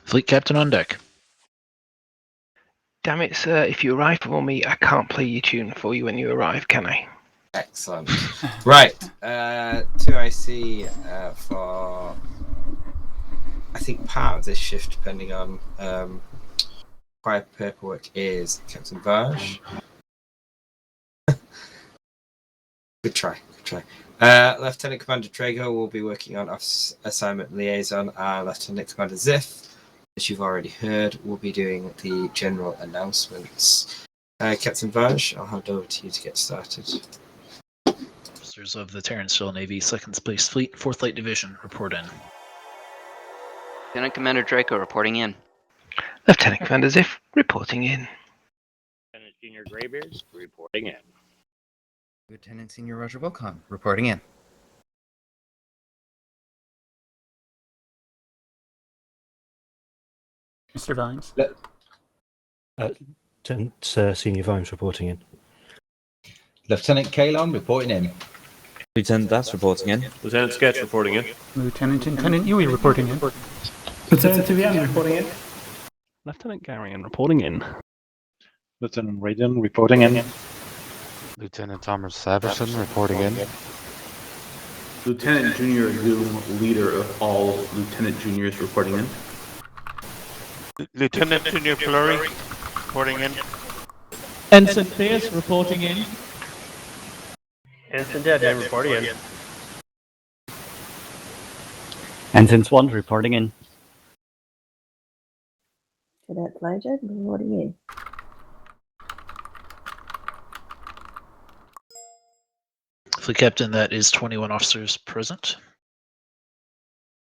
Fleet Captain on deck. Damn it, sir. If you arrive before me, I can't play your tune for you when you arrive, can I? Excellent. Right. 2IC for, I think, part of this shift, depending on prior paperwork, is Captain Vaj. Good try. Lieutenant Commander Drago will be working on Office Assignment Liaison, and Lieutenant Commander Ziff, as you've already heard, will be doing the general announcements. Captain Vaj, I'll hand over to you to get started. Officers of the Terran Navy Second Space Fleet, 4th Light Division, report in. Lieutenant Commander Draco reporting in. Lieutenant Commander Ziff, reporting in. Lieutenant Senior Graybeard, reporting in. Lieutenant Senior Roger Wilcon, reporting in. Mr. Vines. Lieutenant Senior Vimes reporting in. Lieutenant Kalon reporting in. Lieutenant Das reporting in. Lieutenant Sketch reporting in. Lieutenant Yui reporting in. Lieutenant Tivian reporting in. Lieutenant Garion reporting in. Lieutenant Raiden reporting in. Lieutenant Thomas Saverson reporting in. Lieutenant Junior Doom, leader of all Lieutenant Juniors, reporting in. Lieutenant Junior Flurry reporting in. Ensign Pierce reporting in. Ensign Deadman reporting in. Ensign Swan reporting in. Cadet Flyjet reporting in. Fleet Captain, that is 21 officers present.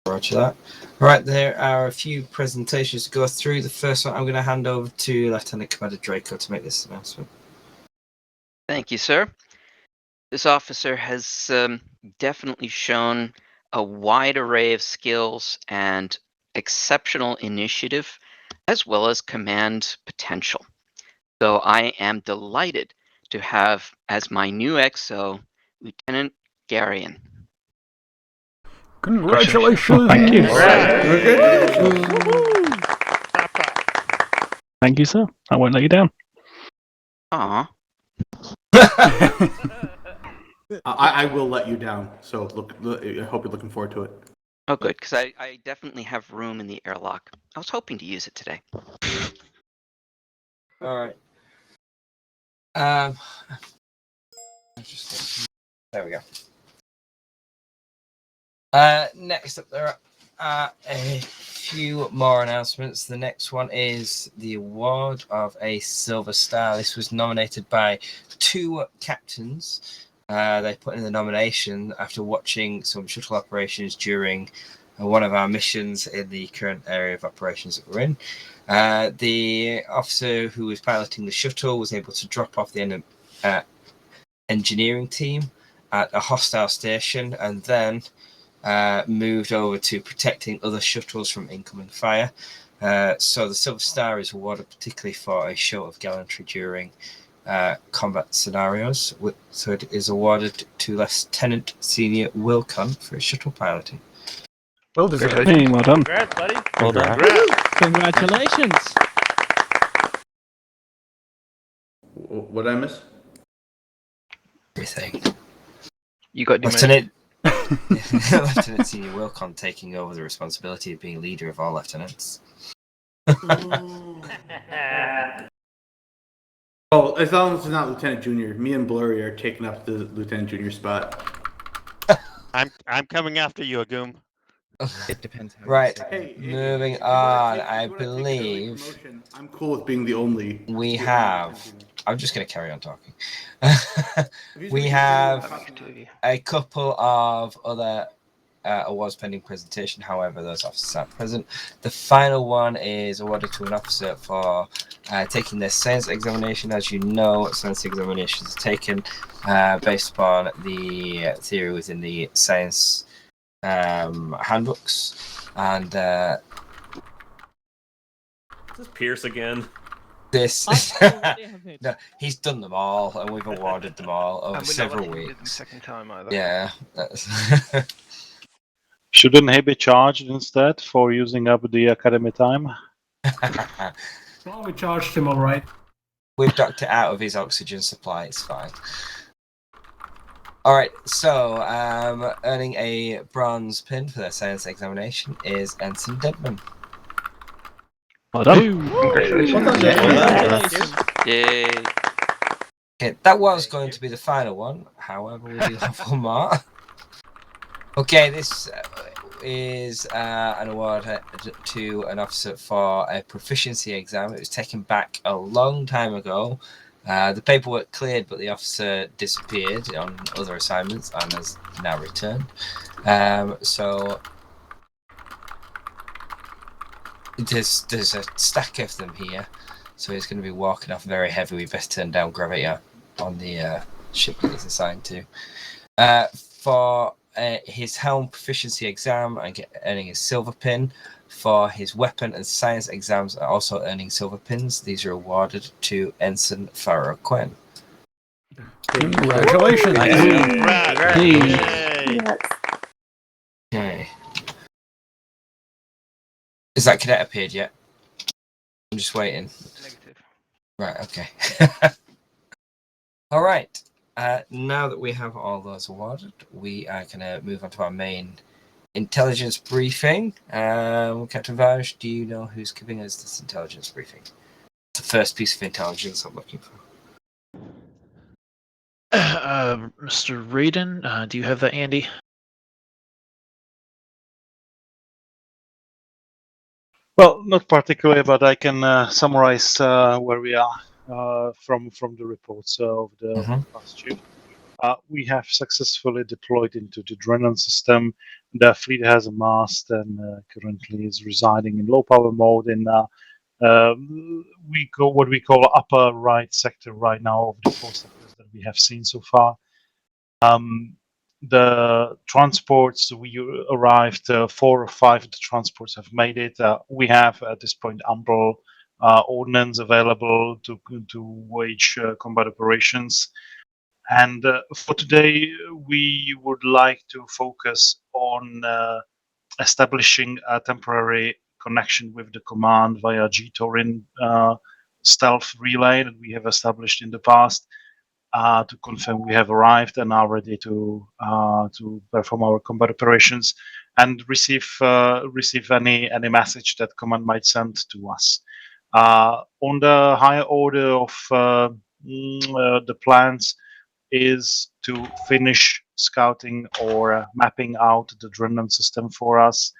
Roger that. Right, there are a few presentations to go through. The first one I'm going to hand over to Lieutenant Commander Draco to make this announcement. Thank you, sir. This officer has definitely shown a wide array of skills and exceptional initiative, as well as command potential. So I am delighted to have as my new XO, Lieutenant Garion. Congratulations! Thank you. Thank you, sir. I won't let you down. Aw. I will let you down, so look, I hope you're looking forward to it. Oh, good, because I definitely have room in the airlock. I was hoping to use it today. All right. There we go. Next up, there are a few more announcements. The next one is the award of a Silver Star. This was nominated by 2 captains. They put in the nomination after watching some shuttle operations during one of our missions in the current area of operations that we're in. The officer who was piloting the shuttle was able to drop off the engineering team at a hostile station and then moved over to protecting other shuttles from incoming fire. So the Silver Star is awarded particularly for a show of gallantry during combat scenarios. So it is awarded to Lieutenant Senior Wilcon for his shuttle piloting. Well deserved. Hey, well done. Congrats, buddy. Well done. Congratulations! What did I miss? Everything. You got Lieutenant Lieutenant Senior Wilcon taking over the responsibility of being leader of all lieutenants. Oh, as long as it's not Lieutenant Junior, me and Blurry are taking up the Lieutenant Junior spot. I'm coming after you, Agum. It depends how Right. Hey, Moving if you on, wanna I take another believe promotion, I'm cool with being the only. we have. I'm just going to carry on talking. If We you- have you. a couple of other awards pending presentation. However, those officers aren't present. The final one is awarded to an officer for taking their science examination. As you know, science examinations are taken based upon the theory within the science handbooks. And Is this Pierce again? this... it. No, he's done them all, and we've awarded them all over And we're not several letting him do it the weeks. second time either. Yeah. Shouldn't he be charged instead for using up the academy time? Well, we charged him all right. We've docked it out of his oxygen supply. It's fine. All right. So, earning a bronze pin for their science examination is Ensign Deadman. Well done. Congratulations. Congratulations. Yay. Okay, that was going to be the final one. However, we do have one more. Okay, this is an award to an officer for a proficiency exam. It was taken back a long time ago. The paperwork cleared, but the officer disappeared on other assignments and has now returned. So there's a stack of them here. So he's going to be walking off very heavy. We best turn down gravity on the ship that he's assigned to. For his helm proficiency exam and earning a silver pin. For his weapon and science exams are also earning silver pins. These are awarded to Ensign Farrah Quinn. Congratulations. Okay. Is that cadet appeared yet? I'm just waiting. Negative. Right, okay. All right. Now that we have all those awarded, we are going to move on to our main intelligence briefing. Captain Vaj, do you know who's giving us this intelligence briefing? It's the first piece of intelligence I'm looking for. Mr. Raiden, do you have that, Andy? Well, not particularly, but I can summarize where we are from the reports of the past shift. We have successfully deployed into the Drenan system. The fleet has a mast and currently is residing in low power mode in what we call upper right sector right now of the 4 sectors that we have seen so far. The transports, we arrived, 4 or 5 of the transports have made it. We have at this point ample ordnance available to wage combat operations. And for today, we would like to focus on establishing a temporary connection with the command via G-Torin stealth relay that we have established in the past to confirm we have arrived and are ready to perform our combat operations and receive any message that command might send to us. On the higher order of the plans is to finish scouting or mapping out the Drenan system for us,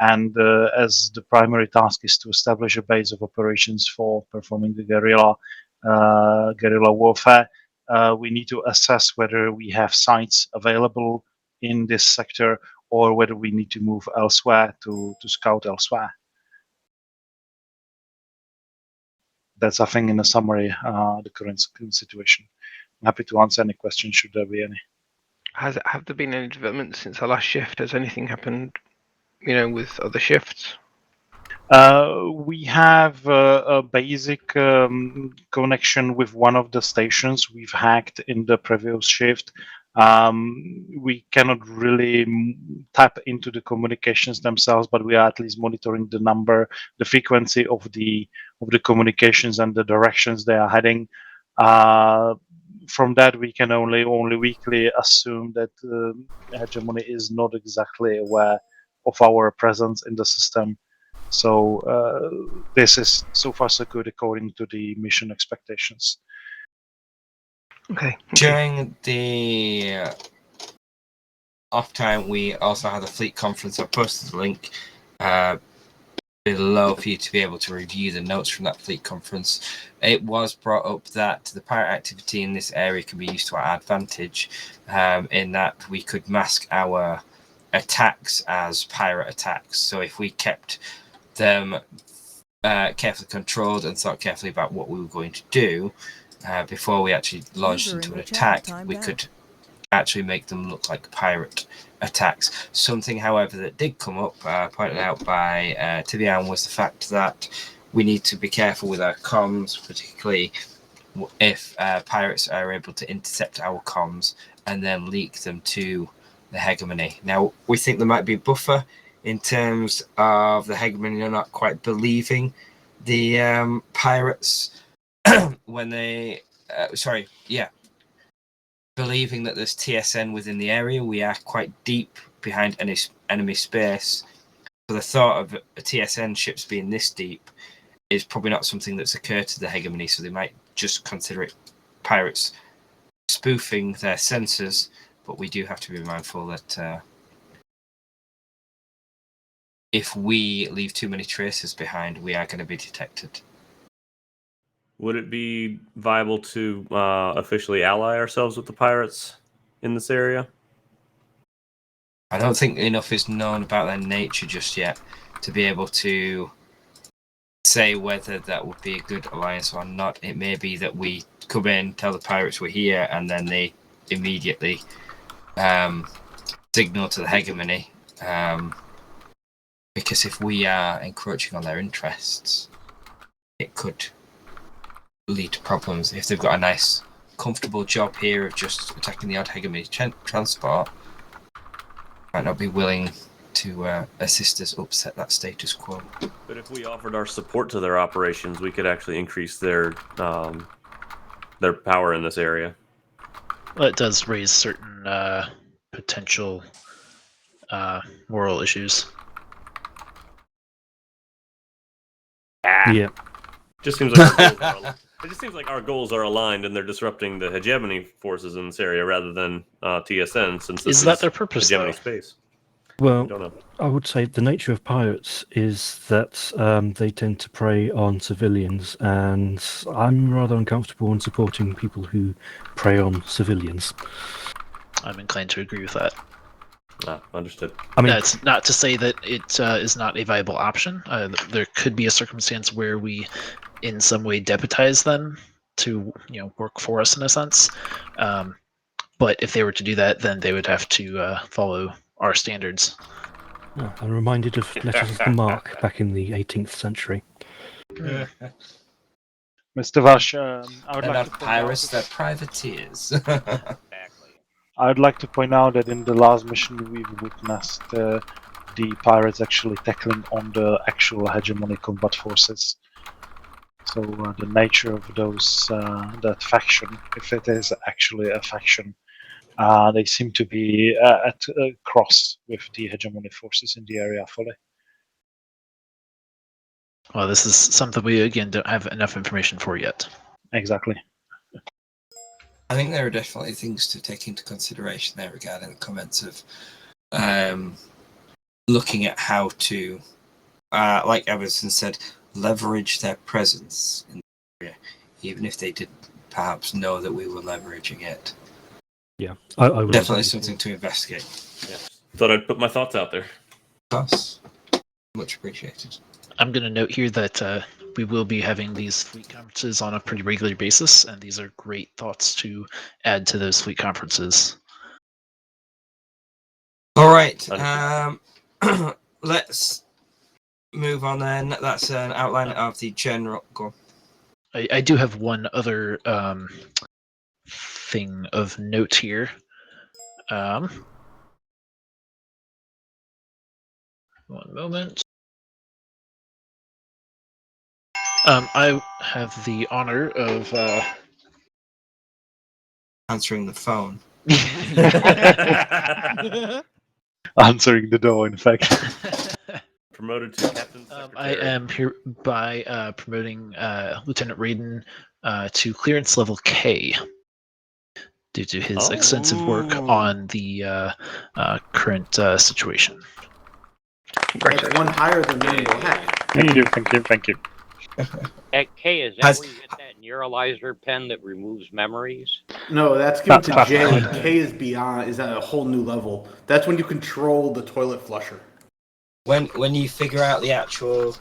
and as the primary task is to establish a base of operations for performing the guerrilla warfare. We need to assess whether we have sites available in this sector or whether we need to move elsewhere to scout elsewhere. That's, I think, in a summary, the current situation. I'm happy to answer any questions should there be any. Have there been any developments since our last shift? Has anything happened, with other shifts? We have a basic connection with one of the stations we've hacked in the previous shift. We cannot really tap into the communications themselves, but we are at least monitoring the frequency of the communications and the directions they are heading. From that, we can only weakly assume that Hegemony is not exactly aware of our presence in the system. So this is so far so good according to the mission expectations. Okay. During the off time, we also had a fleet conference. I posted the link below for you to be able to review the notes from that fleet conference. It was brought up that the pirate activity in this area can be used to our advantage, in that we could mask our attacks as pirate attacks. So if we kept them carefully controlled and thought carefully about what we were going to do before we actually launched into an attack, we could actually make them look like pirate attacks. Something, however, that did come up, pointed out by Tivian, was the fact that we need to be careful with our comms, particularly if pirates are able to intercept our comms and then leak them to the hegemony. Now, we think there might be a buffer in terms of the hegemony not quite believing the pirates when they, believing that there's TSN within the area. We are quite deep behind enemy space. So the thought of a TSN ships being this deep is probably not something that's occurred to the hegemony, so they might just consider it pirates spoofing their sensors, but we do have to be mindful that if we leave too many traces behind, we are going to be detected. Would it be viable to officially ally ourselves with the pirates in this area? I don't think enough is known about their nature just yet to be able to say whether that would be a good alliance or not. It may be that we come in, tell the pirates we're here, and then they immediately signal to the hegemony. Because if we are encroaching on their interests, it could lead to problems. If they've got a nice, comfortable job here of just attacking the odd hegemony transport, might not be willing to assist us upset that status quo. But if we offered our support to their operations, we could actually increase their power in this area. Well, it does raise certain potential moral issues. Yeah. Just seems like it just seems like our goals are aligned, and they're disrupting the hegemony forces in this area rather than TSN. Since this Is that their purpose, hegemony though? space? Well, I don't know. I would say the nature of pirates is that they tend to prey on civilians, and I'm rather uncomfortable in supporting people who prey on civilians. I'm inclined to agree with that. Understood. I mean, That's not to say that it is not a viable option. There could be a circumstance where we, in some way, deputize them to, work for us in a sense. But if they were to do that, then they would have to follow our standards. I'm reminded of letters of the Mark back in the 18th century. Mr. Vash, I would They're like not to point pirates, out, they're privateers. I would like to point out that in the last mission we've witnessed the pirates actually tackling on the actual hegemony combat forces. So the nature of that faction, if it is actually a faction, they seem to be at a cross with the hegemony forces in the area fully. Well, this is something we, again, don't have enough information for yet. Exactly. I think there are definitely things to take into consideration there regarding the comments of looking at how to, like Everson said, leverage their presence in the area, even if they didn't perhaps know that we were leveraging it. Yeah, I would Definitely something to investigate. Yeah. Thought I'd put my thoughts out there. Us. Much appreciated. I'm going to note here that we will be having these fleet conferences on a pretty regular basis, and these are great thoughts to add to those fleet conferences. All right. Let's move on then. That's an outline of the general. Go on. I do have one other thing of note here. One moment. I have the honor of answering the phone. Answering the door, in fact. Promoted to Captain Secretary. I am hereby promoting Lieutenant Raiden to clearance level K due to his extensive work on the current situation. That's one higher than me. Heck. Thank you. K, is that where you get that neuralizer pen that removes memories? No, that's given to J. K is beyond, is at a whole new level. That's when you control the toilet flusher. When you figure out the actual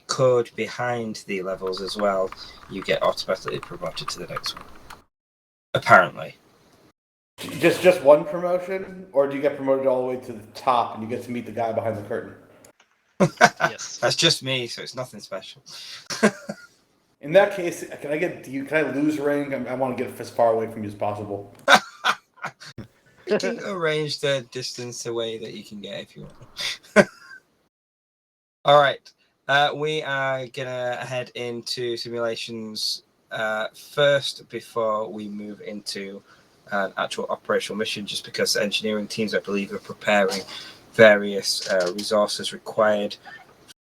code behind the levels as well, you get automatically promoted to the next one. Apparently. Just one promotion, or do you get promoted all the way to the top and you get to meet the guy behind the curtain? Yes. That's just me, so it's nothing special. In that case, can I lose rank? I want to get as far away from you as possible. You can arrange the distance away that you can get if you want. All right. We are gonna head into simulations first before we move into an actual operational mission, just because engineering teams, I believe, are preparing various resources required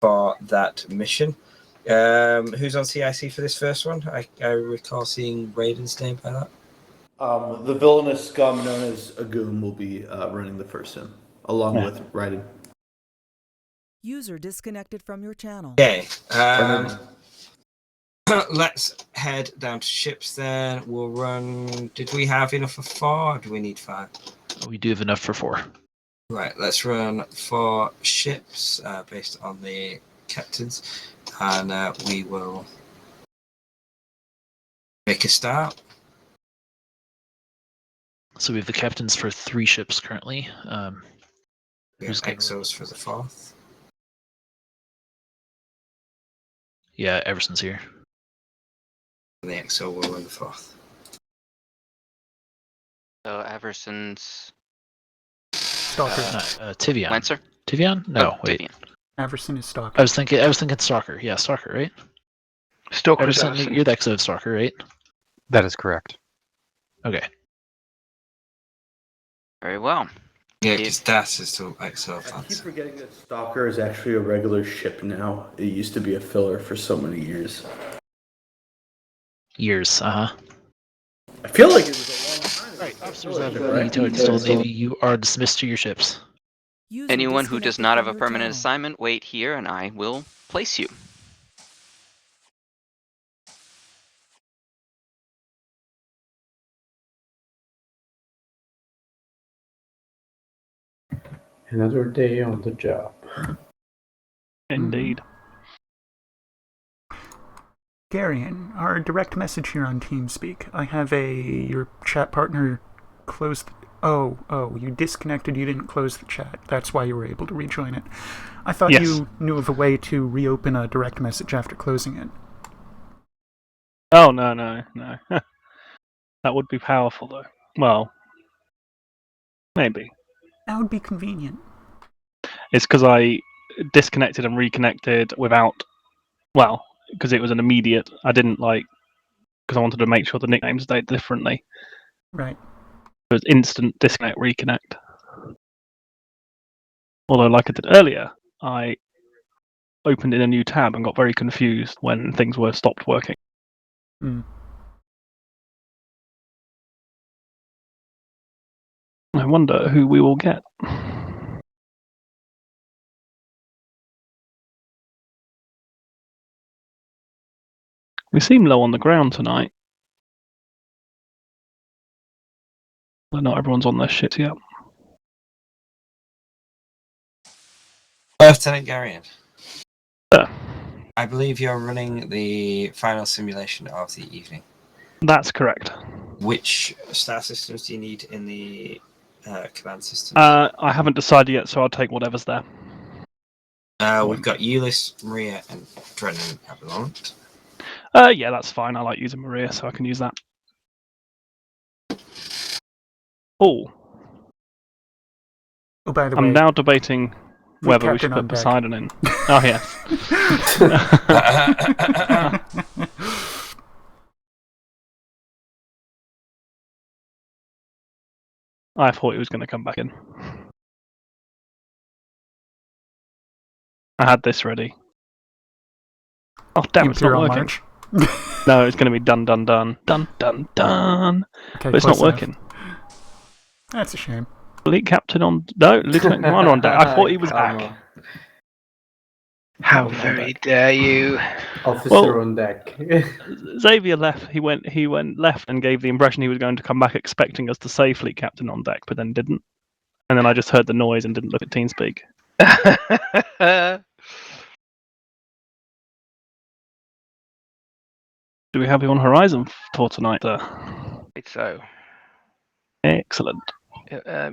for that mission. Who's on CIC for this first one? I recall seeing Raiden's name by that. The villainous scum known as Agoom will be running the first sim, along with Raiden. User disconnected from your channel. Okay. Let's head down to ships then. We'll run. Did we have enough for 4? Or do we need 5? We do have enough for 4. Right, let's run 4 ships based on the captains, and we will make a start. So we have the captains for 3 ships currently. We have Exos for the 4th. Yeah, Everson's here. And the Exo will run the 4th. So Everson's Stalker. Tivion. Lancer? Tivion? No, Oh, wait. Tivion. Everson is Stalker. I was thinking Stalker. Yeah, Stalker, right? Stalker. Everson, you're the Exo Stalker, right? That is correct. Okay. Very well. Yeah, because that is still Exo. I keep forgetting that Stalker is actually a regular ship now. It used to be a filler for so many years. Years, I feel like it was a long time. Right, officers of the Toadstool Navy, you are dismissed to your ships. Anyone who does not have a permanent assignment, wait here and I will place you. Another day on the job. Indeed. Garion, our direct message here on TeamSpeak. I have your chat partner closed. Oh, you disconnected. You didn't close the chat. That's why you were able to rejoin it. I thought you knew of a way to reopen a direct message after closing it. Oh, no. That would be powerful, though. Well, maybe. That would be convenient. It's because I disconnected and reconnected without... Well, because it was an immediate... I didn't because I wanted to make sure the nicknames stayed differently. Right. It was instant disconnect, reconnect. Although, like I did earlier, I opened in a new tab and got very confused when things were stopped working. Hmm. I wonder who we will get. We seem low on the ground tonight. But not everyone's on their shit yet. Lieutenant Garion. Sir. I believe you're running the final simulation of the evening. That's correct. Which star systems do you need in the command system? I haven't decided yet, so I'll take whatever's there. We've got Euless, Maria, and Drennan at the moment. Yeah, that's fine. I like using Maria, so I can use that. Oh, by the way, I'm now debating whether we should put Poseidon in. Oh, yes. I thought he was going to come back in. I had this ready. Oh, damn, it's not working. March. No, it's going to be done. Dun. Okay, but it's not working. That's a shame. Fleet Captain on... No, Lieutenant Commander on deck. I thought he was back. How very dare you? Officer on deck. Xavier left. He went left and gave the impression he was going to come back expecting us to say Fleet Captain on deck, but then didn't. And then I just heard the noise and didn't look at TeamSpeak. Do we have you on Horizon for tonight, sir? So. Excellent.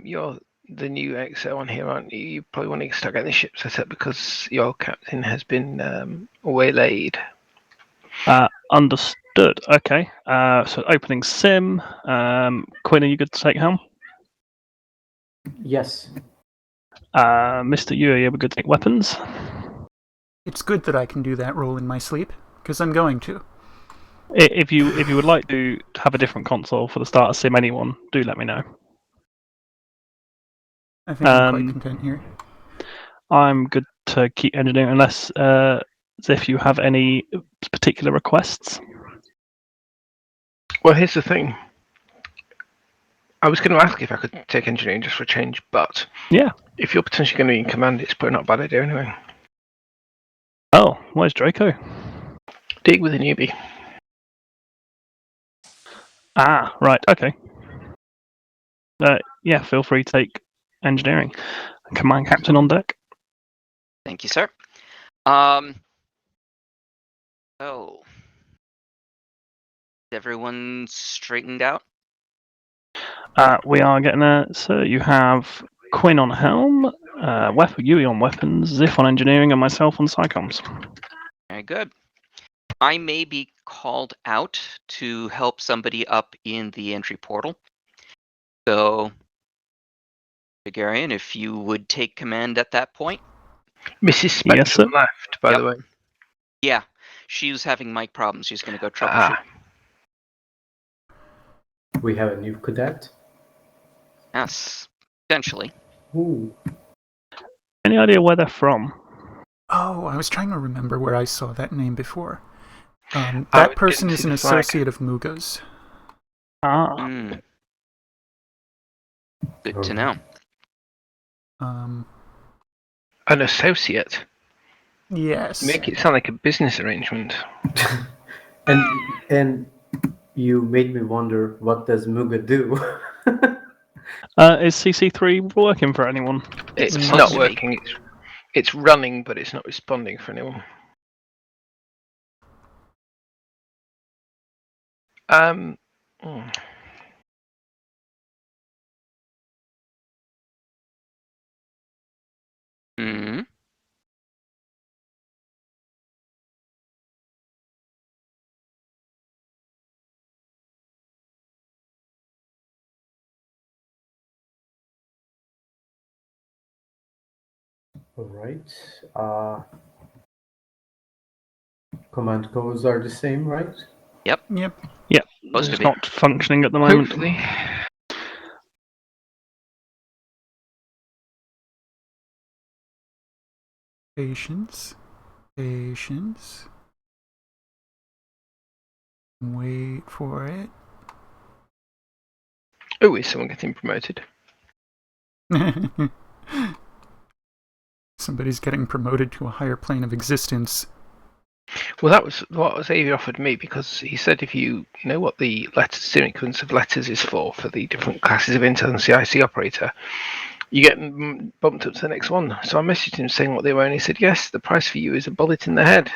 You're the new XO on here, aren't you? You probably want to start getting the ship set up because your captain has been waylaid. Understood. Okay. So opening sim. Quinn, are you good to take helm? Yes. Mr. Yu, are you able to take weapons? It's good that I can do that roll in my sleep, because I'm going to. If you would like to have a different console for the starter sim, anyone, do let me know. I think I'm quite content here. I'm good to keep engineering unless if you have any particular requests. Well, here's the thing. I was going to ask if I could take engineering just for a change, but yeah, if you're potentially going to be in command, it's probably not a bad idea anyway. Oh, where's Draco? Dig with a newbie. Ah, right, okay. Yeah, feel free to take engineering. Command captain on deck. Thank you, sir. Oh. Everyone straightened out? We are getting a. So you have Quinn on helm, Yui on weapons, Ziff on engineering, and myself on psychoms. Very good. I may be called out to help somebody up in the entry portal. So, Bulgarian, if you would take command at that point. Mrs. Spectrum left, by the way. Yeah, she was having mic problems. She's going to go troubleshoot. We have a new cadet. Yes, potentially. Ooh. Any idea where they're from? Oh, I was trying to remember where I saw that name before. That person is an associate of Muga's. Ah. Good to know. An associate? Yes. Make it sound like a business arrangement. And you made me wonder, what does Muga do? Is CC3 working for anyone? It's not working. It's running, but it's not responding for anyone. Hmm. All right. Command codes are the same, right? Yep. Yep. Yep. Supposed It's to be. not functioning at the moment. Hopefully. Patience. Patience. Wait for it. Oh, is someone getting promoted? Somebody's getting promoted to a higher plane of existence. Well, that was what Xavier offered me, because he said if you know what the sequence of letters is for the different classes of Intel and CIC operator, you get bumped up to the next one. So I messaged him saying what they were, and he said, yes, the price for you is a bullet in the head.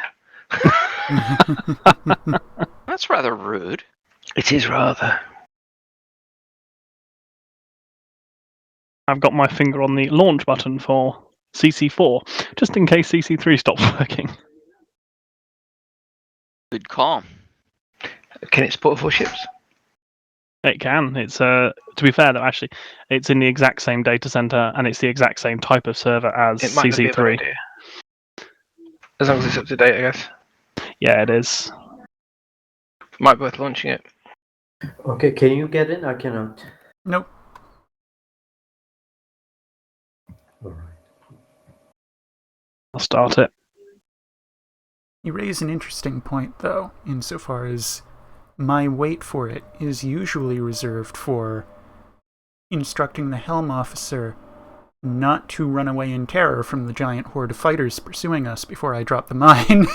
That's rather rude. It is rather. I've got my finger on the launch button for CC4, just in case CC3 stops working. Good call. Can it support 4 ships? It can. It's to be fair though, actually, it's in the exact same data center and it's the exact same type of server as It might not be a bad CC3. idea. As long as it's up to date, I guess. Yeah, it is. Might be worth launching it. Okay, can you get in? I cannot. Nope. All right. I'll start it. You raise an interesting point, though, insofar as my wait for it is usually reserved for instructing the helm officer not to run away in terror from the giant horde of fighters pursuing us before I drop the mine.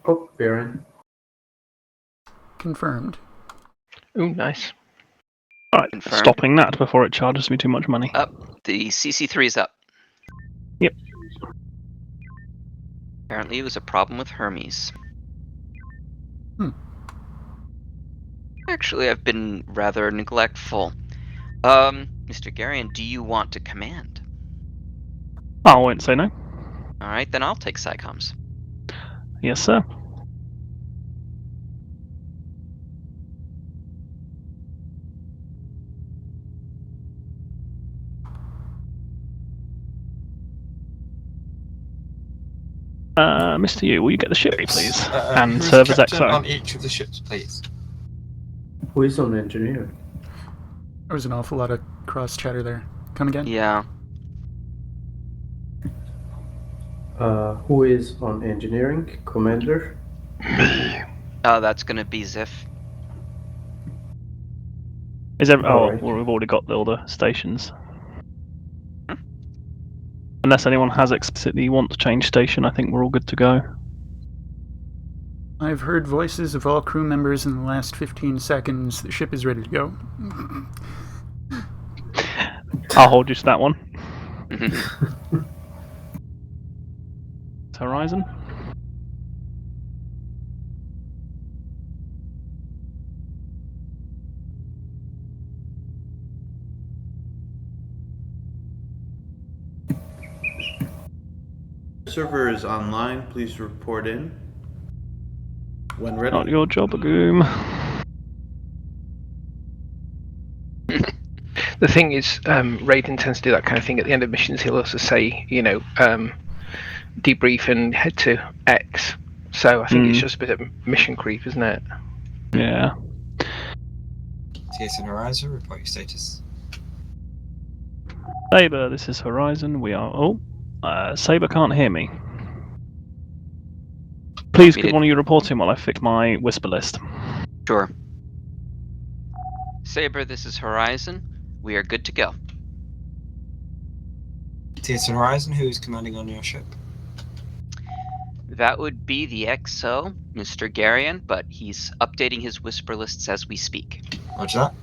Oh, Baron. Confirmed. Ooh, nice. Right, Confirmed. stopping that before it charges me too much money. Up. The CC3 is up. Yep. Apparently it was a problem with Hermes. Actually, I've been rather neglectful. Mr. Garion, do you want to command? I won't say no. Alright, then I'll take SciComs. Yes, sir. Mr. Yu, will you get the ship, please? And Who's serve as captain XO. on each of the ships, please? Who is on engineering? There was an awful lot of cross chatter there. Come again? Yeah. Who is on engineering? Commander? That's gonna be Ziff. Is there? Oh, Alright. well, we've already got all the stations. Unless anyone has explicitly want to change station, I think we're all good to go. I've heard voices of all crew members in the last 15 seconds. The ship is ready to go. I'll hold you to that one. Horizon. Server is online. Please report in when ready. Not your job, Agoom. The thing is, Raiden tends to do that kind of thing at the end of missions. He'll also say, debrief and head to X. So I think it's just a bit of mission creep, isn't it? Yeah. TSN Horizon, report your status. Saber, this is Horizon. We are. Oh, Saber can't hear me. Please give one of you reporting while I fix my whisper list. Sure. Saber, this is Horizon. We are good to go. TSN Horizon, who is commanding on your ship? That would be the XO, Mr. Garion, but he's updating his whisper lists as we speak. Roger that.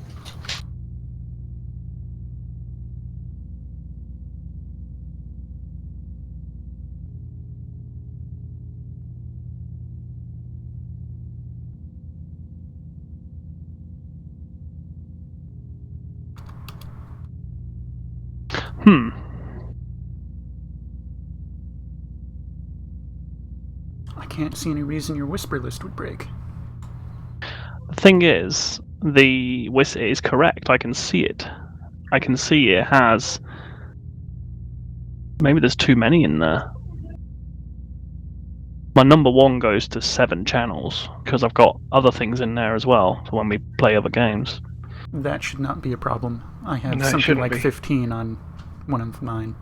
I can't see any reason your whisper list would break. The thing is, the whisper is correct. I can see it. I can see it has. Maybe there's too many in there. My number one goes to 7 channels because I've got other things in there as well for when we play other games. That should not be a problem. I have No, it something shouldn't like be. 15 on one of mine.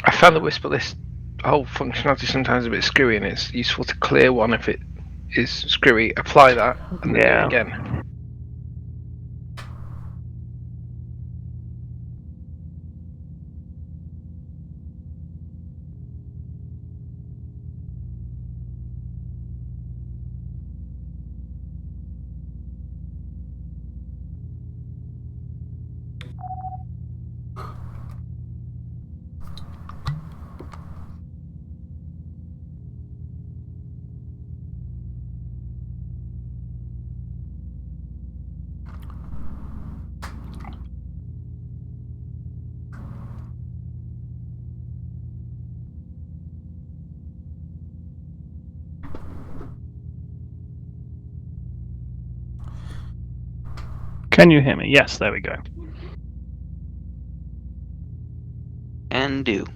I found the whisper list whole functionality sometimes a bit screwy, and it's useful to clear one if it is screwy, apply that, and then do it again. Can you hear me? Yes, there we go. And do.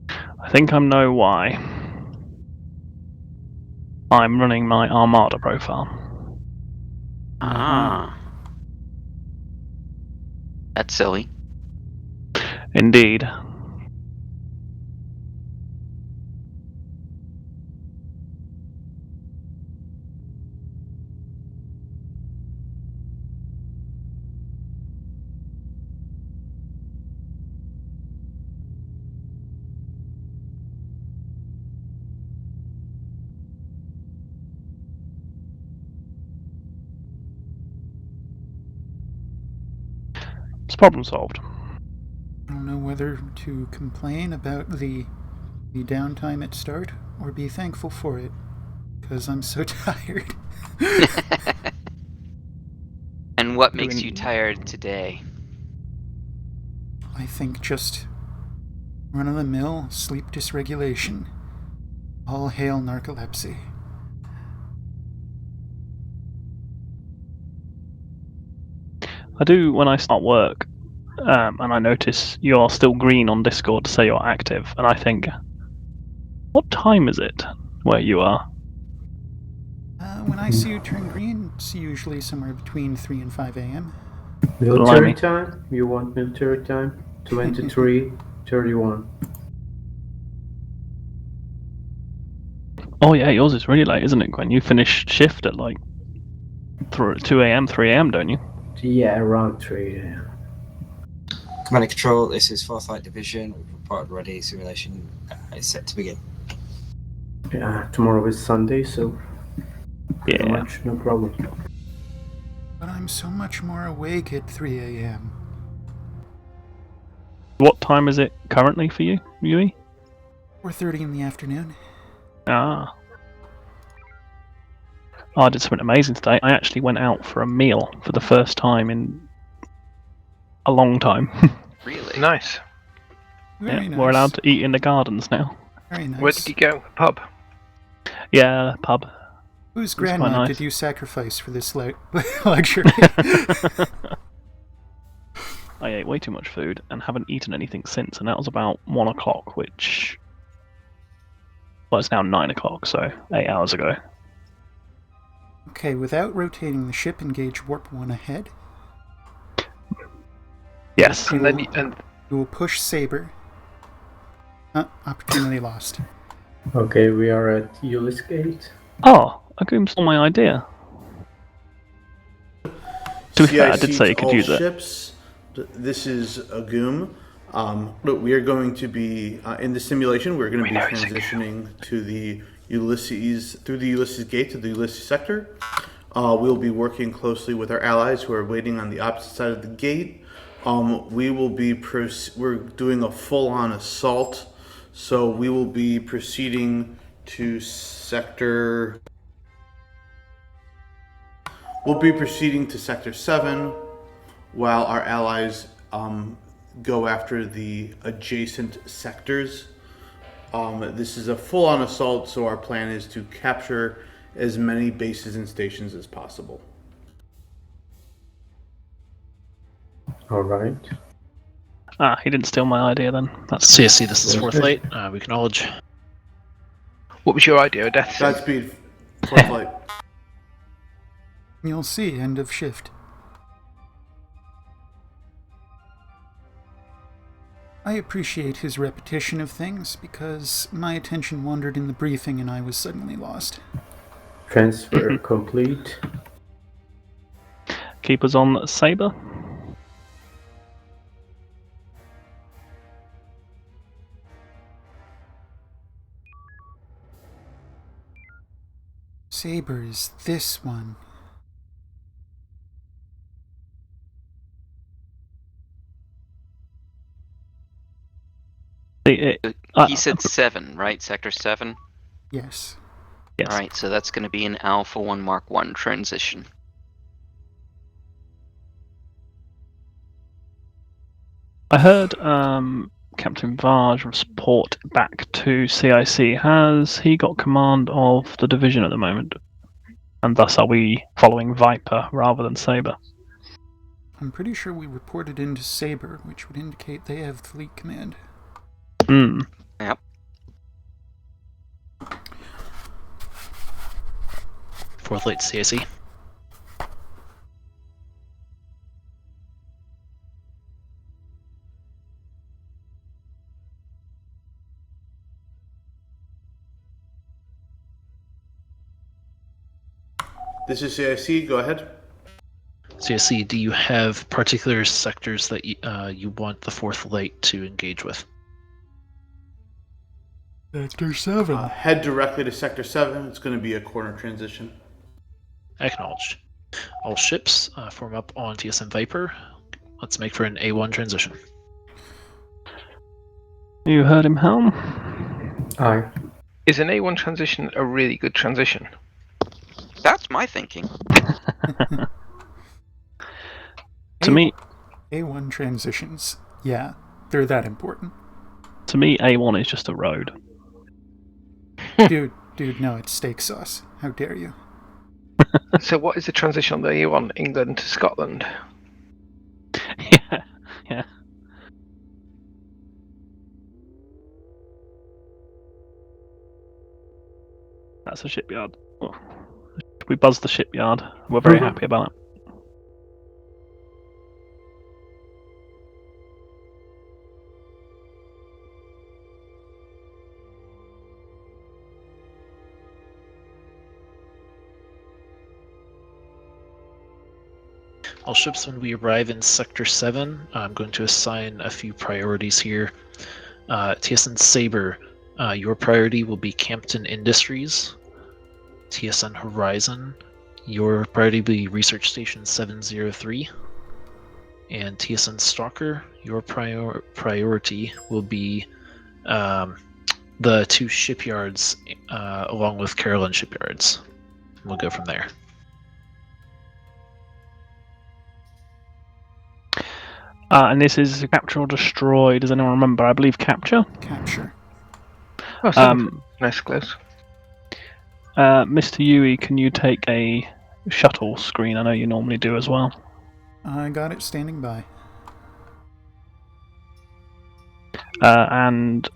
I think I know why. I'm running my Armada profile. Ah. That's silly. Indeed. It's problem solved. I don't know whether to complain about the downtime at start or be thankful for it, because I'm so tired. And what makes you tired today? I think just run-of-the-mill sleep dysregulation. All hail narcolepsy. I do when I start work, and I notice you're still green on Discord to say you're active, and I think, what time is it where you are? When I see you turn green, it's usually somewhere between 3 and 5 a.m. Military time? You want military time? 23:31. Oh yeah, yours is really late, isn't it, Gwen? You finish shift at like 2 a.m., 3 a.m., don't you? Yeah, around 3 a.m. Command and Control, this is 4th Light Division. We've reported ready. Simulation is set to begin. Yeah, tomorrow is Sunday, so pretty Yeah. much no problem. But I'm so much more awake at 3 a.m. What time is it currently for you, Yui? 4:30 in the afternoon. Ah. Oh, I did something amazing today. I actually went out for a meal for the first time in a long time. Really? Nice. Very nice. We're allowed to eat in the gardens now. Very nice. Where did you go? Pub? Yeah, pub. Whose quite grandma nice. did you sacrifice for this luxury? I ate way too much food and haven't eaten anything since, and that was about 1 o'clock, which... Well, it's now 9 o'clock, so 8 hours ago. Okay, without rotating the ship, engage warp 1 ahead. Yes. And then you will push Saber. Opportunity lost. Okay, we are at Ulysses Gate. Oh, Agum stole my idea. To be fair, I did say you could all use it. ships. This is Agum. But we are going to be in the simulation. We're going to be transitioning to the Ulysses through the Ulysses Gate to the Ulysses sector. We'll be working closely with our allies who are waiting on the opposite side of the gate. We will be we're doing a full-on assault, so we will be proceeding to sector. We'll be proceeding to sector 7, while our allies go after the adjacent sectors. This is a full-on assault, so our plan is to capture as many bases and stations as possible. All right. Ah, he didn't steal my idea then. That's CSC, this is 4th Light. We acknowledge. What was your idea, Death? Godspeed, 4th Light. You'll see, end of shift. I appreciate his repetition of things, because my attention wandered in the briefing and I was suddenly lost. Transfer complete. Keep us on Saber. Saber is this one. He said 7, right? Sector 7? Yes. Yes. Alright, so that's going to be an Alpha 1 Mark 1 transition. I heard Captain Vaj report back to CIC. Has he got command of the division at the moment? And thus are we following Viper rather than Saber? I'm pretty sure we reported into Saber, which would indicate they have fleet command. Hmm. Yep. Fourth Light CSE. This is CIC, go ahead. CSE, do you have particular sectors that you want the Fourth Light to engage with? Sector 7. Head directly to Sector 7. It's going to be a corner transition. Acknowledged. All ships form up on TSN Viper. let's make for an A1 transition. You heard him, Helm? Aye. Is an A1 transition a really good transition? That's my thinking. To me, A1 transitions, yeah, they're that important. To me, A1 is just a road. Dude, no, it's steak sauce. How dare you? So what is the transition on the A1? England to Scotland? Yeah. That's a shipyard. Oh. We buzzed the shipyard. We're very happy about it. All ships, when we arrive in Sector 7, I'm going to assign a few priorities here. TSN Sabre, your priority will be Campton Industries. TSN Horizon, your priority will be Research Station 703. And TSN Stalker, your priority will be the two shipyards along with Carolyn shipyards. We'll go from there. And this is capture or destroy. Does anyone remember? I believe capture. Capture. Oh, nice close. Mr. Yui, can you take a shuttle screen? I know you normally do as well. I got it standing by. And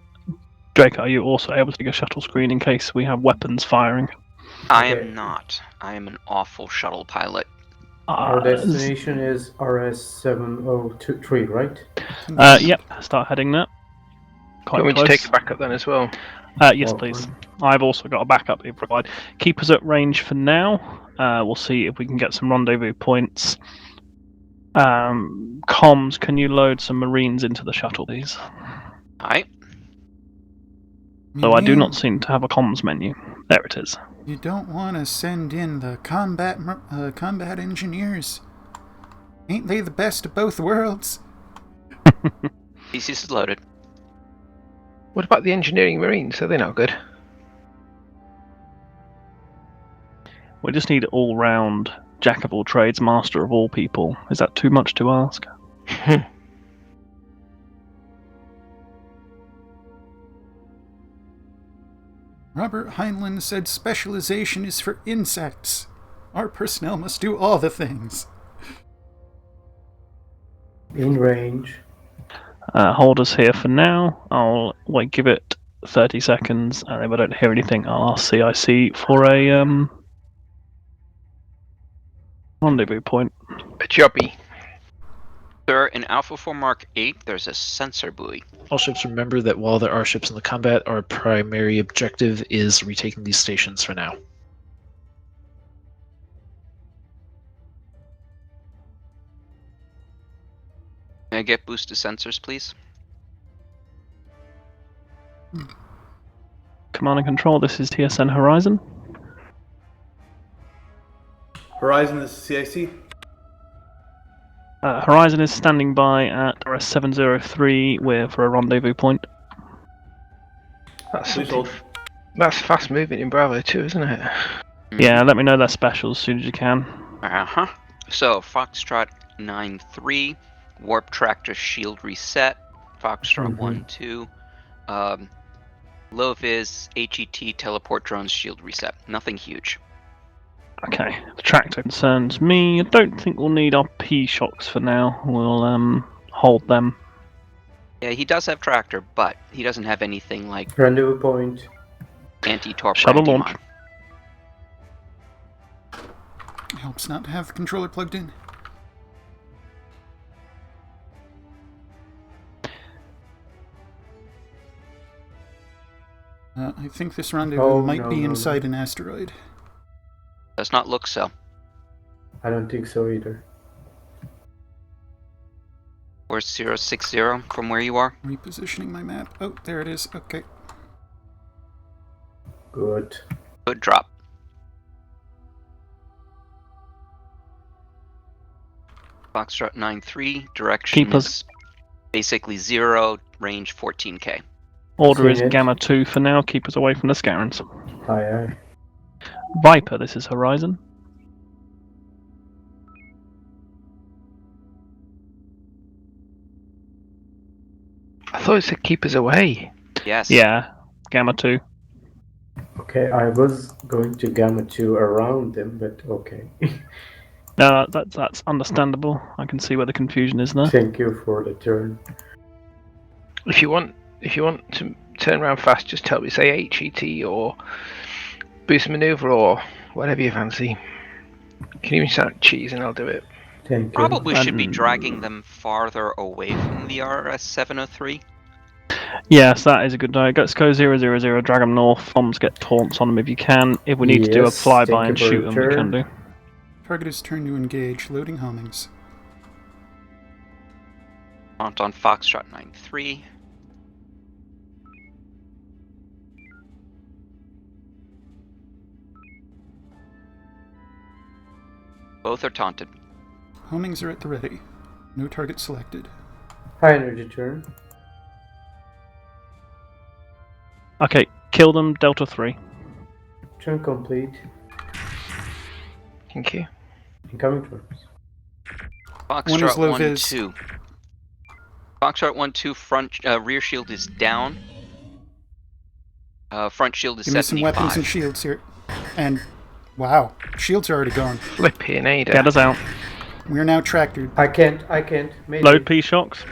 Drake, are you also able to take a shuttle screen in case we have weapons firing? I am not. I am an awful shuttle pilot. Our destination is RS-703, right? Yep, start heading there. Quite Do you want me close. to take a backup then as well? Yes, please. I've also got a backup if required. Keep us at range for now. We'll see if we can get some rendezvous points. Comms, can you load some Marines into the shuttle, please? Aye. Though I do not seem to have a comms menu. There it is. You don't want to send in the combat engineers. Ain't they the best of both worlds? Thesis is loaded. What about the engineering Marines? Are they not good? We just need all-round jack of all trades, master of all people. Is that too much to ask? Robert Heinlein said specialization is for insects. Our personnel must do all the things. In range. Hold us here for now. I'll give it 30 seconds, and if I don't hear anything, I'll ask CIC for a rendezvous point. A jobby. Sir, in Alpha 4 Mark 8, there's a sensor buoy. All ships, remember that while there are ships in the combat, our primary objective is retaking these stations for now. May I get boosted sensors, please? Command and control, this is TSN Horizon. Horizon, this is CIC. Horizon is standing by at RS-703 for a rendezvous point. That's fast moving in Bravo too, isn't it? Yeah, let me know their specials as soon as you can. Uh-huh. So, Foxtrot 9-3, Warp Tractor Shield Reset, Foxtrot 1-2, Low Vis, HET, Teleport Drones Shield Reset. Nothing huge. Okay, the tractor concerns me. I don't think we'll need our P-shocks for now. We'll hold them. Yeah, he does have tractor, but he doesn't have anything like Rendezvous point. anti-torp or Shuttle anti-mine. launch. It helps not to have the controller plugged in. I think this rendezvous might be inside an asteroid. Does not look so. I don't think so either. Where's 060 from where you are? Repositioning my map. Oh, there it is. Okay. Good. Good drop. Foxtrot 9-3, direction Keepers. is basically 0, range 14k. Order is Seen it. Gamma 2 for now. Keep us away from the Scarens. Aye, aye. Viper, this is Horizon. I thought it said keep us away. Yes. Yeah, Gamma 2. Okay, I was going to Gamma 2 around them, but okay. No, that's understandable. I can see where the confusion is there. Thank you for the turn. If you want to turn around fast, just tell me. Say HET or boost maneuver or whatever you fancy. Can even sound cheese and I'll do it. Thank you. Probably should be dragging them farther away from the RS-703. Yes, that is a good idea. Let's go 000, drag them north. Bombs get taunts on them if you can. If we need to do a Yes, flyby thank and you for shoot the them, we can turn. do. Target is turned to engage. Loading homings. Mount on Foxtrot 9-3. Both are taunted. Homings are at the ready. No target selected. High energy turn. Okay, kill them, Delta 3. Turn complete. Thank you. Incoming troops. One is Foxtrot low vis. 1-2. Foxtrot 1-2, front rear shield is down. Front shield is Give me some 75. weapons and shields here. And, wow, shields are already gone. Flipping Ada. Get us out. We are now tractored. I can't. Maybe. Load P-shocks.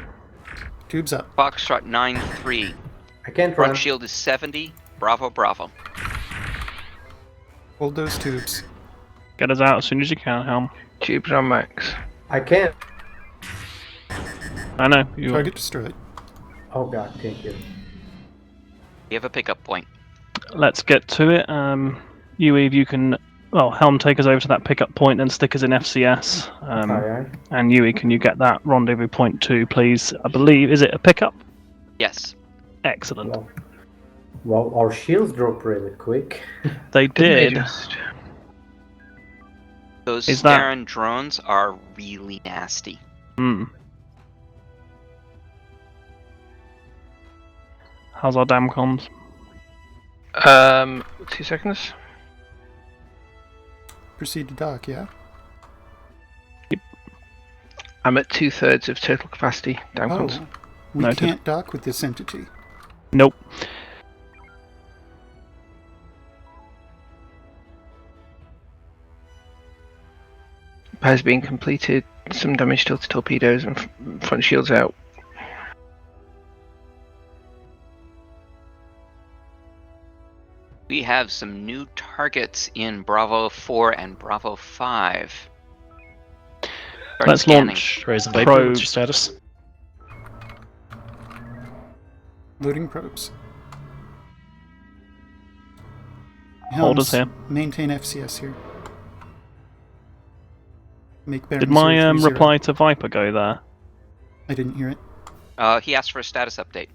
Tubes up. Foxtrot 9-3. I can't Front run. shield is 70. Bravo, bravo. Hold those tubes. Get us out as soon as you can, Helm. Tubes on max. I can't. I know. You Target destroyed. Oh god, thank you. You have a pickup point. Let's get to it. Yui, if you can... Well, Helm, take us over to that pickup point and stick us in FCS. Aye, aye. And Yui, can you get that rendezvous point 2, please? I believe... Is it a pickup? Yes. Excellent. Well, our shields drop really quick. They did. Those Is that- Terran drones are really nasty. Hmm. How's our damn comms? 2 seconds. Proceed to dock, yeah? I'm at 2/3 of total capacity. Down cons. Oh, we Noted. can't dock with this entity. Nope. Repairs being completed. Some damage still to torpedoes and front shields out. We have some new targets in Bravo 4 and Bravo 5. Start Let's scanning. launch Horizon Viper, probe. what's your status? Loading probes. Hold us Helms, here. Maintain FCS here. Make Did bearing my 030. reply to Viper go there? I didn't hear it. He asked for a status update.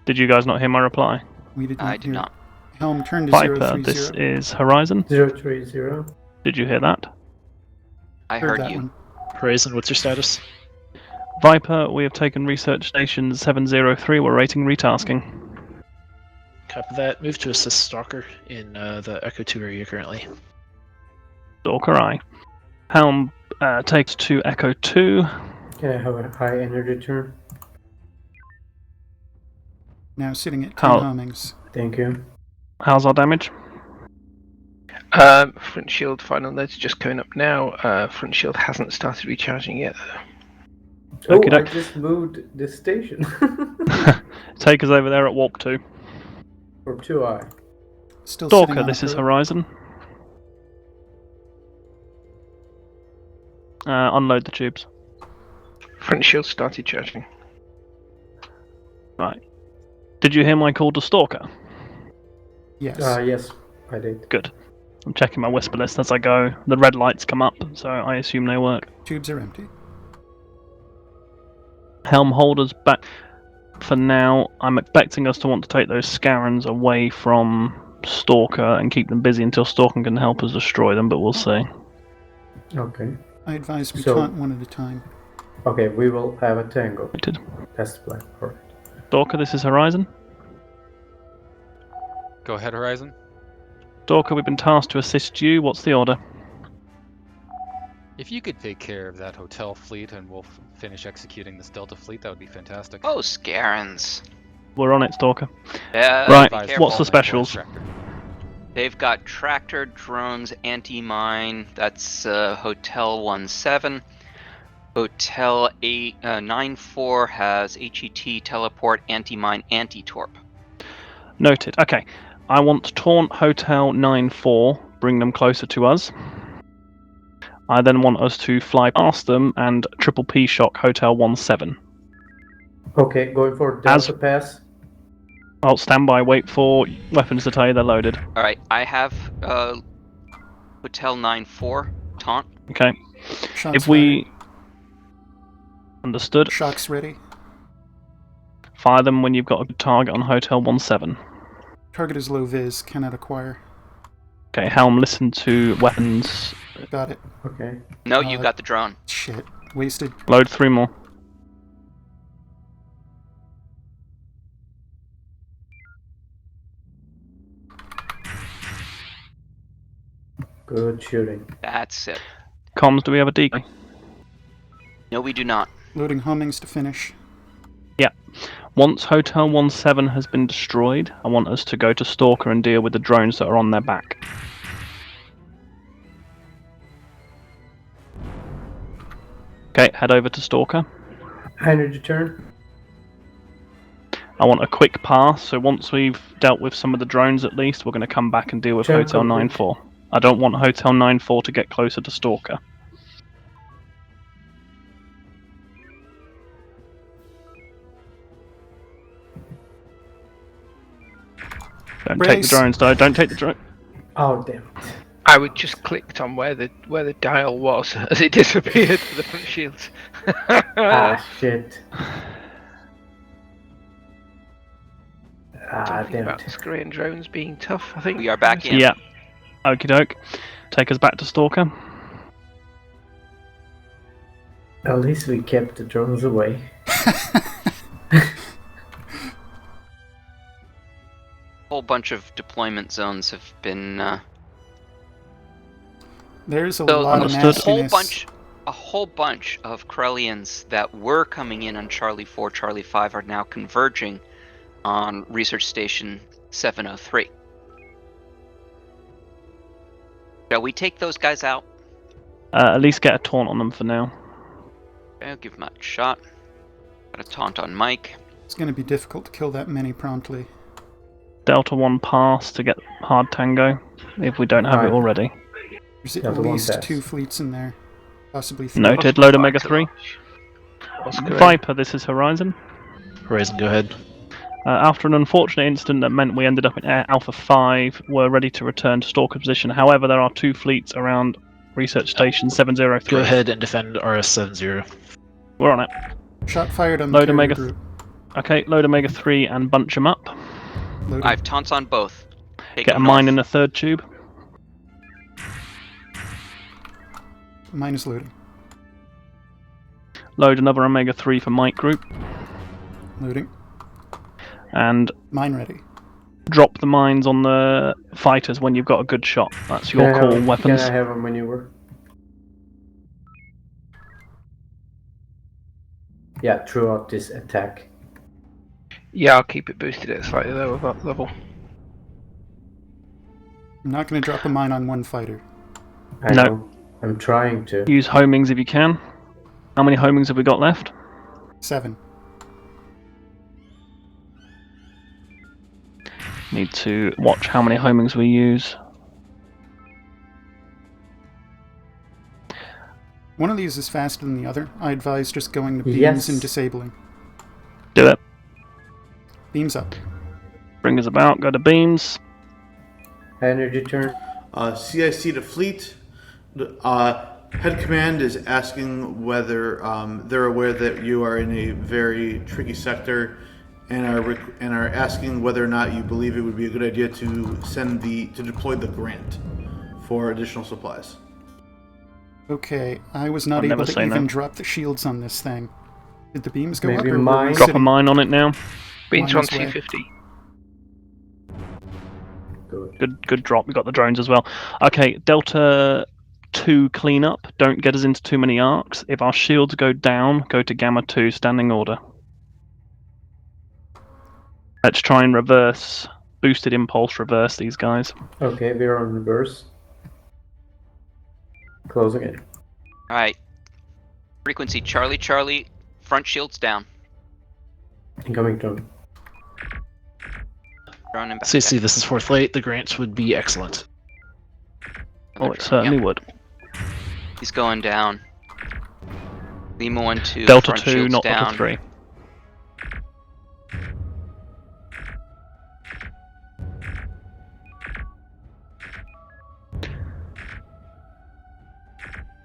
Did you guys not hear my reply? We did not I did hear not. it. Helm, turn to Viper, 030. this is Horizon. 030. Did you hear that? I Heard heard that you. one. Horizon, what's your status? Viper, we have taken research station 703. We're rating retasking. Copy that. Move to assist Stalker in the Echo 2 area currently. Stalker eye. Helm takes to Echo 2. Can I have a high energy turn? Now sitting at 10 How- homings. Thank you. How's our damage? Front shield final loads just going up now. Front shield hasn't started recharging yet. Oh, Okey I doke. just moved this station. Take us over there at Warp 2. For 2i. Still sitting Stalker, on a this is probe. Horizon. Unload the tubes. Front shield started charging. Right. Did you hear my call to Stalker? Yes. Yes, I did. Good. I'm checking my whisper list as I go. The red lights come up, so I assume they work. Tubes are empty. Helm holders back. For now, I'm expecting us to want to take those Scarens away from Stalker and keep them busy until Stalker can help us destroy them, but we'll see. Okay. I advise we So- taunt one at a time. Okay, we will have a tango. Noted. That's the plan. All right. Stalker, this is Horizon. Go ahead, Horizon. Stalker, we've been tasked to assist you. What's the order? If you could take care of that hotel fleet and we'll finish executing this Delta fleet, that would be fantastic. Oh, Scarens. We're on it, Stalker. Right, Right, what's the specials? They've got tractor, drones, anti-mine. That's Hotel 17. Hotel 94 has HET, teleport, anti-mine, anti-torp. Noted. Okay. I want to taunt Hotel 94, bring them closer to us. I then want us to fly past them and triple P shock Hotel 17. Okay, going for Delta pass. I'll stand by, wait for weapons to tell you they're loaded. Alright, I have Hotel 94, taunt. Okay. Shots If we... Understood. Shots ready. Fire them when you've got a good target on Hotel 17. Target is low vis, cannot acquire. Okay, Helm, listen to weapons. Got it. Okay. No, you got the drone. Shit. Wasted. Load 3 more. Good shooting. That's it. Comms, do we have a decoy? No, we do not. Loading homings to finish. Yeah. Once Hotel 17 has been destroyed, I want us to go to Stalker and deal with the drones that are on their back. Okay, head over to Stalker. Energy turn. I want a quick pass, so once we've dealt with some of the drones at least, we're going to come back and deal with Check Hotel complete. 94. I don't want Hotel 94 to get closer to Stalker. Don't take the Race. drones though, don't take the drone. Oh damn it. I would just clicked on where the dial was as it disappeared for the front shields. Ah shit. Ah Talking damn about it. Korean drones being tough, I think. We are back in. Yeah. Okie doke. Take us back to Stalker. At least we kept the drones away. Whole bunch of deployment zones have been There's a so lot of a nastiness. whole bunch of Corellians that were coming in on Charlie 4, Charlie 5 are now converging on Research Station 703. Shall we take those guys out? At least get a taunt on them for now. I'll give them a shot. Got a taunt on Mike. It's going to be difficult to kill that many promptly. Delta 1 pass to get hard tango, if we don't have it already. There's at Delta 1 least pass. 2 fleets in there. Possibly 3. Noted. Load Omega 3. Viper, this is Horizon. Horizon, go ahead. After an unfortunate incident that meant we ended up in Alpha 5, we're ready to return to Stalker position. However, there are 2 fleets around Research Station 703. Go ahead and defend RS-70. We're on it. Shot fired on the Load carrier Omega. group. Okay, load Omega 3 and bunch them up. Loading. I have taunts on both. Take Get a them mine north. in the 3rd tube. Mine is loading. Load another Omega 3 for Mike Group. Loading. And Mine ready. drop the mines on the fighters when you've got a good shot. That's your Can I call, have- weapons. Can I have a maneuver? Yeah, throughout this attack. Yeah, I'll keep it boosted at a slightly lower level. I'm not going to drop a mine on one fighter. I No. know. I'm trying to. Use homings if you can. How many homings have we got left? 7. Need to watch how many homings we use. One of these is faster than the other. I advise just going to beams Yes. and disabling. Do it. Beams up. Bring us about. Go to beams. Energy turn. CIC to fleet. Head command is asking whether they're aware that you are in a very tricky sector, and are asking whether or not you believe it would be a good idea to deploy the grant for additional supplies. Okay, I was not I've able never to seen even that. drop the shields on this thing. Did the beams go Maybe up, or were mine- we Drop a sitting? mine on it now. Beans Line on is way. 250. Good drop. We got the drones as well. Okay, Delta 2 cleanup. Don't get us into too many arcs. If our shields go down, go to Gamma 2 standing order. Let's try and reverse. Boosted impulse reverse these guys. Okay, we're on reverse. Closing in. Alright. Frequency Charlie Charlie, front shields down. Incoming drone. Drone and back. CC, this is 4th late. The grants would be excellent. Oh, it certainly would. He's going down. Lima 1-2, Delta front 2, shields not down. Delta 3.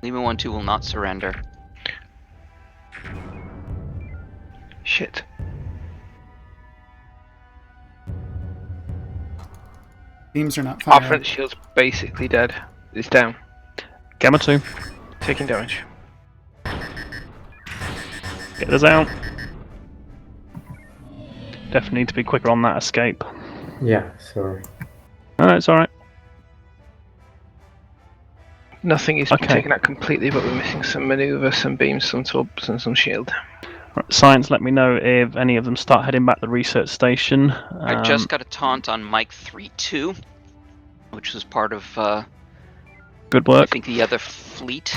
Lima 1-2 will not surrender. Shit. Beams are not Our firing. front shield's basically dead. It's down. Gamma 2. Taking damage. Get us out. Definitely need to be quicker on that escape. Yeah, sorry. No, it's alright. Nothing is Okay. taken out completely, but we're missing some maneuver, some beams, some torps, and some shield. Right, Science, let me know if any of them start heading back to the research station. I just got a taunt on Mike 3-2, which was part of, Good I work. think, the other fleet.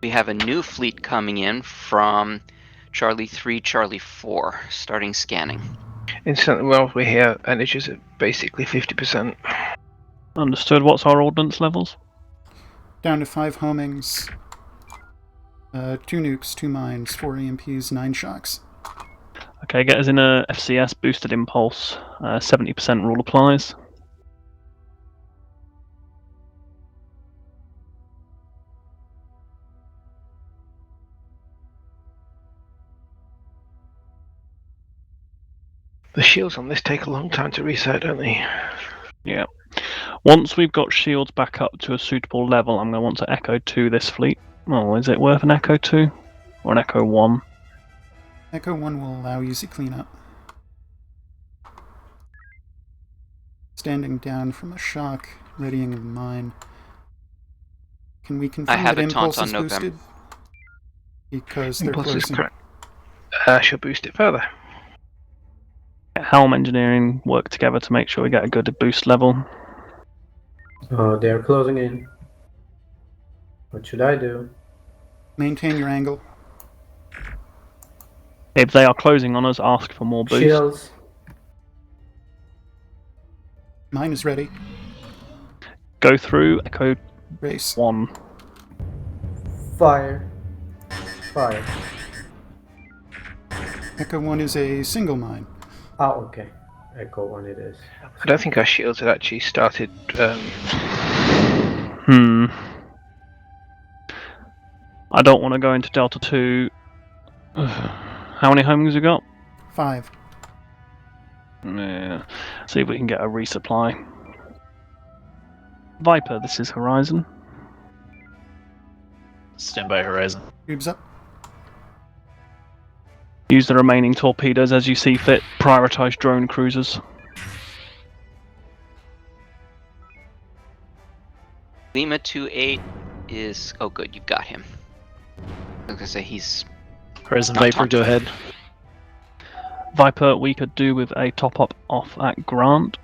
We have a new fleet coming in from Charlie 3, Charlie 4, starting scanning. Instantly, well, we're here, energies at basically 50%. Understood. What's our ordnance levels? Down to 5 homings, 2 nukes, 2 mines, 4 EMPs, 9 shocks. Okay, get us in a FCS boosted impulse. 70% rule applies. The shields on this take a long time to reset, don't they? Yeah. Once we've got shields back up to a suitable level, I'm going to want to Echo 2 this fleet. Oh, is it worth an Echo 2? Or an Echo 1? Echo 1 will allow easy cleanup. Standing down from a shock, readying a mine. Can we confirm have that a taunt impulse on is November. boosted? Because they're Impulse is closing. correct. She'll boost it further. Helm Engineering work together to make sure we get a good boost level. They're closing in. What should I do? Maintain your angle. If they are closing on us, ask for more boost. Shields. Mine is ready. Go through, Echo Race. 1. Fire. Fire. Echo 1 is a single mine. Oh, okay. Echo 1 it is. I don't think our shields had actually started. I don't want to go into Delta 2. How many homings we got? 5. Yeah. See if we can get a resupply. Viper, this is Horizon. Stand by Horizon. Tubes up. Use the remaining torpedoes as you see fit. Prioritize drone cruisers. Lima 2-8 is... Oh, good, you got him. I was going to say he's... Horizon not Viper, taunted. go ahead. Viper, we could do with a top-up off at Grant.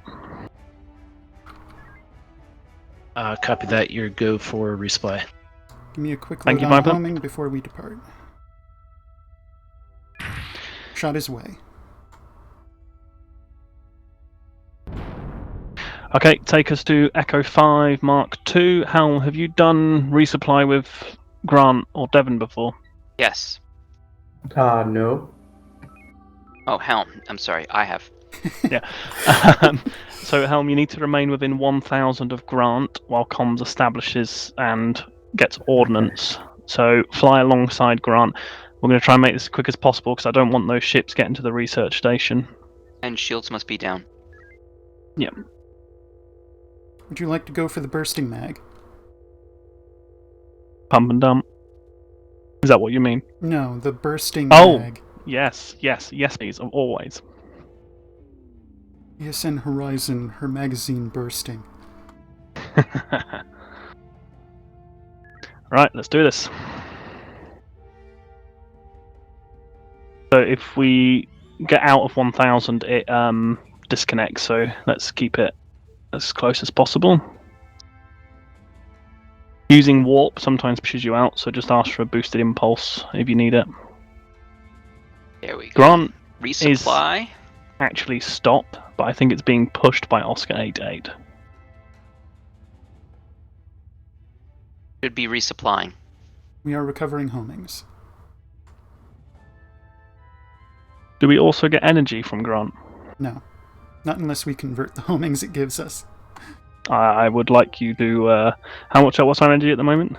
Copy that. Your go for resupply. Give me a quick Thank load you, on Viper. homing before we depart. Shot his way. Okay, take us to Echo 5 Mark II. Hal, have you done resupply with Grant or Devon before? Yes. No. Oh, Helm. I'm sorry, I have. Yeah. So, Helm, you need to remain within 1,000 of Grant while comms establishes and gets ordnance. So, fly alongside Grant. We're going to try and make this as quick as possible because I don't want those ships getting to the research station. And shields must be down. Yep. Would you like to go for the bursting mag? Pump and dump. Is that what you mean? No, the bursting Oh, mag. yes, please, always. TSN Horizon, her magazine bursting. Right, let's do this. So if we get out of 1000, it disconnects, so let's keep it as close as possible. Using warp sometimes pushes you out, so just ask for a boosted impulse if you need it. There we go. Grant Resupply. is actually stop, but I think it's being pushed by Oscar 88. Should be resupplying. We are recovering homings. Do we also get energy from Grant? No. Not unless we convert the homings it gives us. I would like you to... what's our energy at the moment?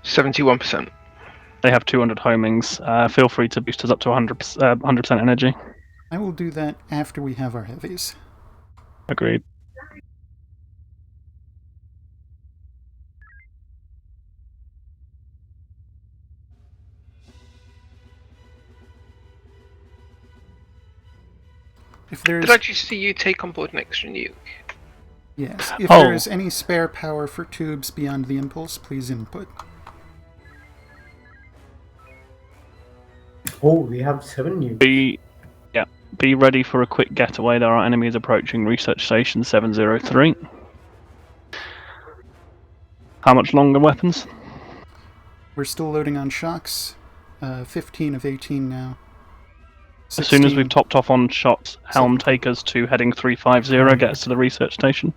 71%. They have 200 homings. Feel free to boost us up to 100% energy. I will do that after we have our heavies. Agreed. If there's... Did I just see you take on board an extra nuke? Yes. If there is any spare power for tubes beyond the impulse, please input. Oh, we have 7 nukes. Be ready for a quick getaway. There are enemies approaching Research Station 703. How much longer weapons? We're still loading on shocks. 15 of 18 now. 16. As soon as we've topped off on shots, helm take us to heading 350, get us to the research station.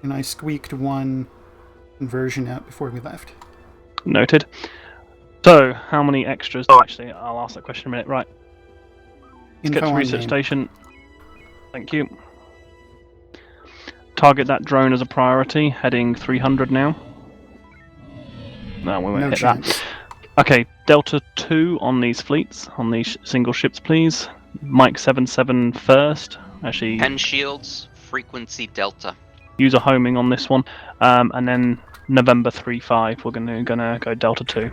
And I squeaked one conversion out before we left. Noted. So, how many extras? Oh, actually, I'll ask that question in a minute. Right. Let's get to research station. Thank you. Target that drone as a priority, heading 300 now. No, we won't hit that. Okay, Delta 2 on these fleets, on these single ships, please. Mike 77 first. Actually, 10 shields, frequency Delta. Use a homing on this one, and then November 35. We're gonna go Delta 2.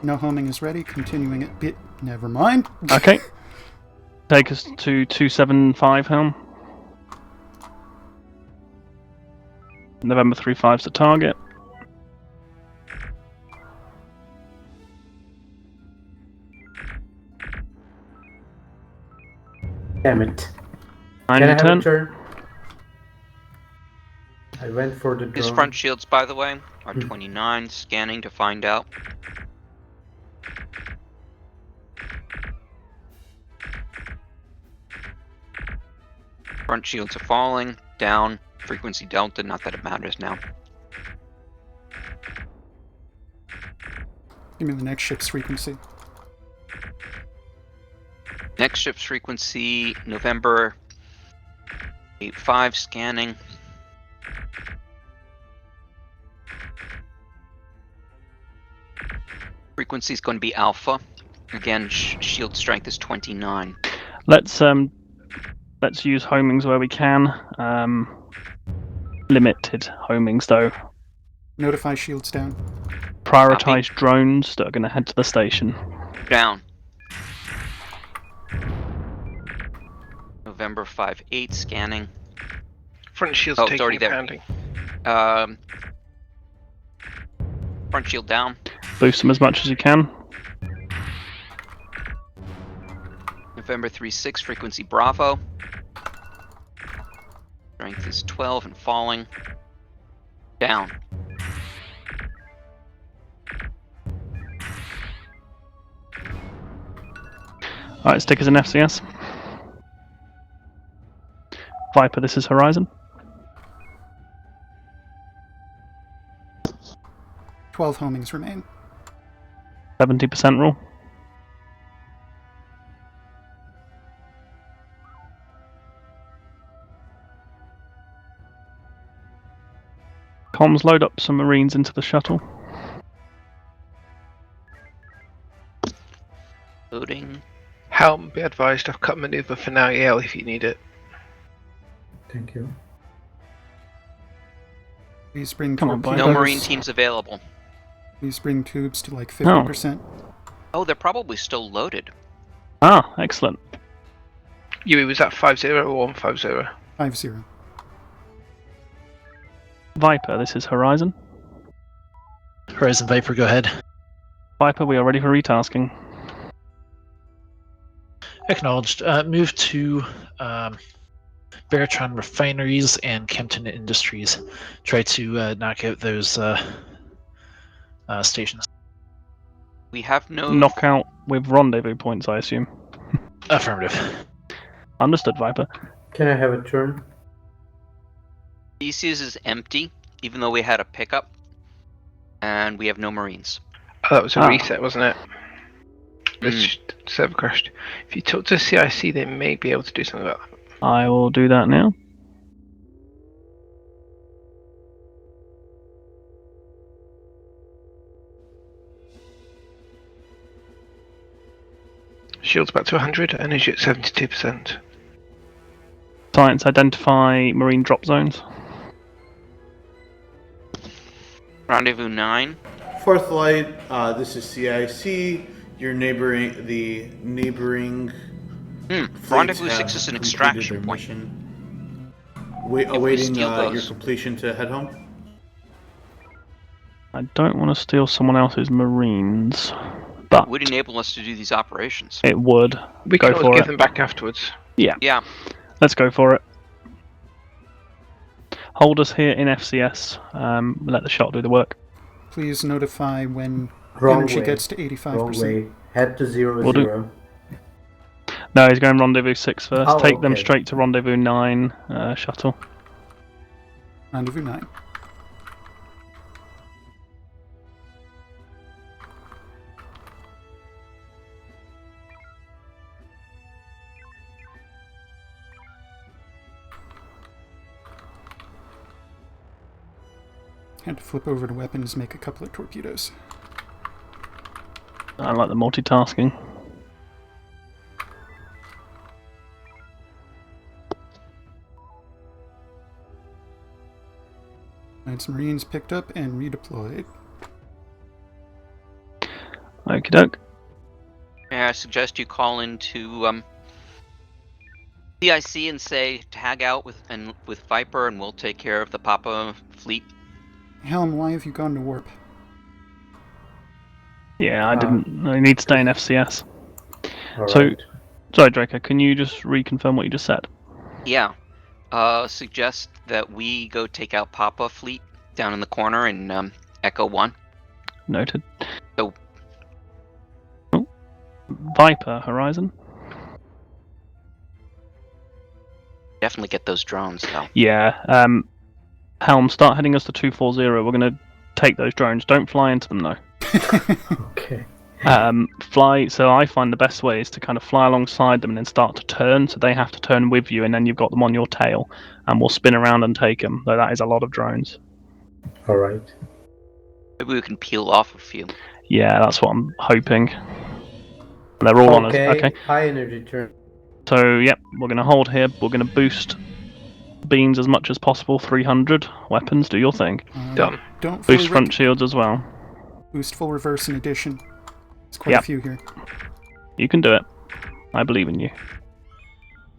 No homing is ready. Continuing at bit. Never mind. Okay. Take us to 275 helm. November 35's the target. Damn it. Can I have a turn? I went for the drone. His front shields, by the way, are 29. Scanning to find out. Front shields are falling. Down. Frequency Delta. Not that it matters now. Give me the next ship's frequency. Next ship's frequency, November 85, scanning. Frequency is going to be Alpha. Again, shield strength is 29. Let's use homings where we can. Limited homings though. Notify shields down. Prioritize drones that are going to head to the station. Down. November 5-8 scanning. Front shield's it's taking already a there. pounding. Front shield down. Boost them as much as you can. November 3-6 frequency Bravo. Strength is 12 and falling. Down. Alright, stick as an FCS. Viper, this is Horizon. 12 homings remain. 70% rule. Comms, load up some Marines into the shuttle. Loading. Helm, be advised, I've cut maneuver for now, EL, if you need it. Thank you. Please bring Come on, torpedoes. No Marine teams available. Please bring tubes to like 50%. Oh, they're probably still loaded. Ah, excellent. Yui, was that 50 or 150? 50. Viper, this is Horizon. Horizon Viper, go ahead. Viper, we are ready for retasking. Acknowledged. Move to Baratron Refineries and Kempton Industries. Try to knock out those stations. We have no... Knockout with rendezvous points, I assume. Affirmative. Understood, Viper. Can I have a turn? Theseus is empty, even though we had a pickup. And we have no Marines. Oh, that was a reset, wasn't it? This server crashed. If you talk to CIC, they may be able to do something about that. I will do that now. Shields back to 100, energy at 72%. Science, identify marine drop zones. Rendezvous 9. Fourth Light, this is CIC. Your neighboring, Rendezvous 6 is an extraction point. Awaiting your completion to head home. I don't want to steal someone else's marines, but It would enable us to do these operations. it would. We Go can for always give it. them back afterwards. Yeah. Yeah. Let's go for it. Hold us here in FCS. Let the shot do the work. Please notify when Wrong energy way. gets to 85%. Wrong way. Head to 0, We'll do- 0. No, he's going rendezvous 6 first. Oh, Take them okay. straight to rendezvous 9 shuttle. Rendezvous 9. Had to flip over to weapons, make a couple of torpedoes. I like the multitasking. Knights Marines picked up and redeployed. Okie doke. May I suggest you call into CIC and say tag out with Viper, and we'll take care of the Papa fleet. Helm, why have you gone to warp? Yeah, I didn't. I need to stay in FCS. All So, right. sorry, Draco, can you just reconfirm what you just said? Yeah. Suggest that we go take out Papa fleet down in the corner in Echo 1. Noted. So, Viper, Horizon? definitely get those drones, though. Yeah, Helm, start heading us to 240. We're going to take those drones. Don't fly into them, though. Okay. Fly. So I find the best way is to kind of fly alongside them and then start to turn. So they have to turn with you, and then you've got them on your tail, and we'll spin around and take them. Though that is a lot of drones. All right. Maybe we can peel off a few. Yeah, that's what I'm hoping. They're all on us. Okay. High energy turn. So yep, we're going to hold here. We're going to boost beams as much as possible. 300 weapons. Do your thing. Done. Don't Boost front shields as well. Boost full reverse in addition. There's quite a few here. You can do it. I believe in you.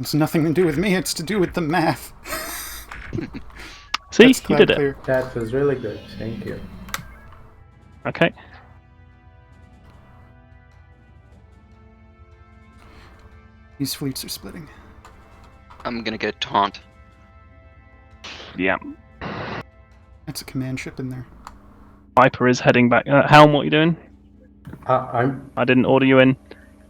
It's nothing to do with me, it's to do with the math. See, That's you did clear. it. That was really good. Thank you. Okay. These fleets are splitting. I'm gonna get taunt. Yeah. That's a command ship in there. Viper is heading back. Helm, what are you doing? I didn't order you in.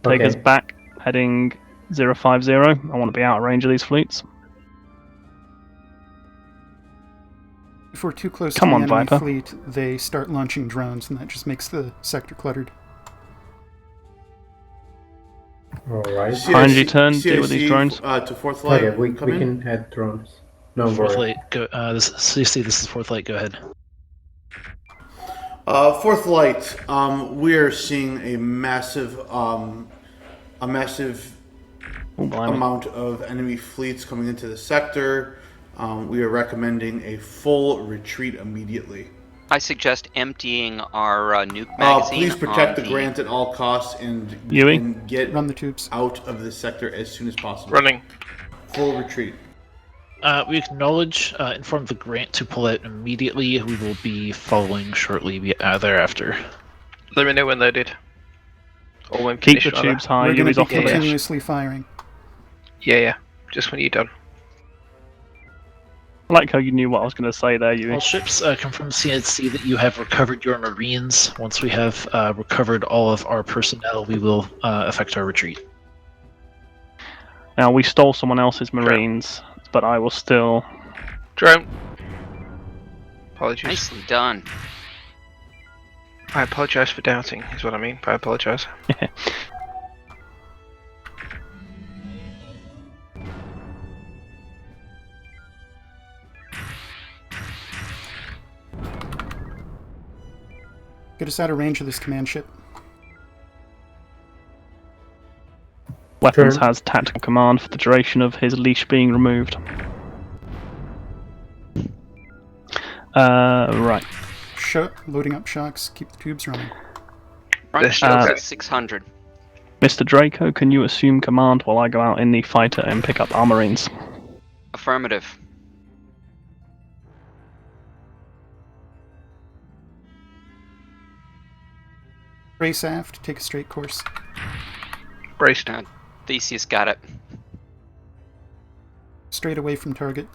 Take Okay. us back. Heading 050. I want to be out of range of these fleets. If we're too close Come to on, the enemy Viper. fleet, they start launching drones, and that just makes the sector cluttered. All right. Behind you turn, deal with these drones. To fourth light. Okay, we come in. can head drones. No Fourth worry. light, go. This is CC. This is fourth light. Go ahead. Fourth light. We are seeing a massive a massive Oh, blimey. amount of enemy fleets coming into the sector. We are recommending a full retreat immediately. I suggest emptying our nuke magazine. Please protect on the Grant at all costs and get Run the tubes out of the sector as soon as possible. Running. Full retreat. We acknowledge, inform the Grant to pull out immediately. We will be following shortly thereafter. Let me know when loaded. Or when Keep finished, the tubes high. We're going Yui's to off be the leash. continuously firing. Yeah. Just when you're done. I like how you knew what I was going to say there, Yui. All ships, confirm CNC that you have recovered your Marines. Once we have recovered all of our personnel, we will effect our retreat. Now, we stole someone else's Marines, but I will still... Drone. Apologies. Nicely done. I apologise for doubting, is what I mean. I apologise. Get us out of range of this command ship. Weapons has tactical command for the duration of his leash being removed. Right. Loading up shocks. Keep the tubes running. Front shields at 600. Mr. Draco, can you assume command while I go out in the fighter and pick up our Marines? Affirmative. Brace aft. Take a straight course. Braced. Theseus got it. Straight away from target.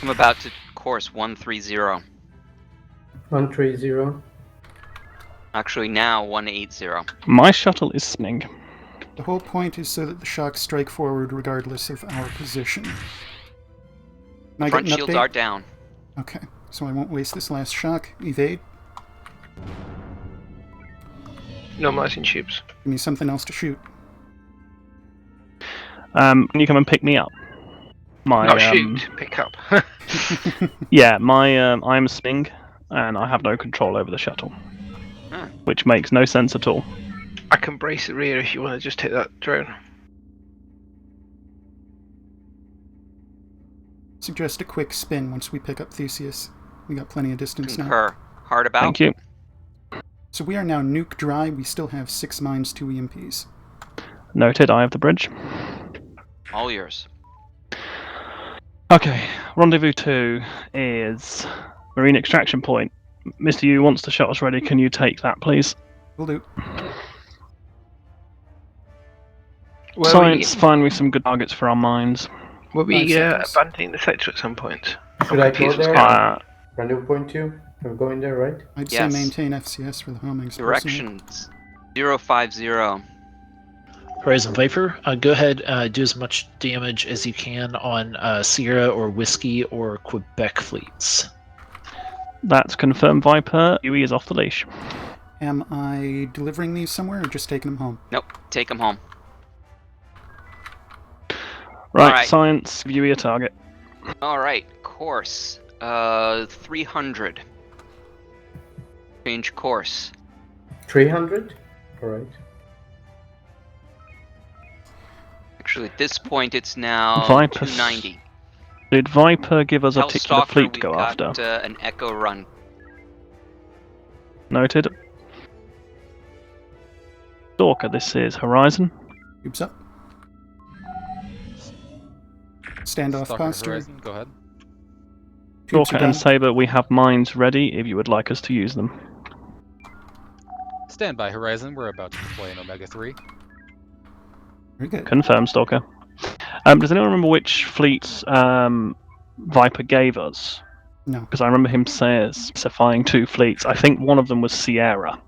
I'm about to course 130. 130. Actually, now 180. My shuttle is spinning. The whole point is so that the shocks strike forward regardless of our position. Can I Front get an shields update? are down. Okay, so I won't waste this last shock. Evade. Normalising tubes. Give me something else to shoot. Can you come and pick me up? Not shoot, pick up. Yeah, I'm spinning, and I have no control over the shuttle. Which makes no sense at all. I can brace the rear if you want to just hit that drone. Suggest a quick spin once we pick up Theseus. We got plenty of distance Concur. now. Hard about. Thank you. So we are now nuke dry. We still have 6 mines, 2 EMPs. Noted, I have the bridge. All yours. Okay, rendezvous 2 is marine extraction point. Mr. Yu, once the shuttle's ready, can you take that, please? Will do. Science, find me some good targets for our mines. Will we abandoning the sector at some point? Should I go there? Uh, Rendezvous point 2? We're going there, right? I'd Yes. say maintain FCS for the homings. Directions 050. Horizon Viper, go ahead, do as much damage as you can on Sierra or Whiskey or Quebec fleets. That's confirmed, Viper. Yui is off the leash. Am I delivering these somewhere or just taking them home? Nope, take them home. Right, Alright. Science, give Yui a target. Alright, course. 300. Change course. 300? Alright. Actually, at this point, it's now Viper. 290. Did Viper give us a particular Hellstalker, fleet to we've go got, after? an Echo run. Noted. Stalker, this is Horizon. Tubes up. Standoff Stalker posture. Horizon, go ahead. Tubes Stalker are and done. Saber, we have mines ready if you would like us to use them. Stand by, Horizon. We're about to deploy an Omega 3. Very good. Confirm, Stalker. Does anyone remember which fleets Viper gave us? No. Because I remember him specifying 2 fleets. I think one of them was Sierra.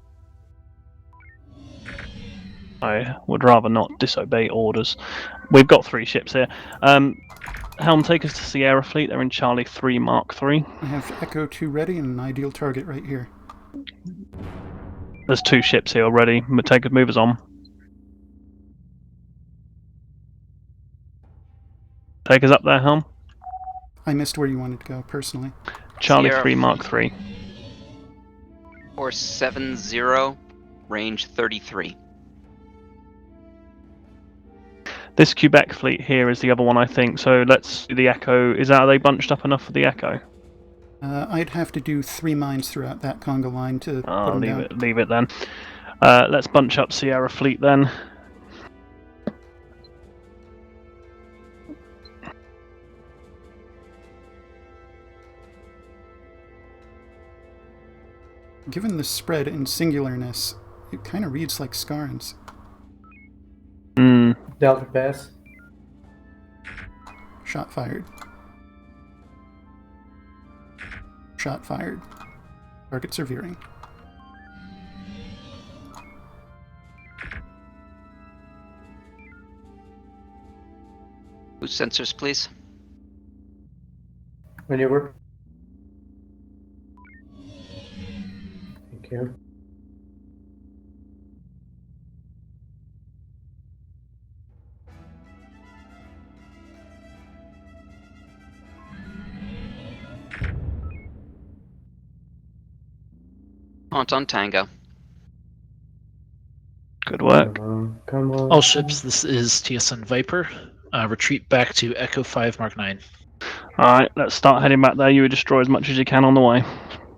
I would rather not disobey orders. We've got 3 ships here. Helm, take us to Sierra fleet. They're in Charlie 3 Mark 3. I have Echo 2 ready and an ideal target right here. There's 2 ships here already. Move us on. Take us up there, Helm. I missed where you wanted to go, personally. Charlie Sierra 3 Mark 3. Course 70, range 33. This Quebec fleet here is the other one, I think. So let's do the Echo. Are they bunched up enough for the Echo? I'd have to do 3 mines throughout that conga line to put them down. Leave it then. Let's bunch up Sierra fleet then. Given the spread and singularness, it kind of reads like Scarns. Delta pass. Shot fired. Shot fired. Targets are veering. Boost sensors, please. When you were. Thank you. On Tango. Good work. Come on. All ships, this is TSN Viper. Retreat back to Echo 5 Mark 9. Alright, let's start heading back there. You destroy as much as you can on the way.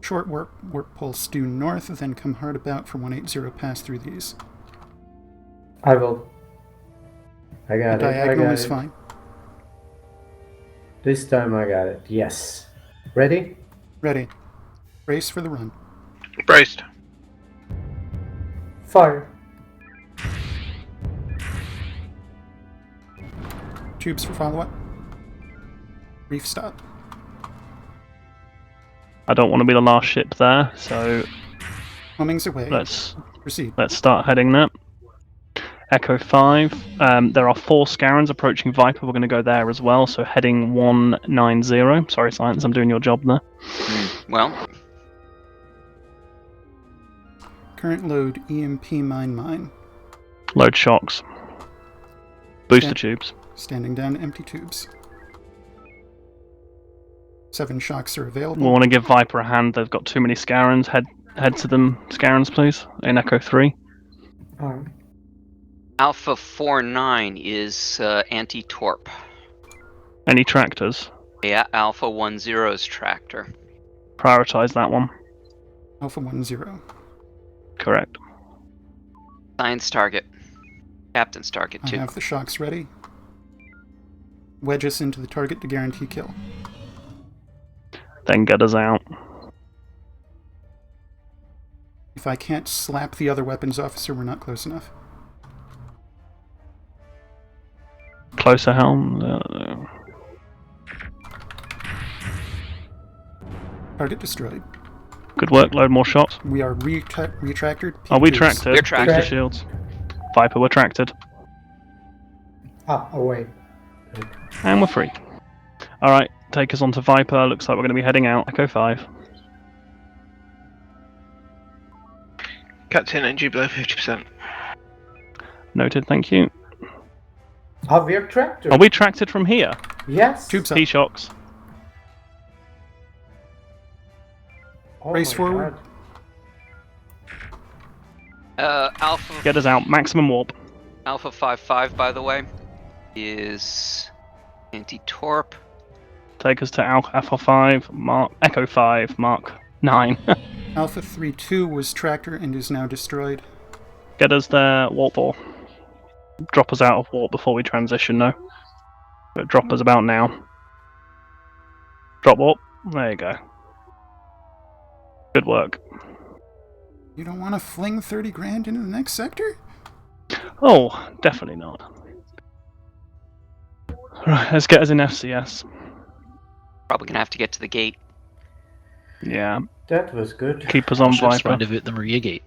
Short warp pulse due north, then come hard about for 180 pass through these. I will. I got The it. diagonal is fine. This time I got it. Yes. Ready? Ready. Brace for the run. Braced. Fire. Tubes for follow-up. Reef stop. I don't want to be the last ship there, so Humming's away. let's proceed. Let's start heading there. Echo 5. There are 4 Scarans approaching Viper. We're going to go there as well, so heading 190. Sorry, Science, I'm doing your job there. Well. Current load EMP mine. Load shocks. Booster tubes. Standing down empty tubes. 7 shocks are available. We want to give Viper a hand. They've got too many Scarans. Head to them, Scarans, please. In Echo 3. Alright. Alpha 49 is anti-torp. Any tractors? Yeah, Alpha 10's tractor. Prioritize that one. Alpha 10. Correct. Science target. Captain's target, I too. have the shocks ready. Wedge us into the target to guarantee kill. Then get us out. If I can't slap the other weapons officer, we're not close enough. Closer helm. Target destroyed. Good work. Load more shots. We are retracted. Are we tracted? We're tracted. Booster shields. Viper, we're tracted. Away. And we're free. Alright, take us on to Viper. Looks like we're going to be heading out. Echo 5. Captain, energy below 50%. Noted, thank you. We're tractor. Are we tracted from here? Yes. Tubes up. P-shocks. Oh Race my forward. God. Alpha. Get us out. Maximum warp. Alpha 55, by the way, is anti-torp. Take us to Alpha 5, Echo 5, Mark 9. Alpha 3-2 was tractor and is now destroyed. Get us there, warp 4. Drop us out of warp before we transition, no. But drop us about now. Drop warp. There you go. Good work. You don't want to fling 30 grand into the next sector? Oh, definitely not. Right, let's get us in FCS. Probably gonna have to get to the gate. Yeah. That was good. Keep us on Ships Viper. rendezvous at the Maria Gate.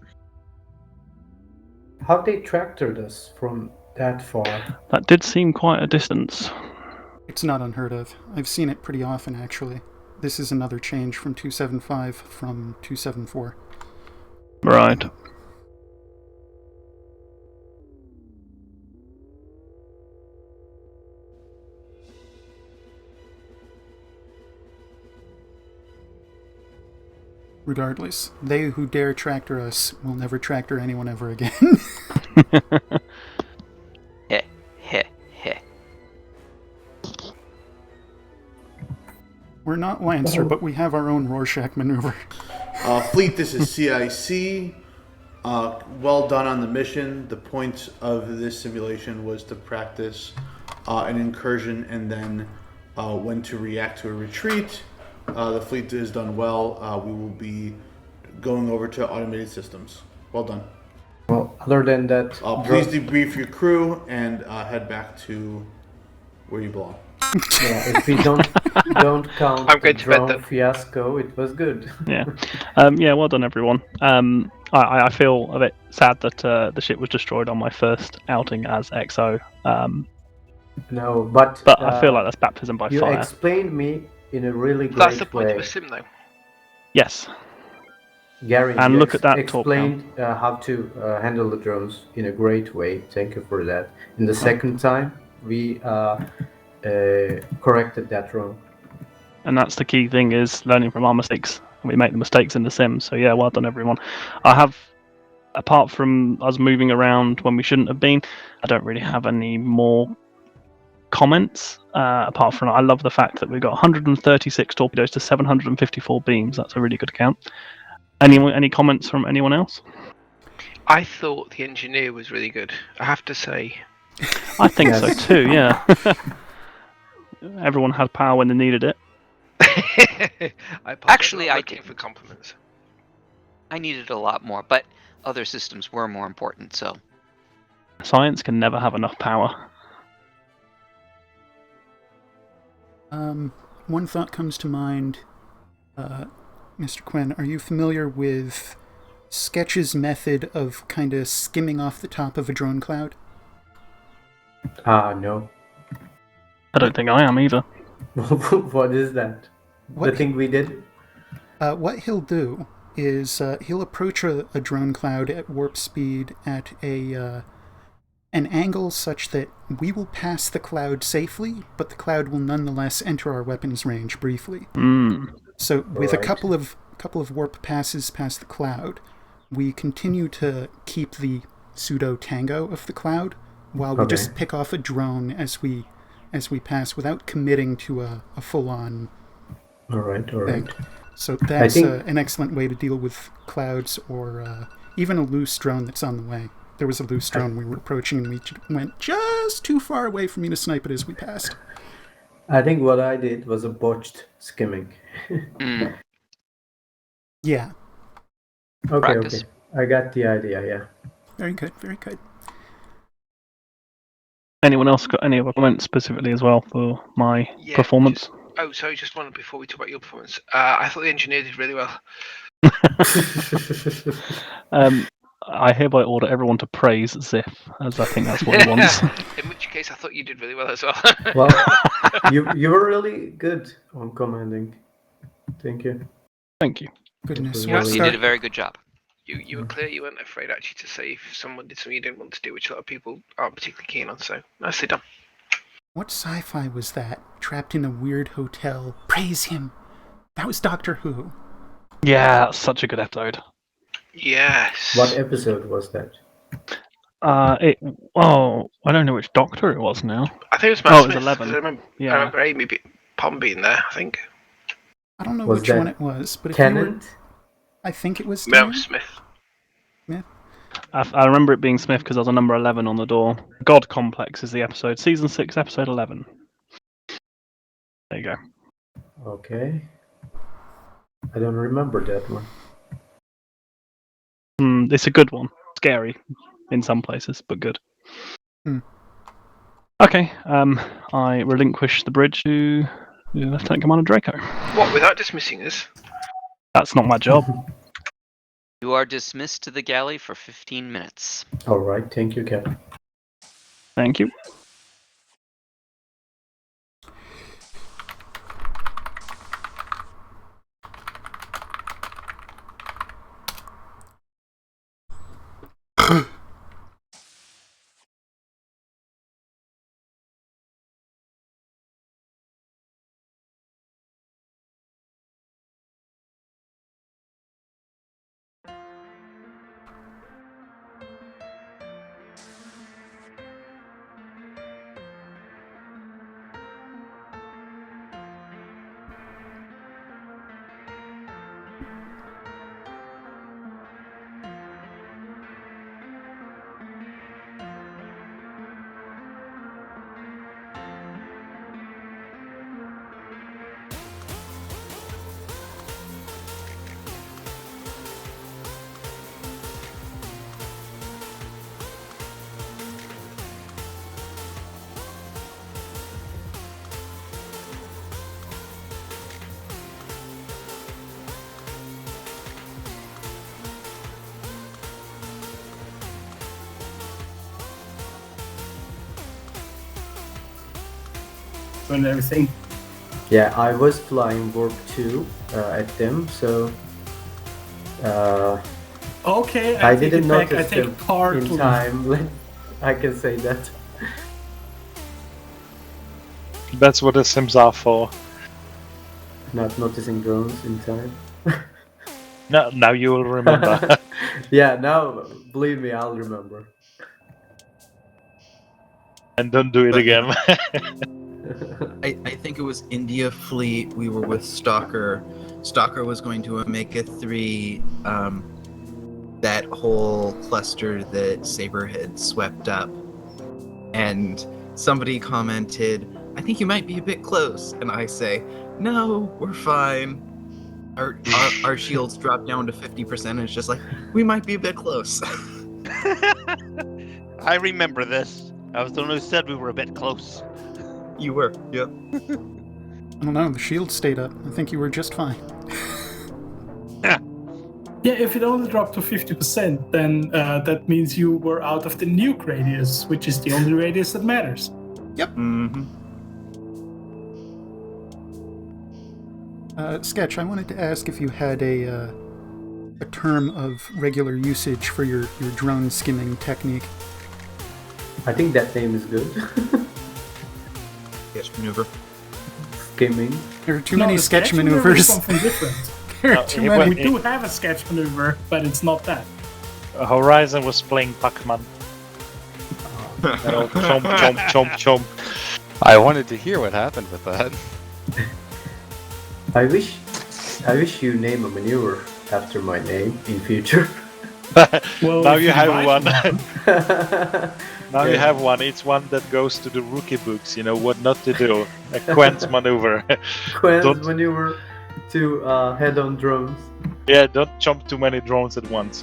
How they tractored us from that far? That did seem quite a distance. It's not unheard of. I've seen it pretty often, actually. This is another change from 275 from 274. Right. Regardless, they who dare tractor us will never tractor anyone ever again. Heh, heh, heh. not Lancer, but we have our own Rorschach maneuver. Fleet, this is CIC. Well done on the mission. The point of this simulation was to practice an incursion and then when to react to a retreat. The fleet has done well. We will be going over to automated systems. Well done. Well, other than that, please debrief your crew and head back to where you belong. Yeah, if we don't count I'm the going to bed drone then. fiasco, it was good. Yeah. Yeah, well done, everyone. I feel a bit sad that the ship was destroyed on my first outing as XO. No, but I feel like that's baptism by you fire. explained me in a really great That's the point way. of a sim, though. Yes. Gary, And you look at that explained how to handle the drones in a great way. Thank you for that. And the second time, we corrected that wrong. And that's the key thing, is learning from our mistakes. We make the mistakes in the sim, so yeah, well done, everyone. I have, apart from us moving around when we shouldn't have been, I don't really have any more comments. Apart from, I love the fact that we've got 136 torpedoes to 754 beams. That's a really good count. Any comments from anyone else? I thought the engineer was really good, I have to say. I think so too, yeah. Everyone had power when they needed it. Actually, I didn't for compliments. I needed a lot more, but other systems were more important, so. Science can never have enough power. One thought comes to mind. Mr. Quinn, are you familiar with Sketch's method of kind of skimming off the top of a drone cloud? No. I don't think I am either. What is that? The thing we did? What he'll do is he'll approach a drone cloud at warp speed at an angle such that we will pass the cloud safely, but the cloud will nonetheless enter our weapons range briefly. So with a couple of warp passes past the cloud, we continue to keep the pseudo tango of the cloud while we just pick off a drone as we pass without committing to a full-on thing. So that's an excellent way to deal with clouds or even a loose drone that's on the way. There was a loose drone we were approaching and we went just too far away for me to snipe it as we passed. I think what I did was a botched skimming. Yeah. Okay. I got the idea, yeah. Very good, very good. Anyone else got any other comments specifically as well for my performance? Sorry, just one before we talk about your performance. I thought the engineer did really well. I hereby order everyone to praise Ziff, as I think that's what he wants. In which case, I thought you did really well as well. Well, you were really good on commanding. Thank you. Thank you. Goodness. You did a very good job. You were clear. You weren't afraid actually to say if someone did something you didn't want to do, which a lot of people aren't particularly keen on. So nicely done. What sci-fi was that? Trapped in a weird hotel. Praise him. That was Doctor Who. Yeah, that's such a good episode. Yes. What episode was that? I don't know which Doctor it was now. I think it was Matt Smith. It was 11. I remember Amy Pom being there, I think. I don't know which one it was, but Tennant? I think it was Mel Smith. Yeah. I remember it being Smith because I was a number 11 on the door. God Complex is the episode. Season 6, episode 11. There you go. Okay. I don't remember that one. It's a good one. Scary in some places, but good. Hmm. Okay, I relinquish the bridge to Lieutenant Commander Draco. What, without dismissing us? That's not my job. You are dismissed to the galley for 15 minutes. All right, thank you, Captain. Thank you. and everything. Yeah, I was flying warp 2 at them, so Okay, I take didn't it back. I notice take them partly. in time. I can say that. That's what the Sims are for. Not noticing drones in time. No, now you will remember. Yeah, now believe me, I'll remember. And don't do it again. I think it was India Fleet. We were with Stalker. Stalker was going to Omega 3, that whole cluster that Saber had swept up. And somebody commented, I think you might be a bit close. And I say, no, we're fine. Our shields drop down to 50%, and it's just like, we might be a bit close. I remember this. I was the one who said we were a bit close. You were, yep. I don't know, the shield stayed up. I think you were just fine. Yeah, if it only dropped to 50%, then that means you were out of the nuke radius, which is the only radius that matters. Yep. Mm-hmm. Sketch, I wanted to ask if you had a term of regular usage for your drone skimming technique. I think that name is good. Sketch maneuver. Skimming. There are too many sketch maneuvers. Is something different. There are too many. We do have a sketch maneuver, but it's not that. Horizon was playing Pac-Man. Chomp, chomp, chomp, chomp. I wanted to hear what happened with that. I wish you name a maneuver after my name in future. Well, now you have one. Now Yeah. you have one. It's one that goes to the rookie books. You know what not to do. A Quent maneuver. Quen's maneuver to head-on drones. Yeah, don't jump too many drones at once.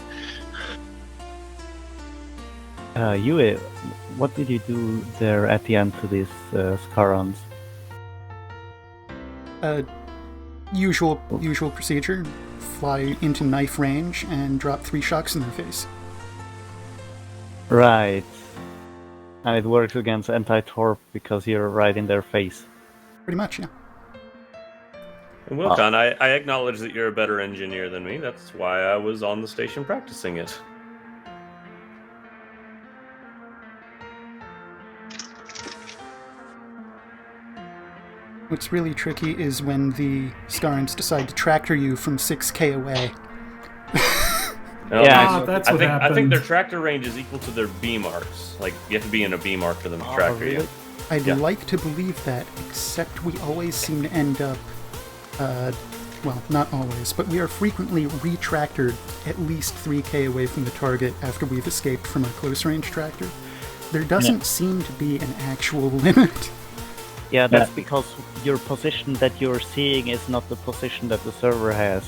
Yue, what did you do there at the end to these Scarons? Usual procedure. Fly into knife range and drop 3 shocks in their face. Right. And it works against anti-torp because you're right in their face. Pretty much, yeah. And Wilcon, I acknowledge that you're a better engineer than me. That's why I was on the station practicing it. What's really tricky is when the Scarans decide to tractor you from 6K away. Yeah, that's I what think happened. I think their tractor range is equal to their beam arcs. Like you have to be in a beam arc for them to tractor you. I'd Yeah. like to believe that, except we always seem to end up, well, not always, but we are frequently retractored at least 3K away from the target after we've escaped from a close-range tractor. There doesn't seem to be an actual limit. Yeah, that's because your position that you're seeing is not the position that the server has.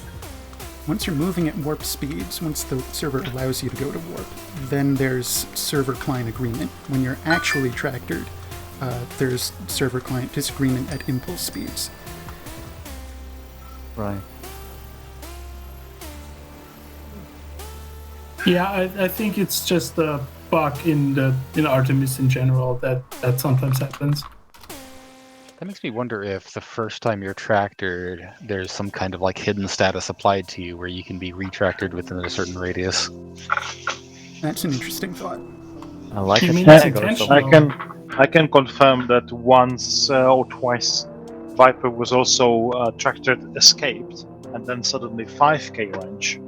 Once you're moving at warp speeds, once the server allows you to go to warp, then there's server-client agreement. When you're actually tractored, there's server-client disagreement at impulse speeds. Right. Yeah, I think it's just a bug in Artemis in general that sometimes happens. That makes me wonder if the first time you're tractored, there's some kind of like hidden status applied to you where you can be retractored within a certain radius. That's an interesting thought. I like You a mean tag it's or intentional? something. I can confirm that once or twice Viper was also tractored, escaped, and then suddenly 5K range.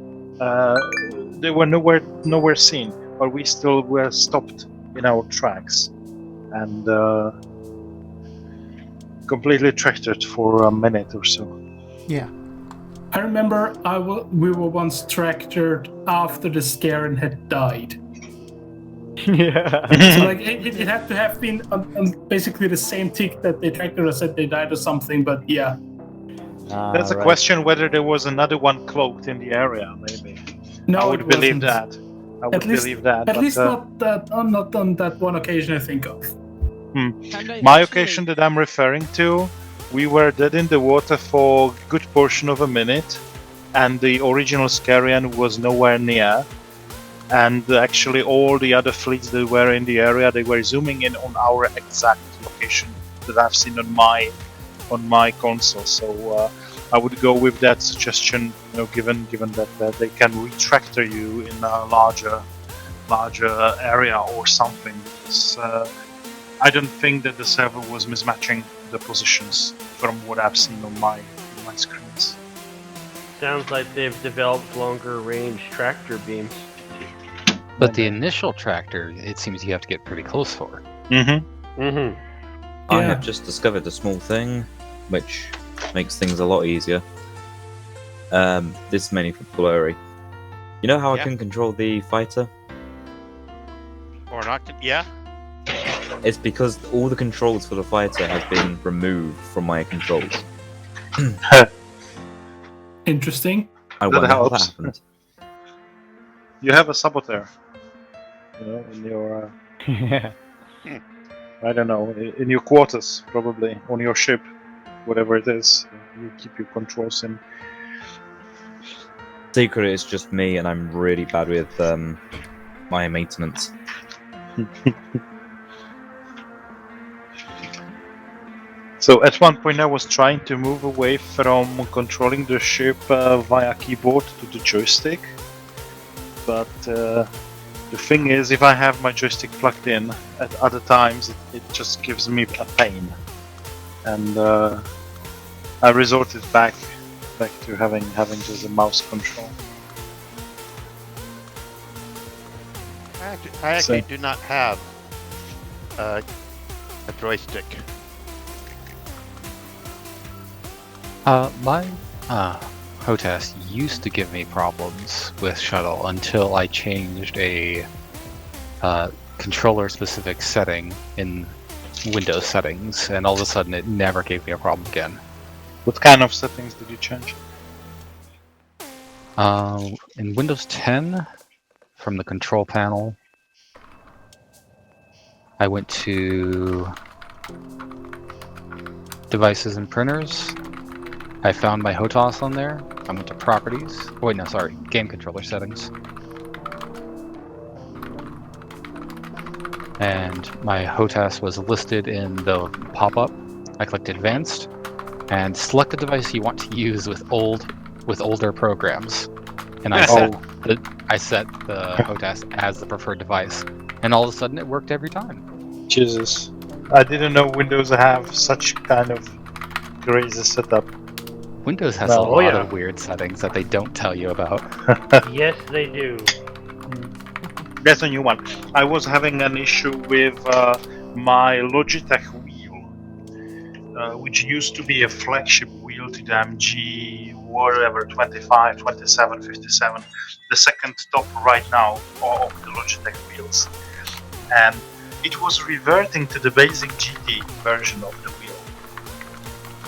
They were nowhere seen, but we still were stopped in our tracks and completely tractored for a minute or so. Yeah. I remember we were once tractored after the Scaran had died. Yeah. So like it had to have been on basically the same tick that they tractored us that they died or something, but yeah. That's a right. question whether there was another one cloaked in the area, maybe. No, I would it believe wasn't. that. I would believe that. At but, least not on that one occasion I think of. My occasion that I'm referring to, we were dead in the water for a good portion of a minute, and the original Scarian was nowhere near. And actually all the other fleets that were in the area, they were zooming in on our exact location, that I've seen on my console. So I would go with that suggestion. Given that they can retractor you in a larger area or something. Because, I don't think that the server was mismatching the positions from what I've seen on my screens. Sounds like they've developed longer range tractor beams. But the initial tractor, it seems you have to get pretty close for. Mm-hmm. I have just discovered a small thing, which makes things a lot easier. This is mainly for Blurry. You know how I can control the fighter? Or not? Yeah. It's because all the controls for the fighter has been removed from my controls. Interesting. I wonder how that happened. You have a saboteur. In your I don't know, in your quarters, probably on your ship, whatever it is. You keep your controls in. Secret is just me, and I'm really bad with my maintenance. So at one point I was trying to move away from controlling the ship via keyboard to the joystick, but the thing is, if I have my joystick plugged in at other times, it just gives me a pain, and I resorted back to having just a mouse control. I actually do not have a joystick. My HOTAS used to give me problems with shuttle until I changed a controller-specific setting in Windows settings, and all of a sudden it never gave me a problem again. What kind of settings did you change? In Windows 10, from the control panel, I went to Devices and Printers. I found my HOTAS on there. I went to Properties. Oh, wait, no, sorry. Game Controller Settings. And my HOTAS was listed in the pop-up. I clicked Advanced, and select a device you want to use with older programs. And I set the HOTAS as the preferred device. And all of a sudden it worked every time. Jesus. I didn't know Windows have such kind of crazy setup. Windows has a lot of weird settings that they don't tell you about. Yes, they do. That's a new one. I was having an issue with my Logitech wheel, which used to be a flagship wheel to the MG, whatever, 25, 27, 57, the second top right now of the Logitech wheels. And it was reverting to the basic GT version of the wheel.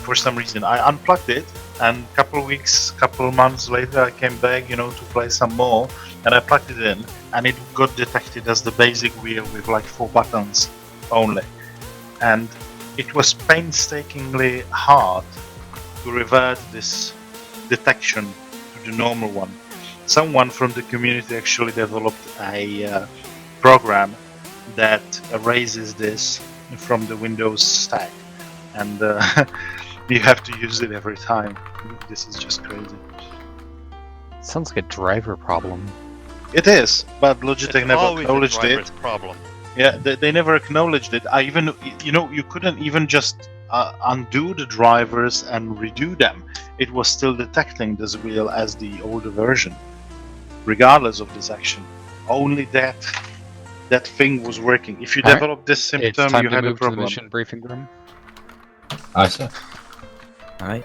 For some reason, I unplugged it, and couple months later, I came back, to play some more, and I plugged it in, and it got detected as the basic wheel with like 4 buttons only. And it was painstakingly hard to revert this detection to the normal one. Someone from the community actually developed a program that erases this from the Windows stack, and you have to use it every time. This is just crazy. Sounds like a driver problem. It is, but Logitech never acknowledged it. Problem. Yeah, they never acknowledged it. I even, you couldn't even just undo the drivers and redo them. It was still detecting this wheel as the older version, regardless of this action. Only that thing was working. If you develop this symptom, you had a problem. It's time to move to the mission briefing room. Aye, sir. Aye.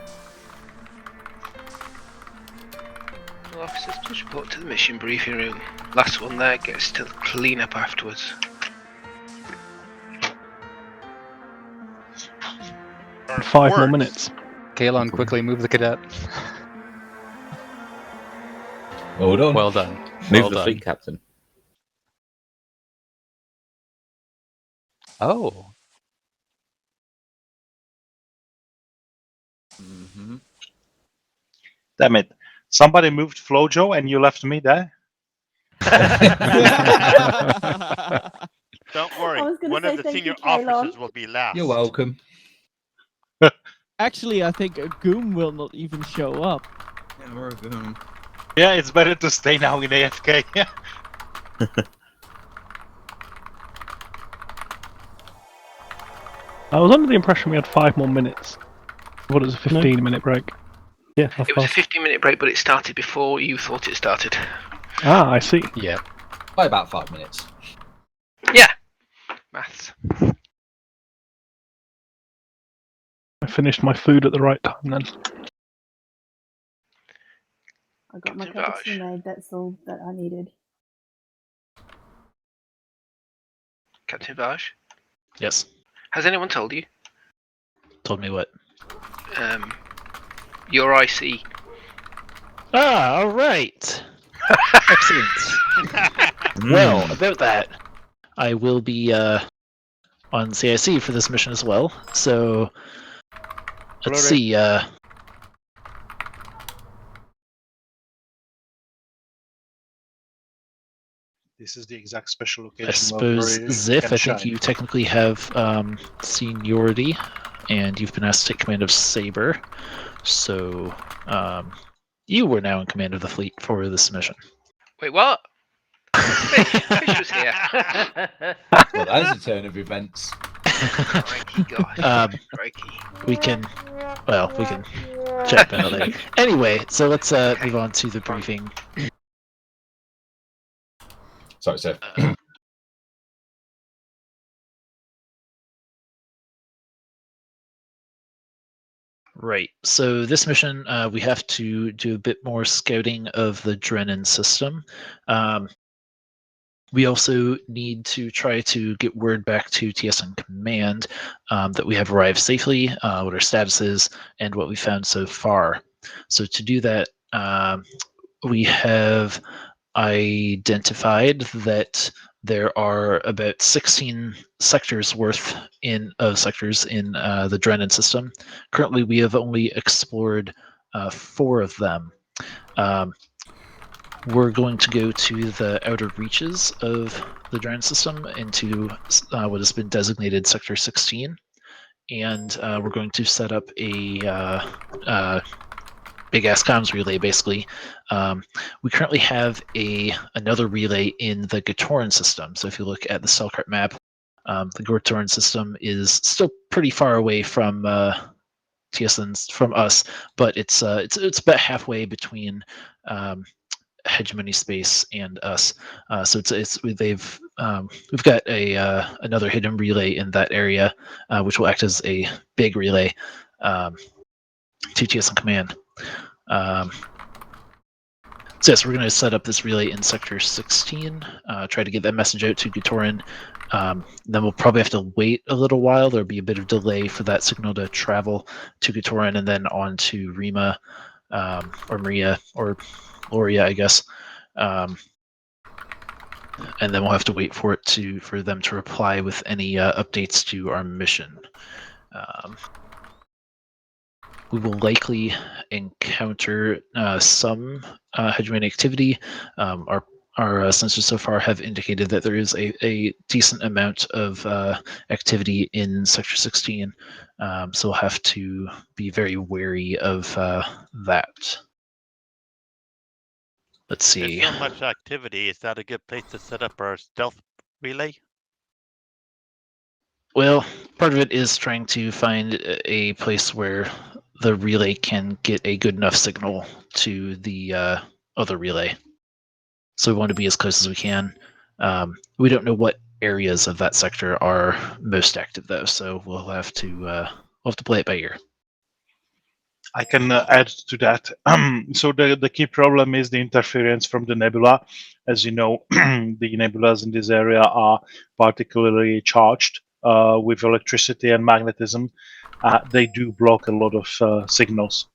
Well, officers, please report to the mission briefing room. Last one there gets to clean up afterwards. Five more minutes. Kalon, quickly move the cadet. Hold on. Well done. Move Well the done. fleet captain. Oh. Mm-hmm. Damn it. Somebody moved Flojo and you left me there? Don't worry. I was gonna One say of the thank senior you, Kalon. officers will be last. You're welcome. Actually, I think a Goom will not even show up. Yeah, or a Goom. Yeah, it's better to stay now in AFK. I was under the impression we had 5 more minutes. I thought it was a 15-minute break. Yeah, It was a 15-minute break, but it started before you thought it started. Ah, I see. Yeah. By about 5 minutes. Yeah. Maths. I finished my food at the right time then. I got my Captain cup of Vaj. tea made. That's all that I needed. Captain Vaj, Yes. has anyone told you? Told me what? Your IC. Ah, all right. Excellent. Well, about that, I will be on CIC for this mission as well. So let's see. This is the exact special location. I suppose where Ziff, can I think shine. you technically have seniority, and you've been asked to take command of Saber. So you were now in command of the fleet for this mission. Wait, what? Fish was here. Well, that is a turn of events. Crikey, gosh. Crikey. We can chat about it later. Anyway, so let's move on to the briefing. Sorry, sir. Right. So this mission, we have to do a bit more scouting of the Drennan system. We also need to try to get word back to TSN Command that we have arrived safely, what our status is, and what we found so far. So to do that, we have identified that there are about 16 sectors worth of sectors in the Drennan system. Currently, we have only explored 4 of them. We're going to go to the outer reaches of the Drennan system into what has been designated Sector 16, and we're going to set up a big ass comms relay. Basically, we currently have another relay in the Gatoran system. So if you look at the Cellcart map, the Gatoran system is still pretty far away from TSN's from us, but it's about halfway between Hegemony Space and us. So we've got another hidden relay in that area, which will act as a big relay to TSN Command. So yes, we're going to set up this relay in Sector 16, try to get that message out to Gatoran. Then we'll probably have to wait a little while. There'll be a bit of delay for that signal to travel to Gatoran and then on to Rima, or Maria, or Loria, I guess. And then we'll have to wait for them to reply with any updates to our mission. We will likely encounter some hegemony activity. Our sensors so far have indicated that there is a decent amount of activity in Sector 16, so we'll have to be very wary of that. Let's see. There's not much activity. Is that a good place to set up our stealth relay? Well, part of it is trying to find a place where the relay can get a good enough signal to the other relay. So we want to be as close as we can. We don't know what areas of that sector are most active, though, so we'll have to play it by ear. I can add to that. So the key problem is the interference from the nebula. As you know, the nebulas in this area are particularly charged with electricity and magnetism. They do block a lot of signals.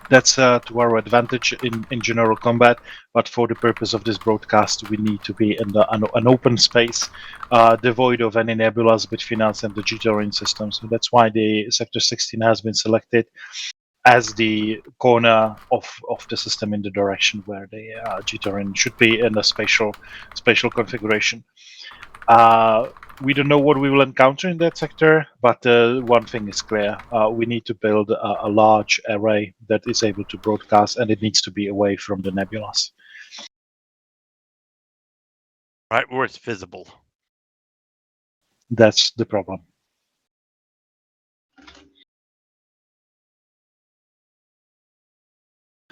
That's to our advantage in general combat, but for the purpose of this broadcast, we need to be in an open space, devoid of any nebulas between us and the Gitoran system. So that's why the Sector 16 has been selected as the corner of the system in the direction where the Gitoran should be in a spatial configuration. We don't know what we will encounter in that sector, but one thing is clear. We need to build a large array that is able to broadcast, and it needs to be away from the nebulas. Right where it's visible. That's the problem.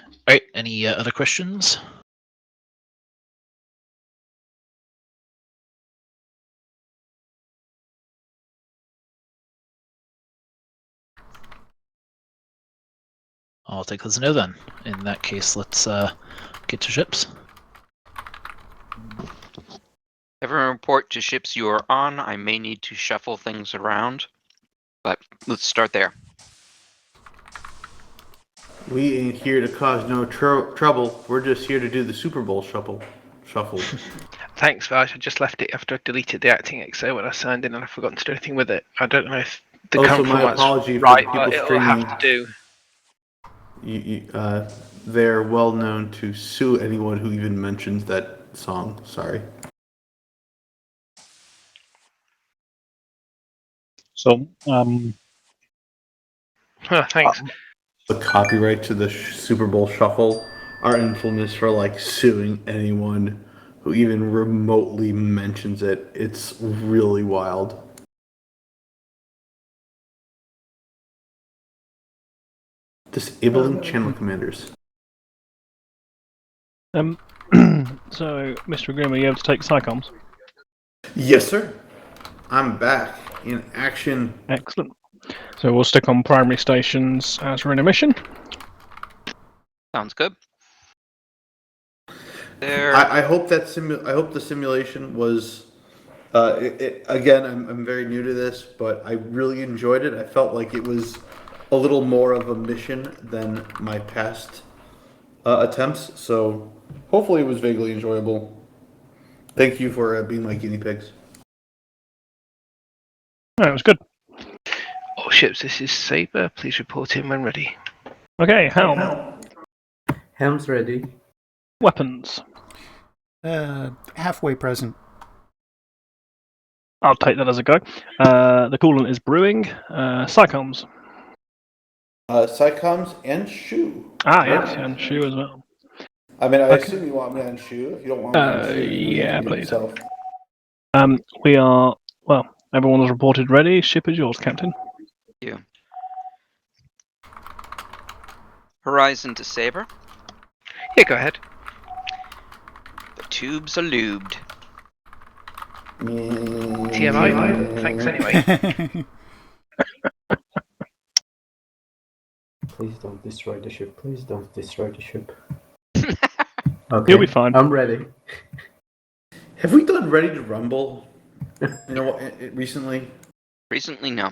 All right. Any other questions? I'll take this as a no then. In that case, let's get to ships. Everyone report to ships you are on. I may need to shuffle things around, but let's start there. We ain't here to cause no trouble. We're just here to do the Super Bowl shuffle. Thanks, Vaj. I just left it after I deleted the acting XO when I signed in, and I've forgotten to do anything with it. I don't know if the Also, current my format's apology for right, the but people it'll have streaming. to do. They're well known to sue anyone who even mentions that song. Sorry. So, Thanks. The copyright to the Super Bowl shuffle are infamous for like suing anyone who even remotely mentions it. It's really wild. Disabling channel commanders. So, Mr. Grimm, are you able to take SciComs? Yes, sir. I'm back in action. Excellent. So we'll stick on primary stations as we're in a mission. Sounds good. There. I hope that I hope the simulation was. Again, I'm very new to this, but I really enjoyed it. I felt like it was a little more of a mission than my past attempts. So hopefully, it was vaguely enjoyable. Thank you for being my guinea pigs. Oh, it was good. All ships, this is Saber. Please report in when ready. Okay, Helm. Helm's ready. Weapons. Halfway present. I'll take that as a go. The coolant is brewing. SciComs. SciComs and Shoe. Ah, yes, and Shoe as well. I mean, I assume you want me on Shoe. If you don't want me on Shoe, yeah, please. Yourself. We are, well, everyone is reported ready. Ship is yours, Captain. Thank you. Horizon to Saber. Yeah, go ahead. The tubes are lubed. TMI? Thanks anyway. Please don't destroy the ship. Please don't destroy the ship. Okay. You'll be fine. I'm ready. Have we done Ready to Rumble? You know what? Recently? Recently, no.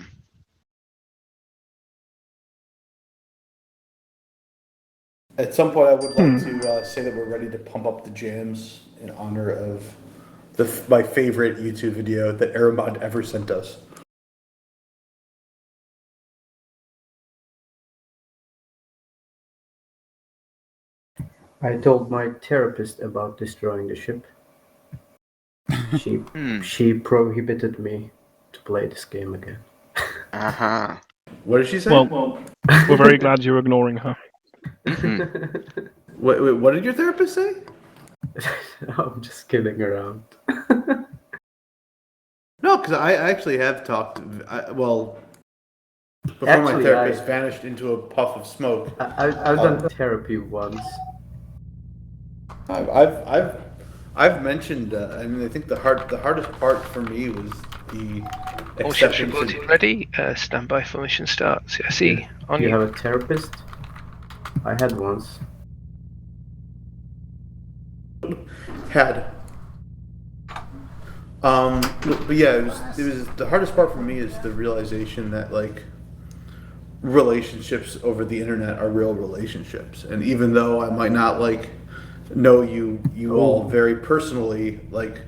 At some point, I would like to say that we're ready to pump up the jams in honor of my favorite YouTube video that Aramond ever sent us. I told my therapist about destroying the ship. She prohibited me to play this game again. Uh-huh. What did she say? Well, we're very glad you're ignoring her. What did your therapist say? I'm just kidding around. No, because I actually have talked. Before Actually, my therapist vanished into a puff of smoke. I've done therapy once. I've mentioned. I mean, I think the hardest part for me was the All ships acceptance. reporting ready. Stand by for mission start. CIC on You you. have a therapist? I had once. But yeah, it was the hardest part for me is the realization that like relationships over the internet are real relationships, and even though I might not like know you all very personally, like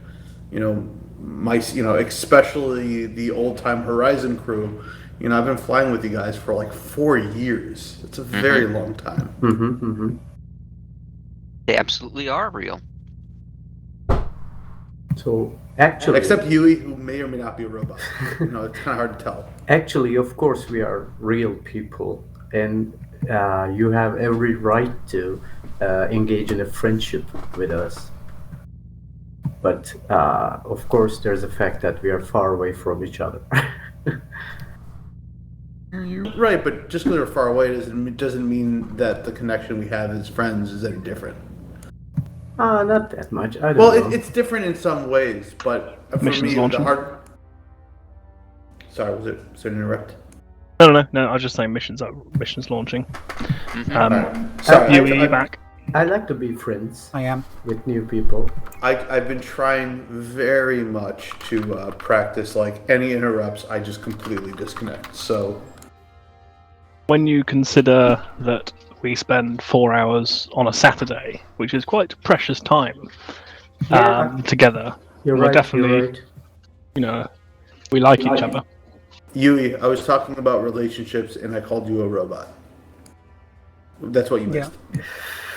especially the old time Horizon crew, I've been flying with you guys for like 4 years. It's a very long time. They absolutely are real. So actually, except Yui, who may or may not be a robot. It's kind of hard to tell. Actually, of course, we are real people, and you have every right to engage in a friendship with us. But of course, there's a fact that we are far away from each other. Right, but just because we're far away doesn't mean that the connection we have as friends is any different. Not that much. I don't know. It's different in some ways, but for Mission's me, launching. the hard. Sorry, was it an interrupt? No. I was just saying missions launching. Sorry, Yui back. I like to be friends. I am. With new people. I've been trying very much to practice, like, any interrupts, I just completely disconnect, so... When you consider that we spend 4 hours on a Saturday, which is quite precious time together, You're we're right, definitely, we like each other. Yui, I was talking about relationships and I called you a robot. That's what you missed.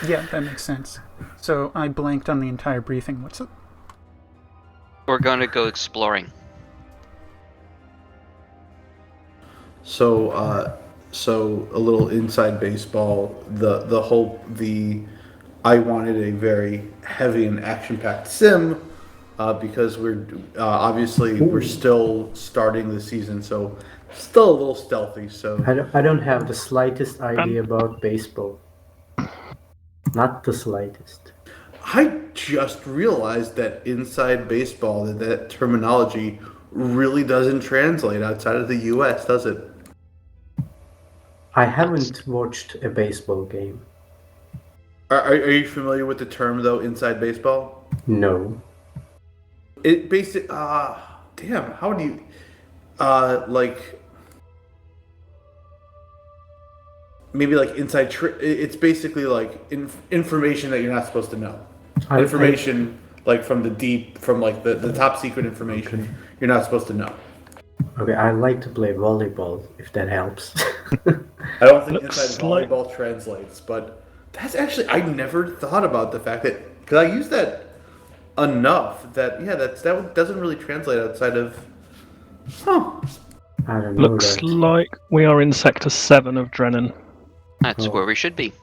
Yeah, that makes sense. So I blanked on the entire briefing. What's it? We're going to go exploring. So a little inside baseball. I wanted a very heavy and action-packed sim because we're obviously we're still starting the season, so still a little stealthy. So I don't have the slightest idea about baseball. Not the slightest. I just realized that inside baseball, that terminology really doesn't translate outside of the U.S., does it? I haven't watched a baseball game. Are you familiar with the term, though, inside baseball? No. It basic. Damn. How do you? Maybe like inside. It's basically like information that you're not supposed to know. Information like from the top secret information you're not supposed to know. Okay, I like to play volleyball if that helps. I don't think inside volleyball translates, but that's actually I never thought about the fact that because I use that enough that that doesn't really translate outside of. Huh. I don't know. Looks like we are in Sector 7 of Drennan. That's where we should be.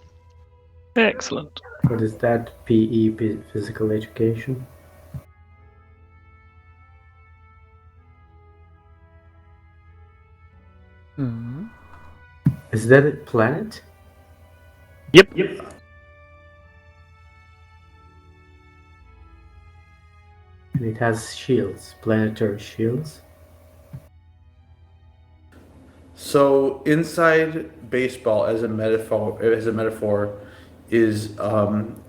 Excellent. What is that? PE, physical education? Hmm. Is that a planet? Yep. And it has shields, planetary shields. So inside baseball, as a metaphor, is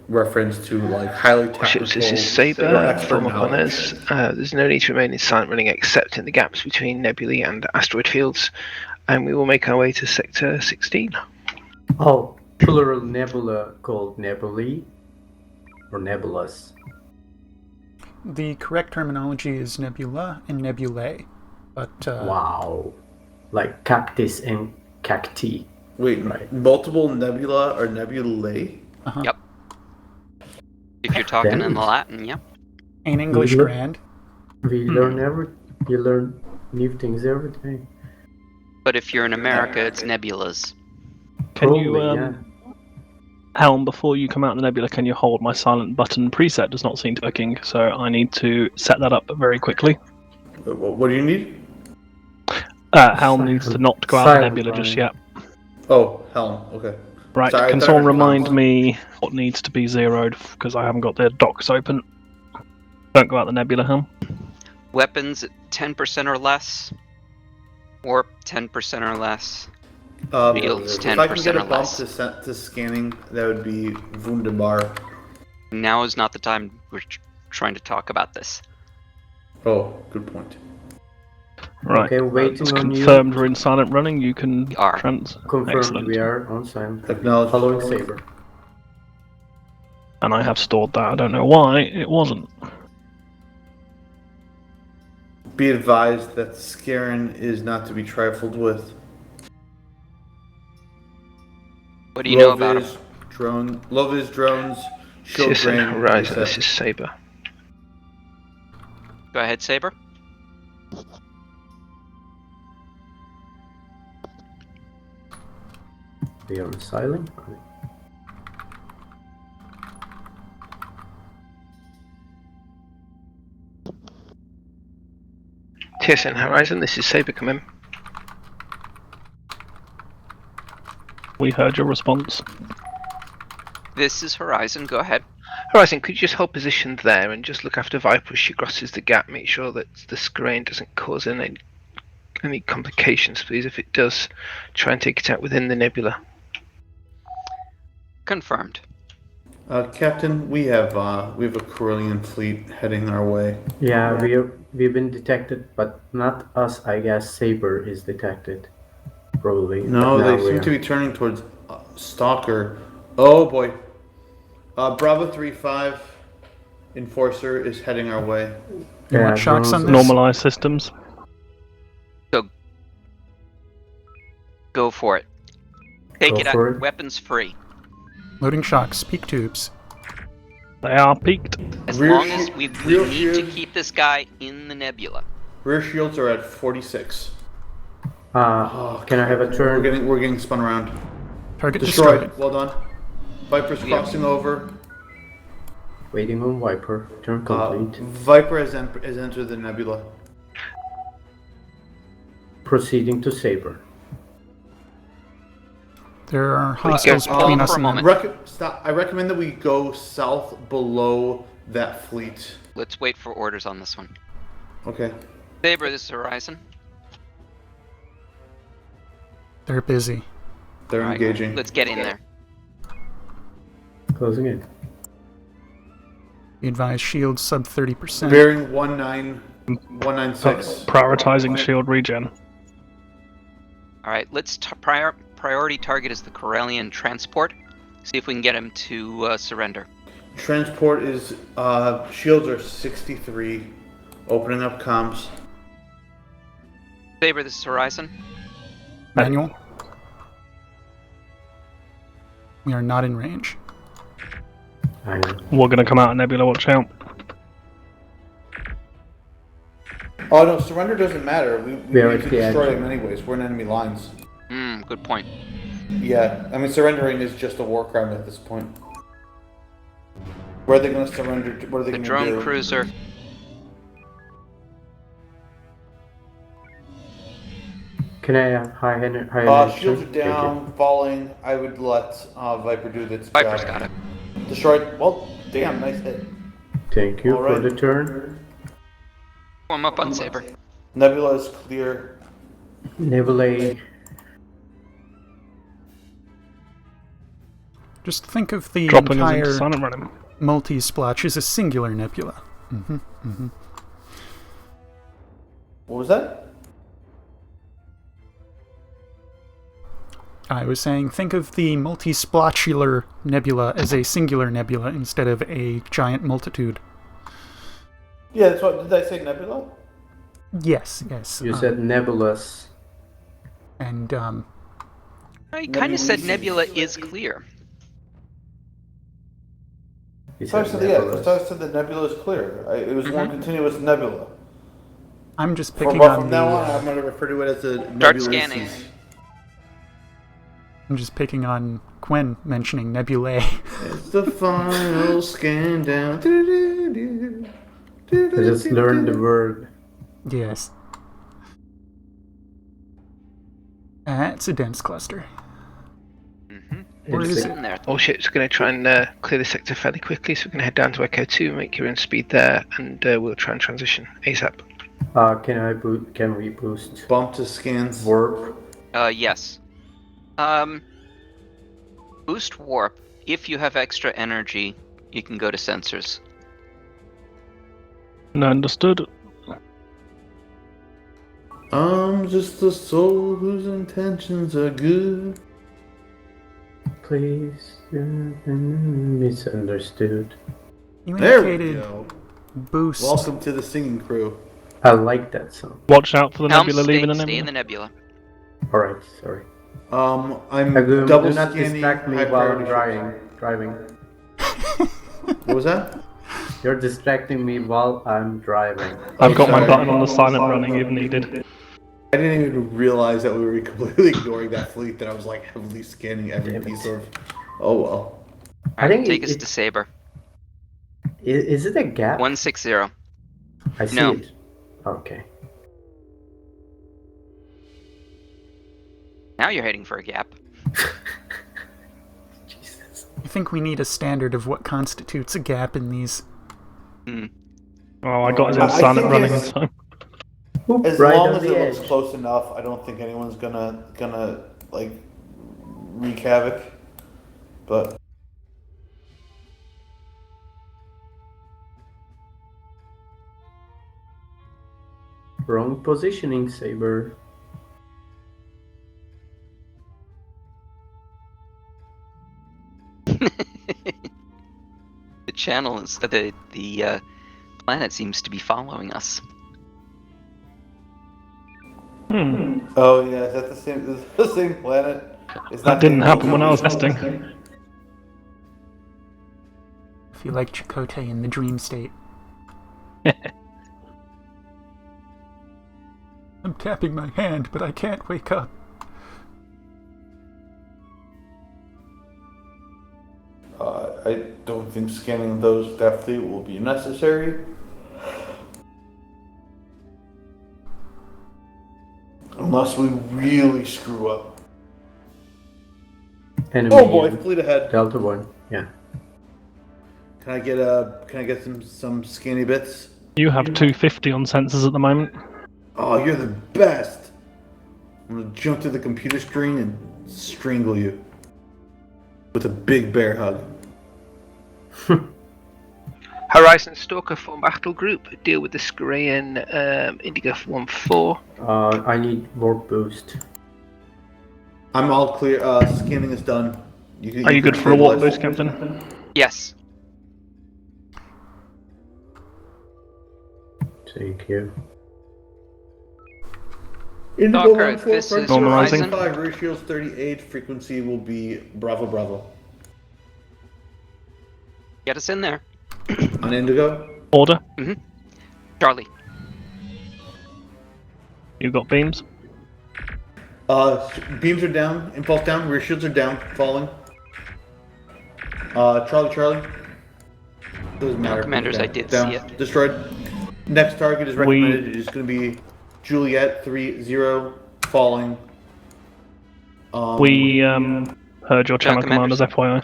reference to like highly technical. This is Saber from up on us. There's no need to remain in silent running except in the gaps between nebulae and asteroid fields, and we will make our way to Sector 16. Oh, plural nebula called nebulae or nebulas. The correct terminology is nebula and nebulae, but wow, like cactus and cacti. Wait, right. Multiple nebula or nebulae? Uh-huh. Yep. If you're talking in Latin, yep. An English grand. We learn you learn new things every day. But if you're in America, it's nebulas. Can you, Helm, before you come out of the nebula, can you hold my silent button preset? Does not seem to be working, so I need to set that up very quickly. What do you need? Helm needs to not go out of the nebula just yet. Oh, Helm, okay. Right, Sorry, can someone remind me what needs to be zeroed, because I haven't got the docs open. Don't go out the nebula, Helm. Weapons 10% or less. Warp 10% or less. Shields 10% if I can get a or bump less. to scanning, that would be wunderbar. Now is not the time we're trying to talk about this. Oh, good point. Right, okay, waiting it's on confirmed you. we're in silent running. You can Confirmed Excellent. we are on silent. Acknowledged. Following Saber. And I have stored that. I don't know why it wasn't. Be advised that Scarin is not to be trifled with. What do you know about him? Love is drones. TSN Horizon, this is Saber. Go ahead, Saber. We are on silent. TSN Horizon, this is Saber, come in. We heard your response. This is Horizon. Go ahead. Horizon, could you just hold positioned there and just look after Viper as she crosses the gap? Make sure that the screen doesn't cause any complications, please. If it does, try and take it out within the nebula. Confirmed. Captain, we have a Corellian fleet heading our way. Yeah, we've been detected, but not us. I guess Saber is detected, probably. No, they seem to be turning towards Stalker. Oh boy. Bravo 3-5 Enforcer is heading our way. You want shocks on this? Normalize systems. Go for it. Take Go it for out. it. Weapons free. Loading shocks, peak tubes. They are peaked. As Rear long as we rear need to shield. keep this guy in the nebula. Rear shields are at 46. Can I have a turn? We're getting spun around. Target Destroyed. destroyed. Well done. Viper's crossing over. Waiting on Viper. Turn complete. Viper has entered the nebula. Proceeding to Saber. There are hostiles between us and them. I recommend that we go south below that fleet. Let's wait for orders on this one. Okay. Saber, this is Horizon. They're busy. They're All right, engaging. let's get in there. Closing in. Be advised, shield sub 30%. Bearing 196. Prioritizing shield regen. All right, let's priority target is the Corellian transport. See if we can get him to surrender. Transport is shields are 63. Opening up comms. Saber, this is Horizon. Manual. We are not in range. I know. We're going to come out of Nebula, watch out. Oh no, surrender doesn't matter. We are need at to the destroy edge. them anyways. We're in enemy lines. Good point. Yeah, I mean surrendering is just a war crime at this point. Where are they going to surrender? What are they The going to do? drone cruiser. Can I have high energy? Shields are down, falling. I would let Viper do this. Viper's got it. Destroyed. Well, damn, nice hit. Thank you All for right. the turn. Warm up on Saber. Nebula is clear. Nebula. Just think of the Dropping us into entire silent running. multi-splotch as a singular nebula. What was that? I was saying, think of the multi-splotchular nebula as a singular nebula instead of a giant multitude. Yeah, that's what. Did I say nebula? Yes, yes. You said nebulous. And, No, you kind of said nebula is clear. You So I said said, yeah, nebulous. I said the nebula is clear. It was one continuous nebula. I'm just From picking on from the, now on, I'm going to refer to it as the Start nebula. scanning. I'm just picking on Gwen mentioning nebulae. It's the final scan down. I just learned the word. Yes. It's a dense cluster. Where It's is a- it? In there. All ship's going to try and clear the sector fairly quickly, so we're going to head down to Echo 2, make your own speed there, and we'll try and transition ASAP. Can we boost Bump to scans. warp? Yes. Boost warp. If you have extra energy, you can go to sensors. Understood. I'm just a soul whose intentions are good. Please, misunderstood. You There we indicated go. boost. Welcome to the singing crew. I like that song. Watch out for the Helm, nebula leaving the stay nebula. in the nebula. Alright, sorry. I'm Agum, double do not scanning distract me high while I'm priority driving. What was that? You're distracting me while I'm driving. I've got my sorry. button on the silent running if needed. I didn't even realize that we were completely ignoring that fleet. That I was like heavily scanning every Damn it. piece of. Oh well. I think take us to Saber. Is it a gap? 160. I see No. it. Okay. Now you're heading for a gap. Jesus. I think we need a standard of what constitutes a gap in these. Oh, I got us in I silent think running in it's- time. As Right long on as the it looks edge. close enough, I don't think anyone's gonna like wreak havoc. But Wrong positioning, Saber. The channel is the planet seems to be following us. oh yeah, is that the same? Is it the same planet? It's That not didn't the- happen when I was testing. I feel like Chakotay in the dream state. I'm tapping my hand, but I can't wake up. I don't think scanning that fleet will be necessary. Unless we really screw up. Enemy Oh boy, fleet ahead. Delta 1. Yeah. Can I get some scanny bits? You have 250 on sensors at the moment. Oh, you're the best. I'm gonna jump to the computer screen and strangle you with a big bear hug. Horizon Stalker form battle group. Deal with the Skarayan Indigo 1-4. I need warp boost. I'm all clear. Scanning is done. Are you good for a warp stabilize. boost, Captain? Yes. Thank you. Indigo Stalker, 1-4, this is Normalizing. Horizon. 5, rear shields 38, frequency will be Bravo Bravo. Get us in there. On Indigo? Order. Charlie. You got beams. Beams are down, impulse down, rear shields are down, falling. Charlie. Doesn't matter. Commanders, I did down. see it. Destroyed. Next target is recommended. It is going to be Juliet 3-0, falling. We heard your channel commanders. commanders, FYI.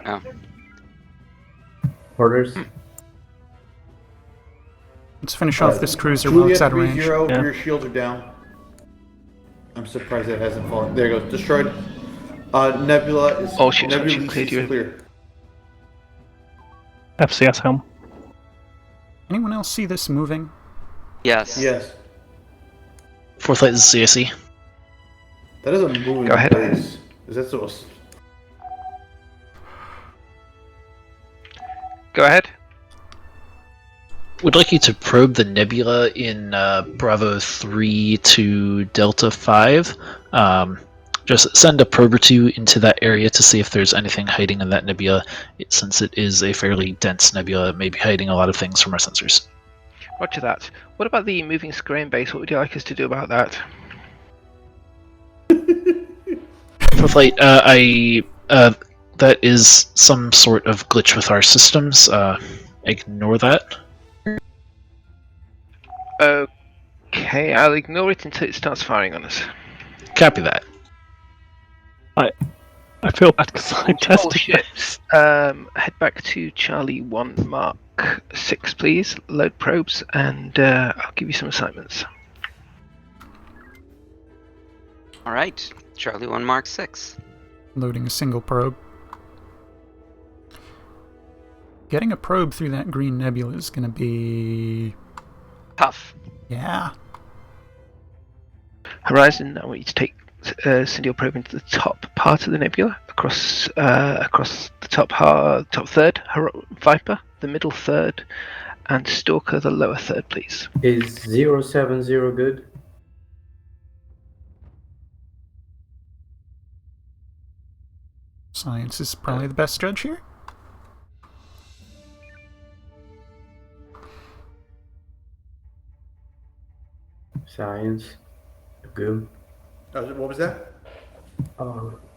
Oh. Orders. Let's finish off this cruiser while Juliet it's out of range. 3-0, Yeah. rear shields are down. I'm surprised that hasn't fallen. There it goes. Destroyed. Nebula is Oh, shit, Nebula actually cleared you. clear. FCS helm. Anyone else see this moving? Yes. Yes. Fourth light is CSE. That is a moving Go ahead. base. Is that so? Go ahead. Would like you to probe the nebula in Bravo 3 to Delta 5. Just send a probe or two into that area to see if there's anything hiding in that nebula. Since it is a fairly dense nebula, it may be hiding a lot of things from our sensors. Roger that. What about the moving Skarayan base? What would you like us to do about that? Fourth light, that is some sort of glitch with our systems. Ignore that. Okay, I'll ignore it until it starts firing on us. Copy that. I feel bad because I tested. Oh shit. Head back to Charlie 1 Mark 6, please. Load probes, and I'll give you some assignments. All right. Charlie 1 Mark 6. Loading a single probe. Getting a probe through that green nebula is going to be... Tough. Yeah. Horizon, I want you to send your probe into the top part of the nebula, across the top third, Viper, the middle third, and Stalker, the lower third, please. Is 070 good? Science is probably the best judge here. Science. Good. What was that?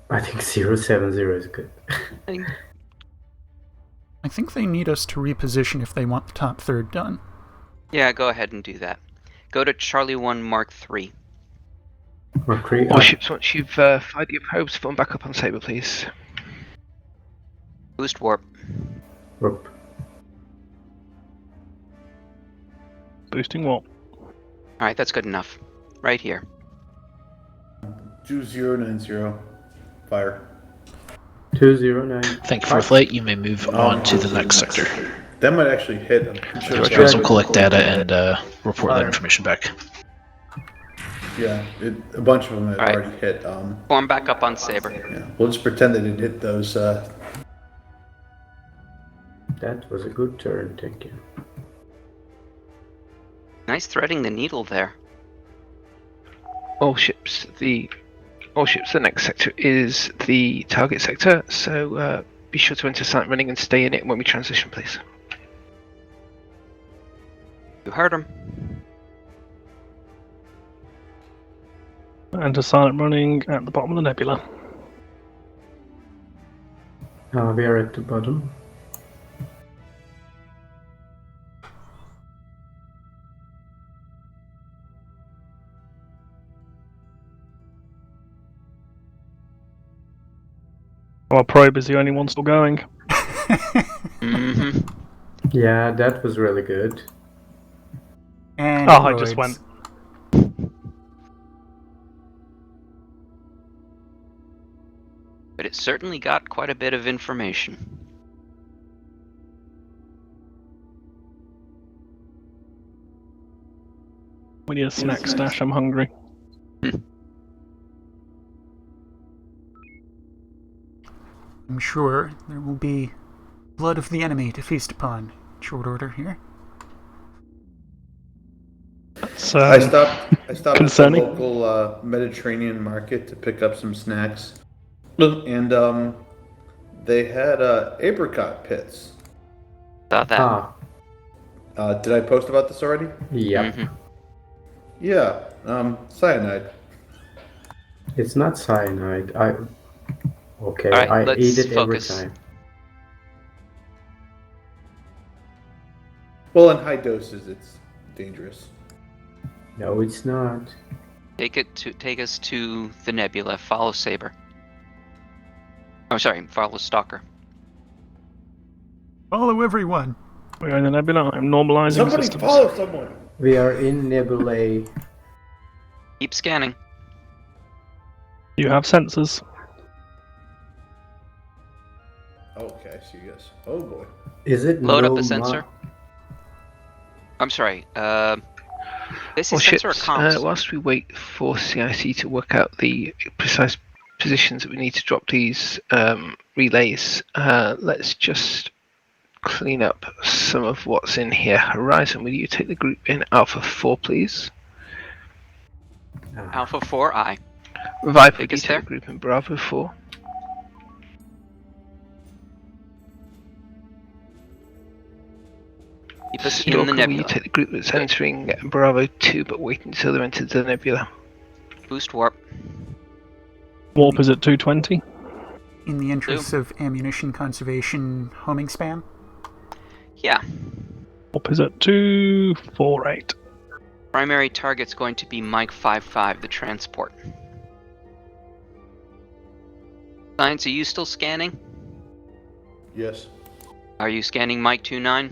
I think 070 is good. I think they need us to reposition if they want the top third done. Yeah, go ahead and do that. Go to Charlie 1 Mark 3. Mark 3. All ships, once you've fired your probes, form back up on Saber, please. Boost warp. Warp. Boosting what? Alright, that's good enough. Right here. 2090. Fire. 209. Thank you for flight. You may move on to the next sector. That might actually hit. The drones will collect data and report that information back. Yeah, a bunch of them had already hit. Form back up on Saber. Yeah, we'll just pretend they didn't hit those. That was a good turn, thank you. Nice threading the needle there. All ships, the next sector is the target sector, so be sure to enter silent running and stay in it when we transition, please. You heard him. Enter silent running at the bottom of the nebula. We are at the bottom. Our probe is the only one still going. Mm-hmm. Yeah, that was really good. And I just went. But it certainly got quite a bit of information. We need a snack stash, I'm hungry. I'm sure there will be blood of the enemy to feast upon. Short order here. I stopped at the concerning. local Mediterranean market to pick up some snacks, and they had apricot pits. Saw that. Did I post about this already? Yeah. Mm-hmm. Yeah. Cyanide. It's not cyanide. Okay, All right, I let's eat it focus. every time. Well, in high doses, it's dangerous. No, it's not. Take us to the nebula. Follow Saber. Oh, sorry. Follow Stalker. Follow everyone. We're in the nebula. I'm normalizing Somebody systems. follow someone. We are in nebulae. Keep scanning. You have sensors. Okay, I see. Yes. Oh boy. Is it Load up no the sensor. I'm sorry. This All is sensor or ships, comms? whilst we wait for CIC to work out the precise positions that we need to drop these relays, let's just clean up some of what's in here. Horizon, will you take the group in Alpha 4, please? Alpha 4, I. Viper, will you us take there? the group in Bravo 4? Keep us in Stalker, the will you nebula. take the group that's entering Bravo 2 but wait until they're entered the nebula? Boost warp. Warp is at 220. In the interests of ammunition conservation, homing span. Yeah. Warp is at 248. Primary target's going to be Mike 55, the transport. Science, are you still scanning? Yes. Are you scanning Mike 29?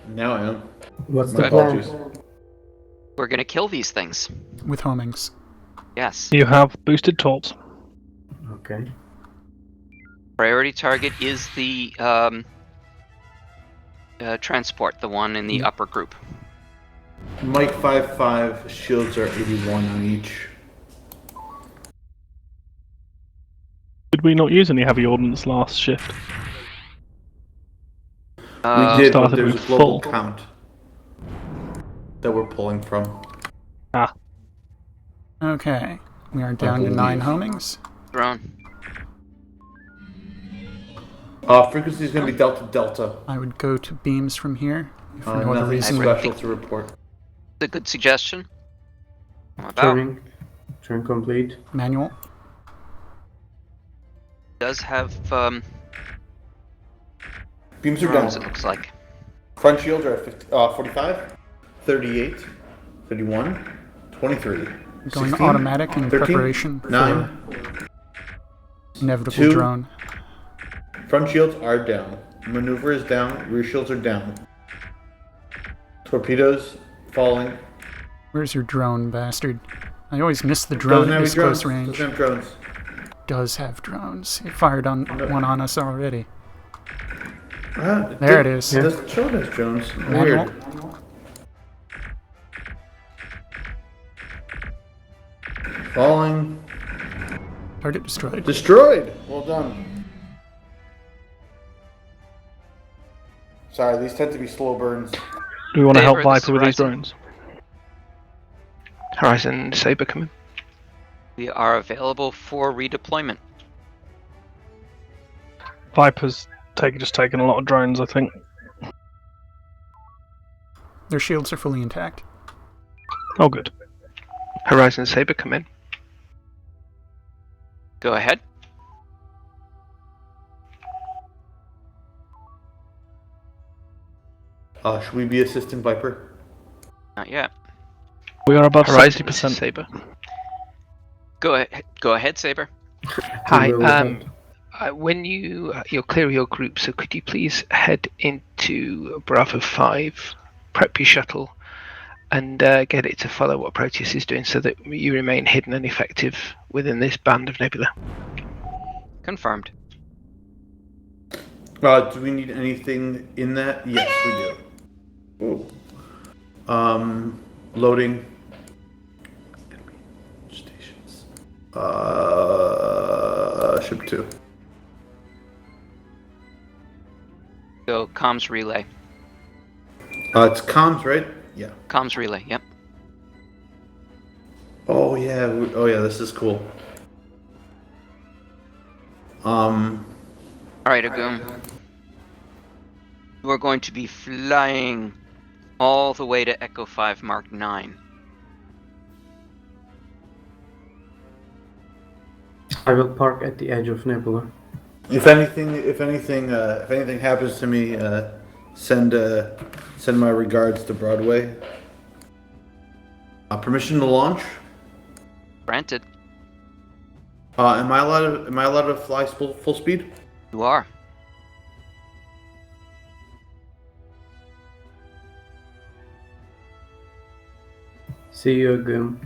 Now I am. What's My the apologies. plan? We're gonna kill these things. With homings. Yes. You have boosted torps. Okay. Priority target is the transport, the one in the upper group. Mike 55 shields are 81 on each. Did we not use any heavy ordnance last shift? We did, but started there's with a global full. count that we're pulling from. Ah. Okay. We are down to 9 homings. Drone. Frequency is going to be Delta Delta. I would go to beams from here. If for no other Nothing reason. special to report. It's a good suggestion. I'm about. Turn complete. Manual. Does have Beams are drones, down. it looks like. Front shields are at 45, 38, 31, 23. Going 16, automatic in 13, preparation 9, for inevitable 2. drone. Front shields are down. Maneuver is down. Rear shields are down. Torpedoes falling. Where's your drone, bastard? I always miss the drone at this close range. Doesn't have drones. Does have drones. It fired on one on us already. There There it is. It doesn't show it as drones. Manual. Weird. Falling. Target destroyed. Destroyed! Well done. Sorry, these tend to be slow burns. Do we want to help Saber, this Viper with these Horizon. drones? Horizon Saber coming. We are available for redeployment. Viper's just taken a lot of drones, I think. Their shields are fully intact. Oh, good. Horizon Saber coming. Go ahead. Should we be assisting Viper? Not yet. We are above Horizon 70%. Saber. Go ahead, Saber. Hi. When you're clear of your group, so could you please head into Bravo 5, prep your shuttle, and get it to follow what Proteus is doing, so that you remain hidden and effective within this band of nebula. Confirmed. Do we need anything in that? Yes, we do. Ooh. Loading. Stations. Ship 2. Go comms relay. It's comms, right? Yeah. Comms relay, yep. Oh yeah. This is cool. Alright, Agum. You are going to be flying all the way to Echo 5 Mark 9. I will park at the edge of Nebula. If anything happens to me, send my regards to Broadway. Permission to launch. Granted. Am I allowed to fly full speed? You are. See you again.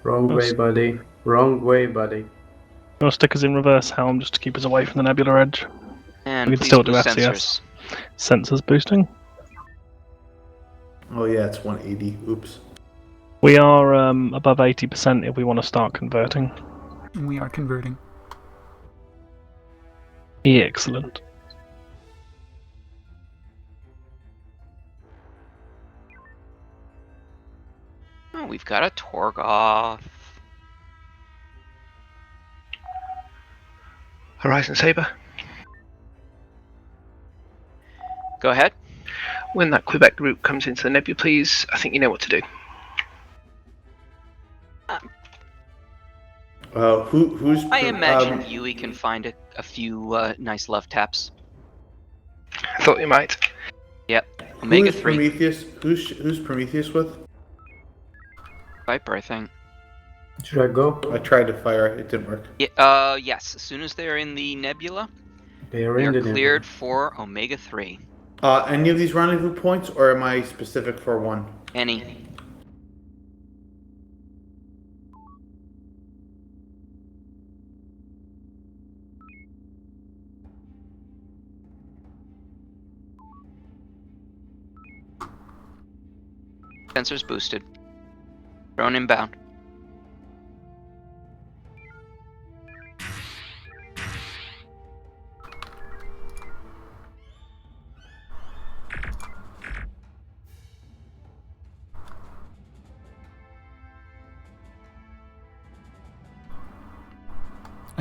Wrong way, buddy. Wrong way, buddy. You want to stick us in reverse helm just to keep us away from the nebula edge? And We can please still do boost FCS. sensors. Sensors boosting. Oh yeah, it's 180. Oops. We are above 80% if we want to start converting. And we are converting. Excellent. Oh, we've got a Torgoth. Horizon Saber. Go ahead. When that Quebec group comes into the nebula, please, I think you know what to do. Who's? I imagine Yui can find a few nice love taps. I thought you might. Yep. Omega Who's 3. Prometheus? Who's Prometheus with? Viper, I think. Should I go? I tried to fire it. It didn't work. Yeah, yes. As soon as they're in the nebula, They are they in are the nebula. cleared for Omega 3. Any of these rendezvous points, or am I specific for one? Any. Sensors boosted. Drone inbound.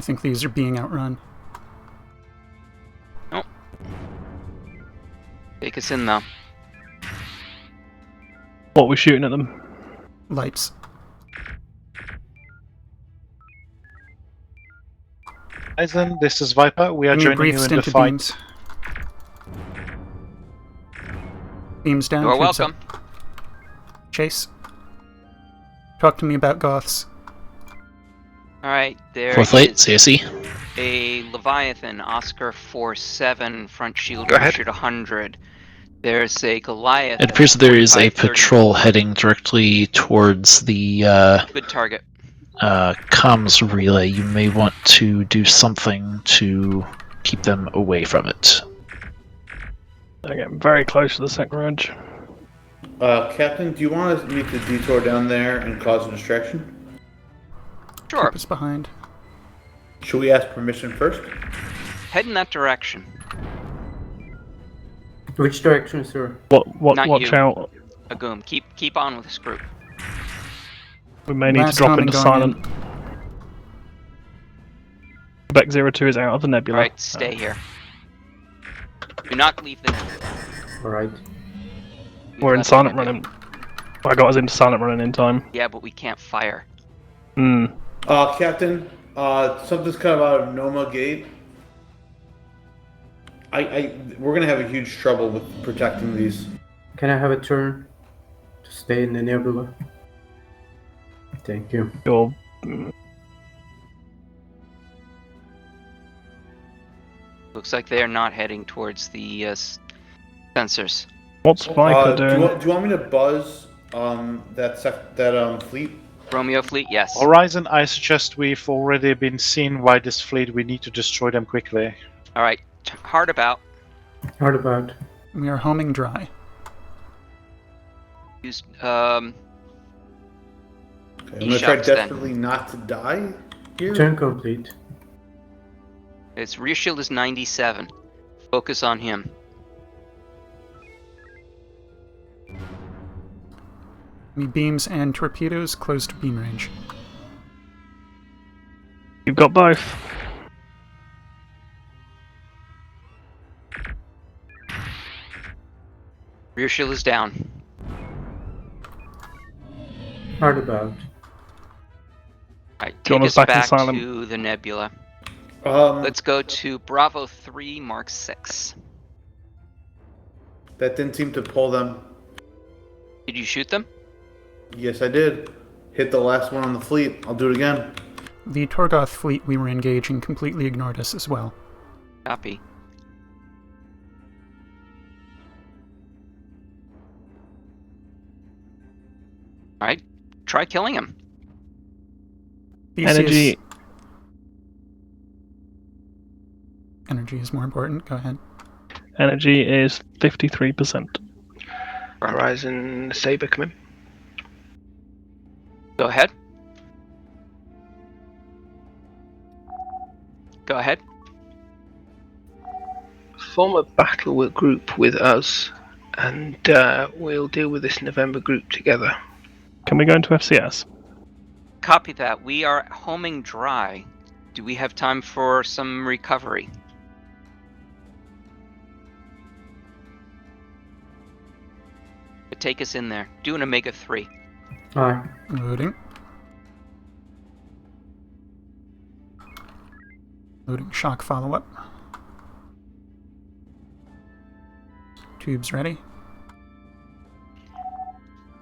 think these are being outrun. Nope. Take us in, though. What, we're shooting at them? Lights. Horizon, this is Viper. We are Give me a joining brief you in stint the of fight. beams. Beams down. You're tubes welcome. up. Chase. Talk to me about Goths. Alright, there Fourth light, is CSE. a Leviathan, Oscar 4-7, front shield Go ahead. Richard 100. There's a Goliath. It appears that there is a 45-30. patrol heading directly towards the Good target. comms relay. You may want to do something to keep them away from it. They're getting very close to the second ridge. Captain, do you want me to detour down there and cause a distraction? Sure. Keep us behind. Should we ask permission first? Head in that direction. Which direction, sir? Not Watch you. out. Agum, keep on with this group. We may need Last to drop comment into going silent. Quebec 02 is out of the nebula. Alright, stay here. Do not leave the nebula. Alright. We're in silent running. I got us into silent running in time. Yeah, but we can't fire. Hmm. Captain, something's kind of out of Noma Gate. We're gonna have a huge trouble with protecting these. Can I have a turn to stay in the nebula? Thank you. You're... Looks like they are not heading towards the sensors. What's Viper doing? Do you want me to buzz that fleet? Romeo fleet, yes. Horizon, I suggest we've already been seen by this fleet. We need to destroy them quickly. Alright, hard about. Hard about. We are homing dry. Use, I'm gonna try desperately not to die here. Turn complete. Its rear shield is 97. Focus on him. Me beams and torpedoes close to beam range. You've got both. Rear shield is down. Hard about. Alright, Do you take want us us back in back silent? to the nebula. Let's go to Bravo 3, Mark 6. That didn't seem to pull them. Did you shoot them? Yes, I did. Hit the last one on the fleet. I'll do it again. The Torgoth fleet we were engaging completely ignored us as well. Copy. Alright, try killing him. Energy. Energy is more important. Go ahead. Energy is 53%. Horizon Saber, come in. Go ahead. Go ahead. Form a battle group with us, and we'll deal with this November group together. Can we go into FCS? Copy that. We are homing dry. Do we have time for some recovery? But take us in there. Do an Omega 3. Aye. Loading. Loading shock follow-up. Tubes ready.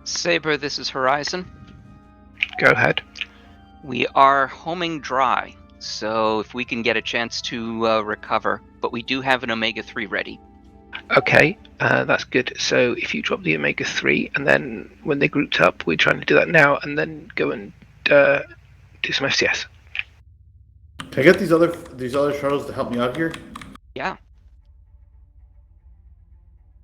Saber, this is Horizon. Go ahead. We are homing dry, so if we can get a chance to recover, but we do have an Omega 3 ready. Okay, that's good. So if you drop the Omega 3, and then when they grouped up, we're trying to do that now, and then go and do some FCS. Can I get these other shuttles to help me out here? Yeah.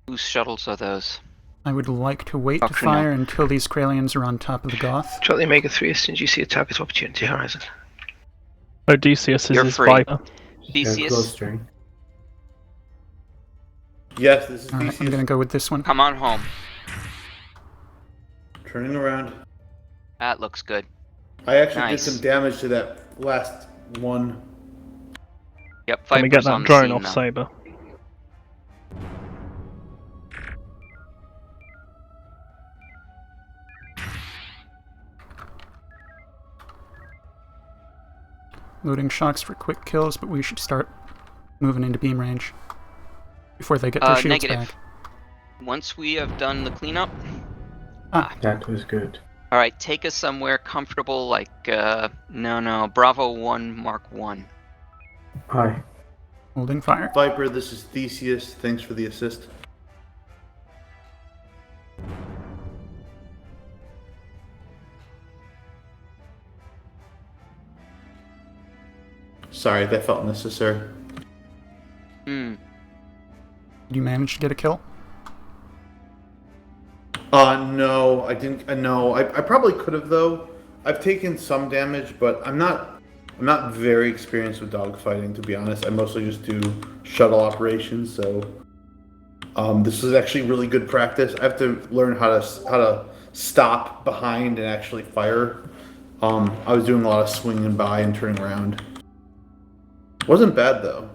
Whose shuttles are those? I would like to wait to Doctrine, no. fire until these Kralians are on top of the Goth. Drop the Omega 3 as soon as you see a target opportunity, Horizon. Oh, DCS You're is free. Viper. Theseus, Yes, this is Alright, I'm Theseus. gonna go with this one. come on home. Turning around. That looks good. I actually Nice. did some damage to that last 1. Yep, Can we get Viper's on that the drone scene off now. Saber? Loading shocks for quick kills, but we should start moving into beam range before they get their shields Negative. back. Once we have done the cleanup. That was good. All right, take us somewhere comfortable, like no, Bravo 1 Mark 1. Hi. Holding fire. Viper, this is Theseus. Thanks for the assist. Sorry, that felt necessary. Did you manage to get a kill? No, I didn't. No, I probably could have though. I've taken some damage, but I'm not very experienced with dogfighting, to be honest. I mostly just do shuttle operations, so this is actually really good practice. I have to learn how to stop behind and actually fire. I was doing a lot of swinging by and turning around. Wasn't bad though.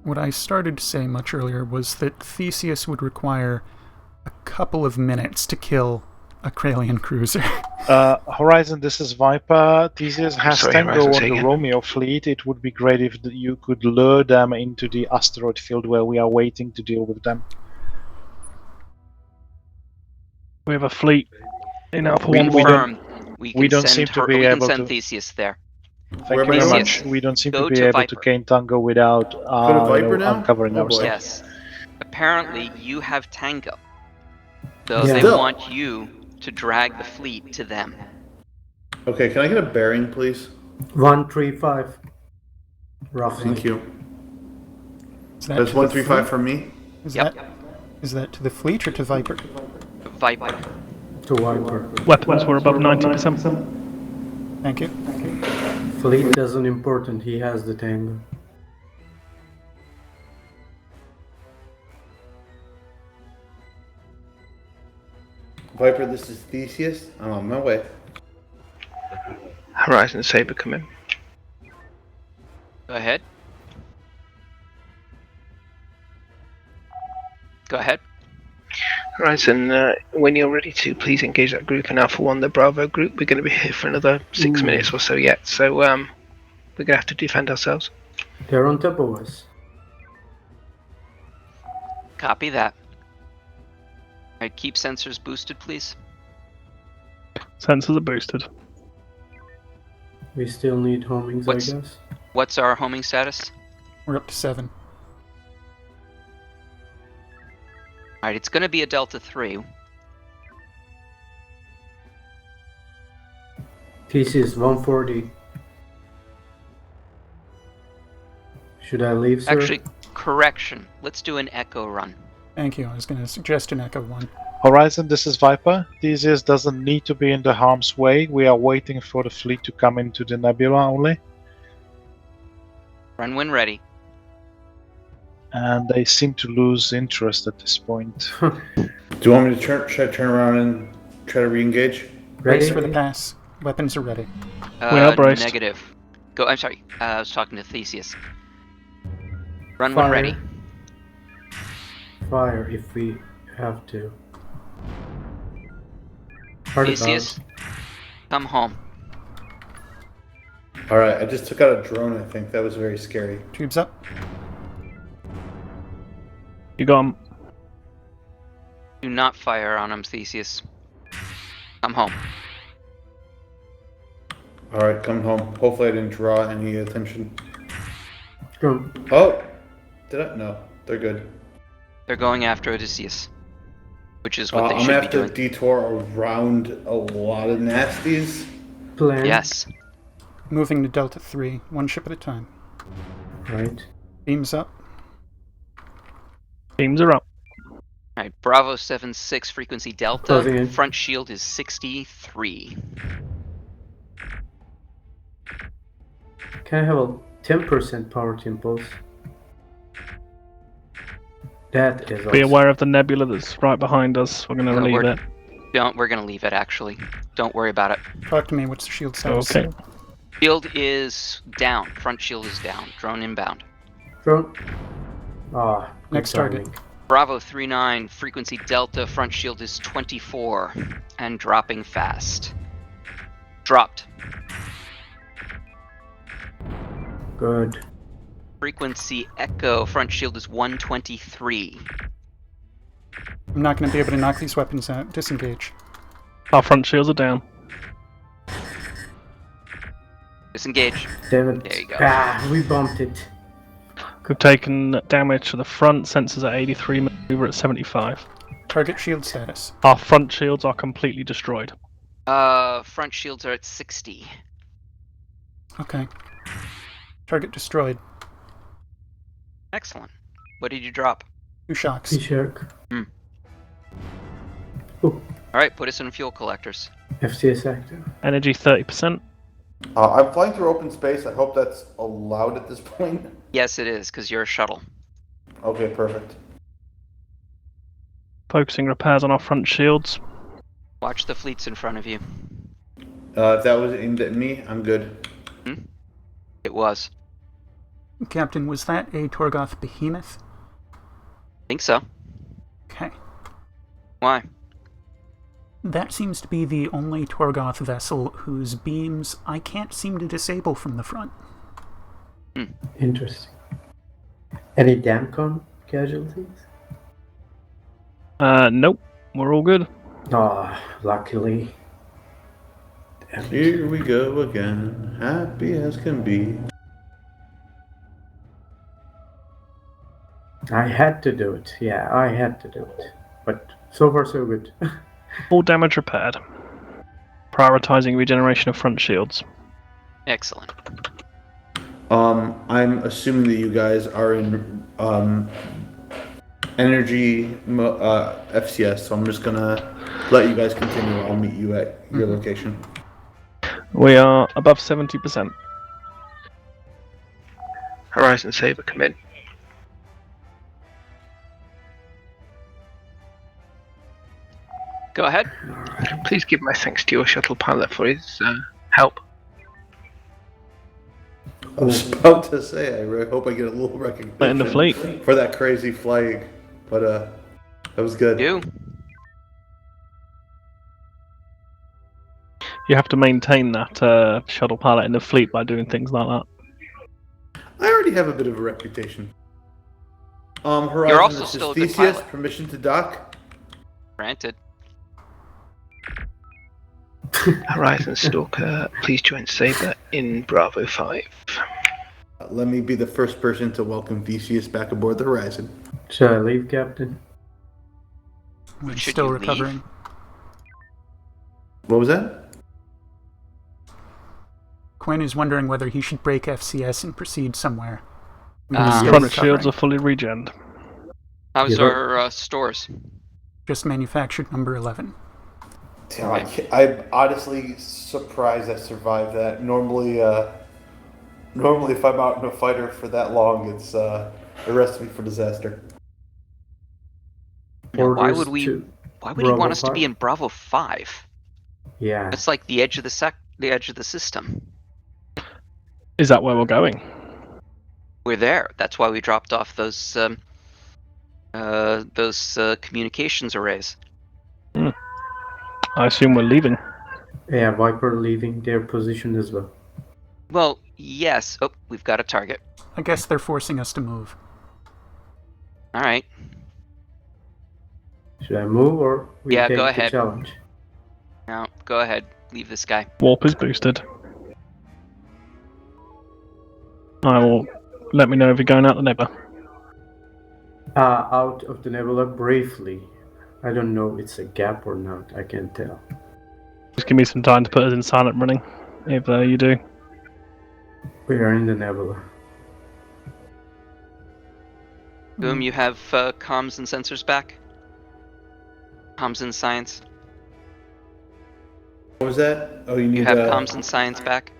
What I started to say much earlier was that Theseus would require a couple of minutes to kill a Kralian cruiser. Horizon, this is Viper. Theseus has Sorry, Tango Horizon, on say the again. Romeo fleet. It would be great if you could lure them into the asteroid field where we are waiting to deal with them. We have a fleet in Alpha We 1. Confirmed. we don't seem to be we able can send to- Theseus there. Thank Where you am I very going? much. We don't seem Go to be to able to Viper. gain Tango without Go to Viper now? uncovering Oh, boy. ourselves. Yes. Apparently, you have Tango. So Yeah. they Still. want you to drag the fleet to them. Okay, can I get a bearing, please? 135. Roughly. Thank you. Is that That's to the 135 fleet? from me. Is Yep. that to the fleet or to Viper? Viper. To Viper. Weapons were above 90%. Thank you. Fleet doesn't important. He has the Tango. Viper, this is Theseus. I'm on my way. Horizon and Saber come in. Go ahead. Go ahead. Horizon, when you're ready to, please engage that group in Alpha 1, the Bravo group. We're going to be here for another 6 minutes or so yet, so we're going to have to defend ourselves. They're on top of us. Copy that. Alright, keep sensors boosted, please. Sensors are boosted. We still need homings, What's- I guess. What's our homing status? We're up to 7. Alright, it's going to be a Delta 3. Thesis 140. Should I leave, sir? Actually, correction. Let's do an Echo run. Thank you. I was going to suggest an Echo 1. Horizon, this is Viper. Theseus doesn't need to be in the harm's way. We are waiting for the fleet to come into the nebula only. Run when ready. And they seem to lose interest at this point. Do you want me to try to turn around and try to re-engage? Race for the pass. Weapons are ready. We are braced. Negative. Go. I'm sorry. I was talking to Theseus. Run Fire. when ready. Fire if we have to. Hard Theseus, come home. Alright, I just took out a drone, I think. That was very scary. Tubes up. You got 'em. Do not fire on him, Theseus. Come home. Alright, come home. Hopefully I didn't draw any attention. Go. Oh! Did I? No. They're good. They're going after Odysseus, which is what they I'm should gonna be have to doing. detour around a lot of nasties. Plan. Yes. Moving to Delta 3, one ship at a time. Right. Beams up. Beams are up. Alright, Bravo 7-6 frequency Delta. Closing in. Front shield is 63. Can I have a 10% power to impulse? That is Be awesome. aware of the nebula that's right behind us. We're going to Yeah, relieve we're- it. We're gonna leave it, actually. Don't worry about it. Talk to me. What's the shield status? Okay. Shield is down. Front shield is down. Drone inbound. Drone. Ah, good Next target. timing. Bravo 39, frequency Delta, front shield is 24, and dropping fast. Dropped. Good. Frequency Echo, front shield is 123. I'm not going to be able to knock these weapons out. Disengage. Our front shields are down. Disengage. Damn it. There you go. Ah, we bumped it. We've taken damage to the front, sensors at 83, we were at 75. Target shield status. Our front shields are completely destroyed. Front shields are at 60. Okay. Target destroyed. Excellent. What did you drop? 2 shocks. T-shirt. Alright, put us in fuel collectors. FCS active. Energy 30%. I'm flying through open space. I hope that's allowed at this point. Yes, it is, because you're a shuttle. Okay, perfect. Focusing repairs on our front shields. Watch the fleets in front of you. If that was aimed at me, I'm good. It was. Captain, was that a Torgoth behemoth? Think so. Okay. Why? That seems to be the only Torgoth vessel whose beams I can't seem to disable from the front. Interesting. Any Damcon casualties? Nope. We're all good. Ah, luckily. Damn it. Here we go again, happy as can be. I had to do it. Yeah, I had to do it. But so far so good. All damage repaired. Prioritizing regeneration of front shields. Excellent. I'm assuming that you guys are in energy FCS, so I'm just gonna let you guys continue. I'll meet you at your location. We are above 70%. Horizon Saber, come in. Go ahead. Please give my thanks to your shuttle pilot for his help. I was about to say, I really hope I get a little recognition In the fleet. for that crazy flying, but that was good. You? You have to maintain that shuttle pilot in the fleet by doing things like that. I already have a bit of a reputation. Horizon, You're also this still is a good Theseus, pilot. permission to dock. Granted. Horizon Stalker, please join Saber in Bravo 5. Let me be the first person to welcome Theseus back aboard the Horizon. Should I leave, Captain? We're Should still you leave? recovering. What was that? Quinn is wondering whether he should break FCS and proceed somewhere. We're Ah. still Front recovering. shields are fully regened. How's Yeah. our stores? Just manufactured number 11. Damn, I'm honestly surprised I survived that. Normally, if I'm out in a fighter for that long, it's a recipe for disaster. Why Orders would we? to Why would he Bravo want us to 5? be in Bravo 5? Yeah. It's like the edge of the edge of the system. Is that where we're going? We're there. That's why we dropped off those communications arrays. I assume we're leaving. Yeah, Viper leaving their position as well. Well, yes. Oh, we've got a target. I guess they're forcing us to move. All right. Should I move or we Yeah, take go the ahead. challenge? Now, go ahead. Leave this guy. Warp is boosted. I will let me know if you're going out the nebula. Out of the nebula briefly. I don't know if it's a gap or not. I can't tell. Just give me some time to put us in silent running, if you do. We are in the nebula. Boom, you have comms and sensors back? Comms and science? What was that? Oh, you need You have comms and science back?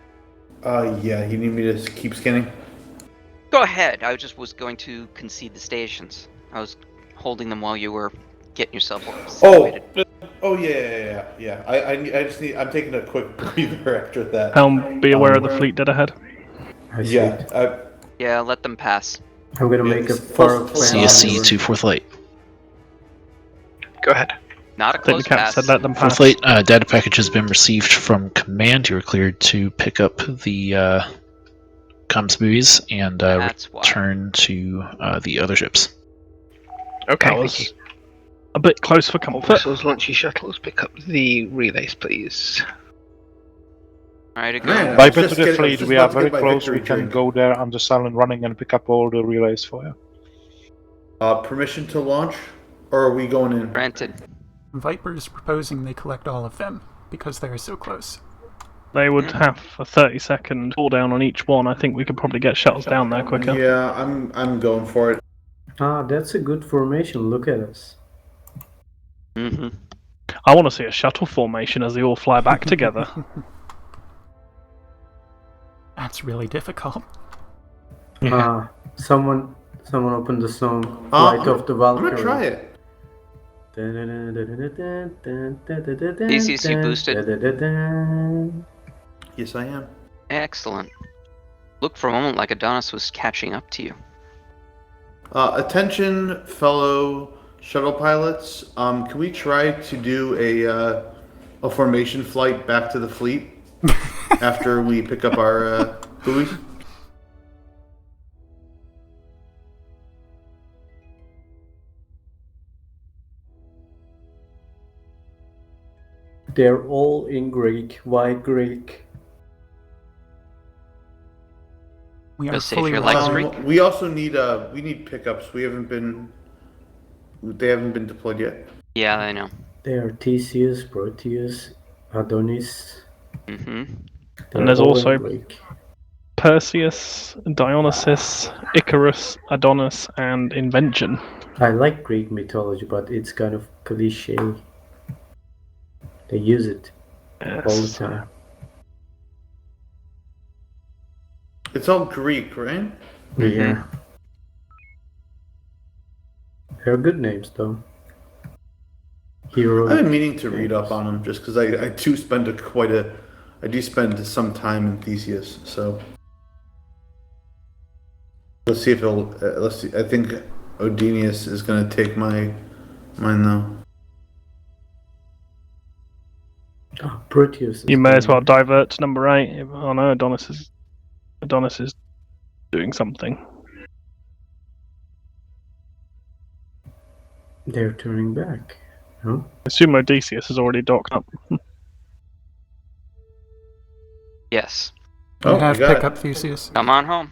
Yeah, you need me to keep scanning? Go ahead. I just was going to concede the stations. I was holding them while you were getting yourself Oh, situated. Oh yeah. I just need. I'm taking a quick breather after that. Helm, be aware of the fleet dead ahead. I see. Yeah. Yeah, let them pass. I'm gonna Yeah, make a it's far CSC to fourth light. Go ahead. Not a I think close the captain pass. said let them pass. Fourth light, data package has been received from command. You are cleared to pick up the comms buoys and That's why. return to the other ships. Okay, That thank you. was a bit close for comfort. Officers, launch your shuttles. Pick up the relays, please. Alright, go. Man, I was Viper to just the getting- I was fleet, just we about are to very get my close. We victory can drink. go there under silent running and pick up all the relays for you. Permission to launch, or are we going in? Granted. Viper is proposing they collect all of them because they're so close. They would have a 30-second cooldown on each one. I think we could probably get shuttles down there quicker. Yeah, I'm going for it. Ah, that's a good formation. Look at us. Mm-hmm. I want to see a shuttle formation as they all fly back together. That's really difficult. Someone opened the song Flight of the Valkyrie. I'm gonna try it. Theseus, you boosted? Yes, I am. Excellent. Looked for a moment like Adonis was catching up to you. Attention, fellow shuttle pilots. Can we try to do a formation flight back to the fleet after we pick up our buoys? They're all in Greek. Why Greek? We are Just say if fully you're like ready. Greek. We also need pickups. They haven't been deployed yet. Yeah, I know. They are Theseus, Proteus, Adonis. Mm-hmm. And there's all in also Greek. Perseus, Dionysus, Icarus, Adonis, and Invention. I like Greek mythology, but it's kind of cliche. They use it all the time. It's all Greek, right? Yeah. They're good names, though. Hero. I've been meaning to read up on them just because I do spend I do spend some time in Theseus. So let's see if it'll. Let's see. I think Odinius is going to take mine though. Oh, Proteus. You may as well divert to number 8. Oh no, Adonis is doing something. They're turning back. No? I assume Odysseus has already docked up. Yes. We Oh, have we got pickup Theseus. Come on home.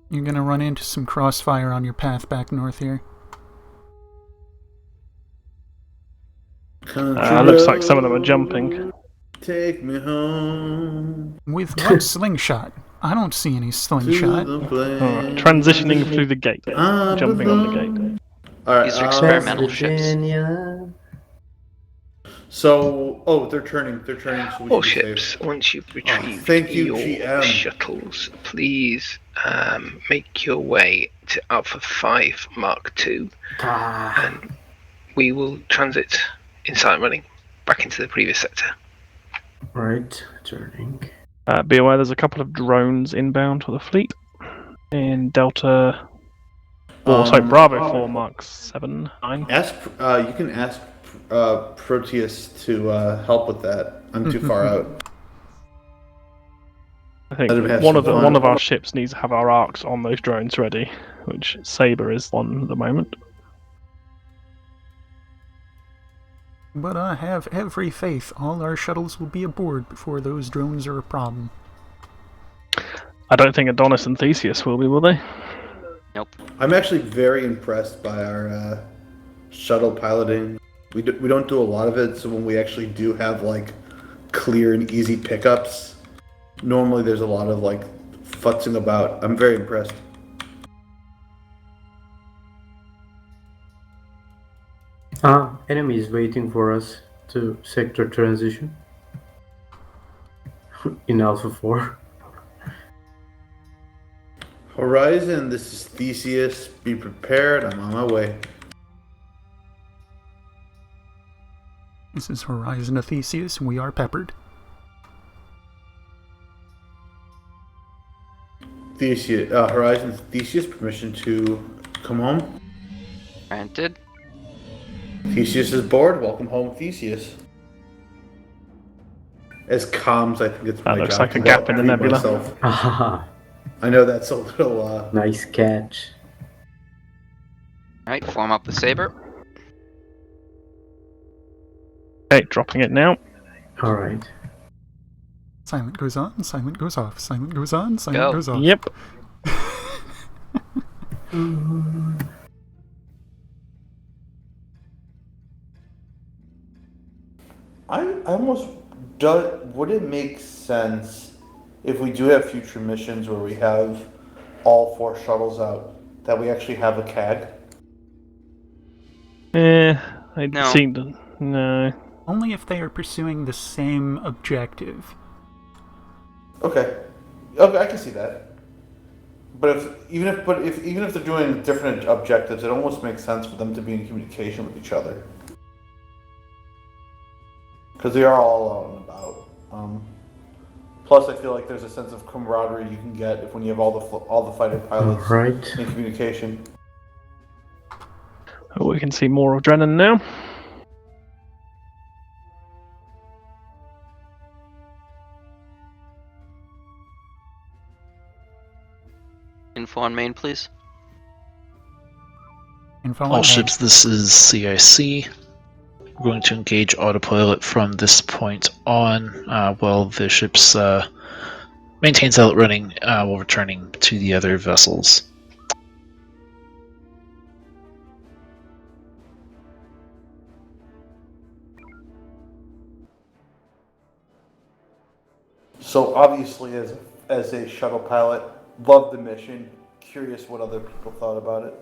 You're gonna run into some crossfire on your path back north here. Looks like some of them are jumping. Take me home. With what slingshot? I don't see any slingshot. Alright, transitioning through the gate. Jumping on the gate. All right. These are experimental ships. Virginia. So, they're turning. They're turning. So we All should be safe. ships, once you've retrieved thank you, your GM. shuttles, please make your way to Alpha 5 Mark II, and we will transit in silent running back into the previous sector. Right, turning. Be aware there's a couple of drones inbound for the fleet in Delta. Bravo 4 Mark 7, 9. You can ask Proteus to help with that. I'm too far out. I think Let him have one some of fun. our ships needs to have our arcs on those drones ready, which Saber is one at the moment. But I have every faith all our shuttles will be aboard before those drones are a problem. I don't think Adonis and Theseus will be, will they? Nope. I'm actually very impressed by our shuttle piloting. We don't do a lot of it, so when we actually do have like clear and easy pickups, normally there's a lot of like futzing about. I'm very impressed. Enemy is waiting for us to sector transition. in Alpha 4. Horizon, this is Theseus. Be prepared. I'm on my way. This is Horizon of Theseus, and we are peppered. Theseus, Horizon Theseus, permission to come home. Granted. Theseus is bored. Welcome home, Theseus. As comms, I think it's That my looks job like to a gap in the read nebula. myself. Ah, I know that's a little. nice catch. Alright, form up the saber. Okay, dropping it now. Alright. Silent goes on, silent goes off, silent goes on, silent Go. goes off. Yep. I almost would it make sense if we do have future missions where we have all 4 shuttles out that we actually have a CAG? I No. seem to. No. Only if they are pursuing the same objective. Okay, I can see that. But even if they're doing different objectives, it almost makes sense for them to be in communication with each other. Because they are all out and about. Plus, I feel like there's a sense of camaraderie you can get when you have all the fighter pilots Right. in communication. Oh, we can see more of Drennan now. Info on main, please. Info All on ships, this is CIC. We're going to engage autopilot from this point on while the ship's maintains out running while returning to the other vessels. So obviously, as a shuttle pilot, loved the mission. Curious what other people thought about it.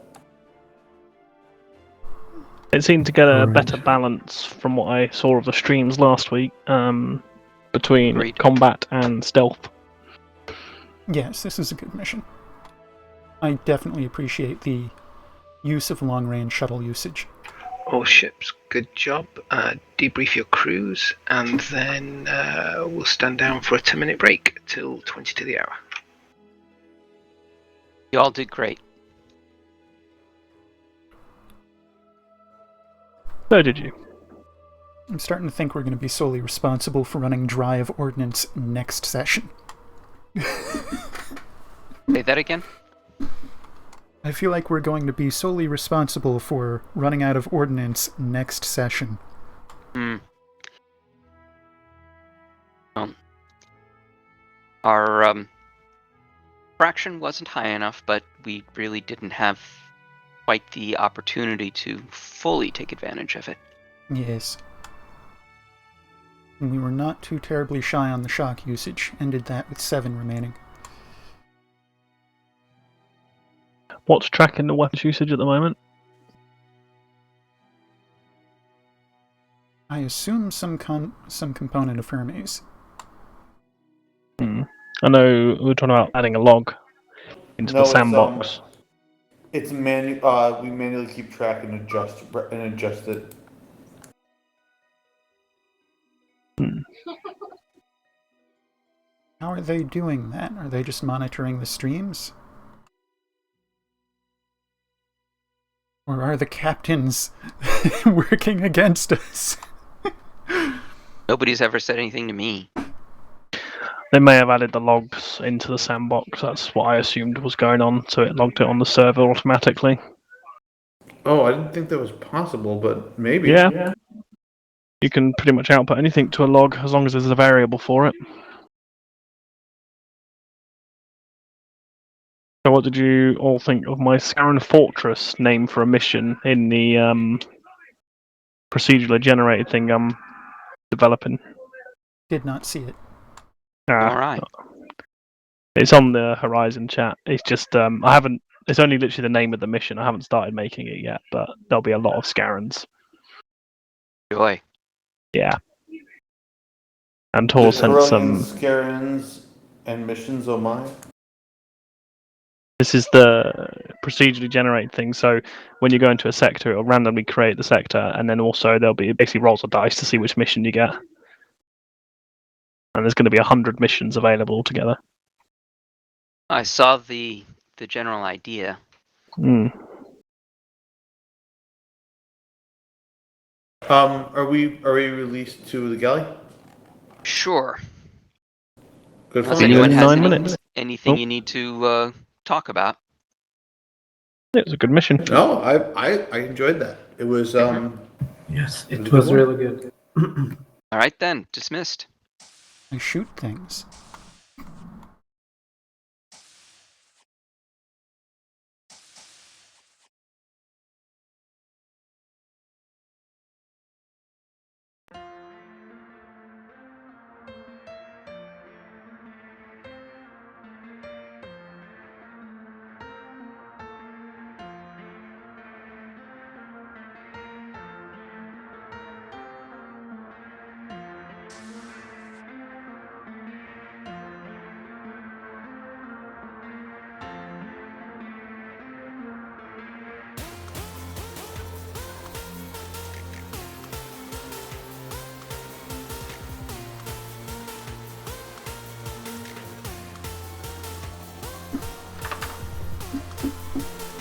It seemed to get a Right. better balance from what I saw of the streams last week between Agreed. combat and stealth. Yes, this is a good mission. I definitely appreciate the use of long-range shuttle usage. All ships, good job. Debrief your crews, and then we'll stand down for a 10-minute break till 20 to the hour. You all did great. So did you. I'm starting to think we're going to be solely responsible for running dry of ordnance next session. Say that again? I feel like we're going to be solely responsible for running out of ordnance next session. Our fraction wasn't high enough, but we really didn't have quite the opportunity to fully take advantage of it. Yes. And we were not too terribly shy on the shock usage, ended that with 7 remaining. What's tracking the weapons usage at the moment? I assume some component of Hermes. I know we were talking about adding a log into the sandbox. It's we manually keep track and adjust it. How are they doing that? Are they just monitoring the streams? Or are the captains working against us? Nobody's ever said anything to me. They may have added the logs into the sandbox. That's what I assumed was going on, so it logged it on the server automatically. Oh, I didn't think that was possible, but maybe. Yeah. You can pretty much output anything to a log as long as there's a variable for it. So what did you all think of my Scarran Fortress name for a mission in the procedurally generated thing I'm developing? Did not see it. Alright. It's on the Horizon chat. It's just I haven't. It's only literally the name of the mission. I haven't started making it yet, but there'll be a lot of Scarrans. Joy. Yeah. And Tor The sent some. Coronians, Scarens, and missions, oh my. This is the procedurally generated thing. So when you go into a sector, it'll randomly create the sector, and then also there'll be basically rolls of dice to see which mission you get. And there's going to be 100 missions available altogether. I saw the general idea. Are we released to the galley? Sure. Good Unless for me. anyone has 9 minutes. anything Oh. you need to talk about. It was a good mission. No, I enjoyed that. It was Yes, it it was a good was one. really good. All right then, dismissed. I shoot things.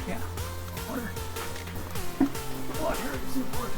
Yeah. Water. Water is important.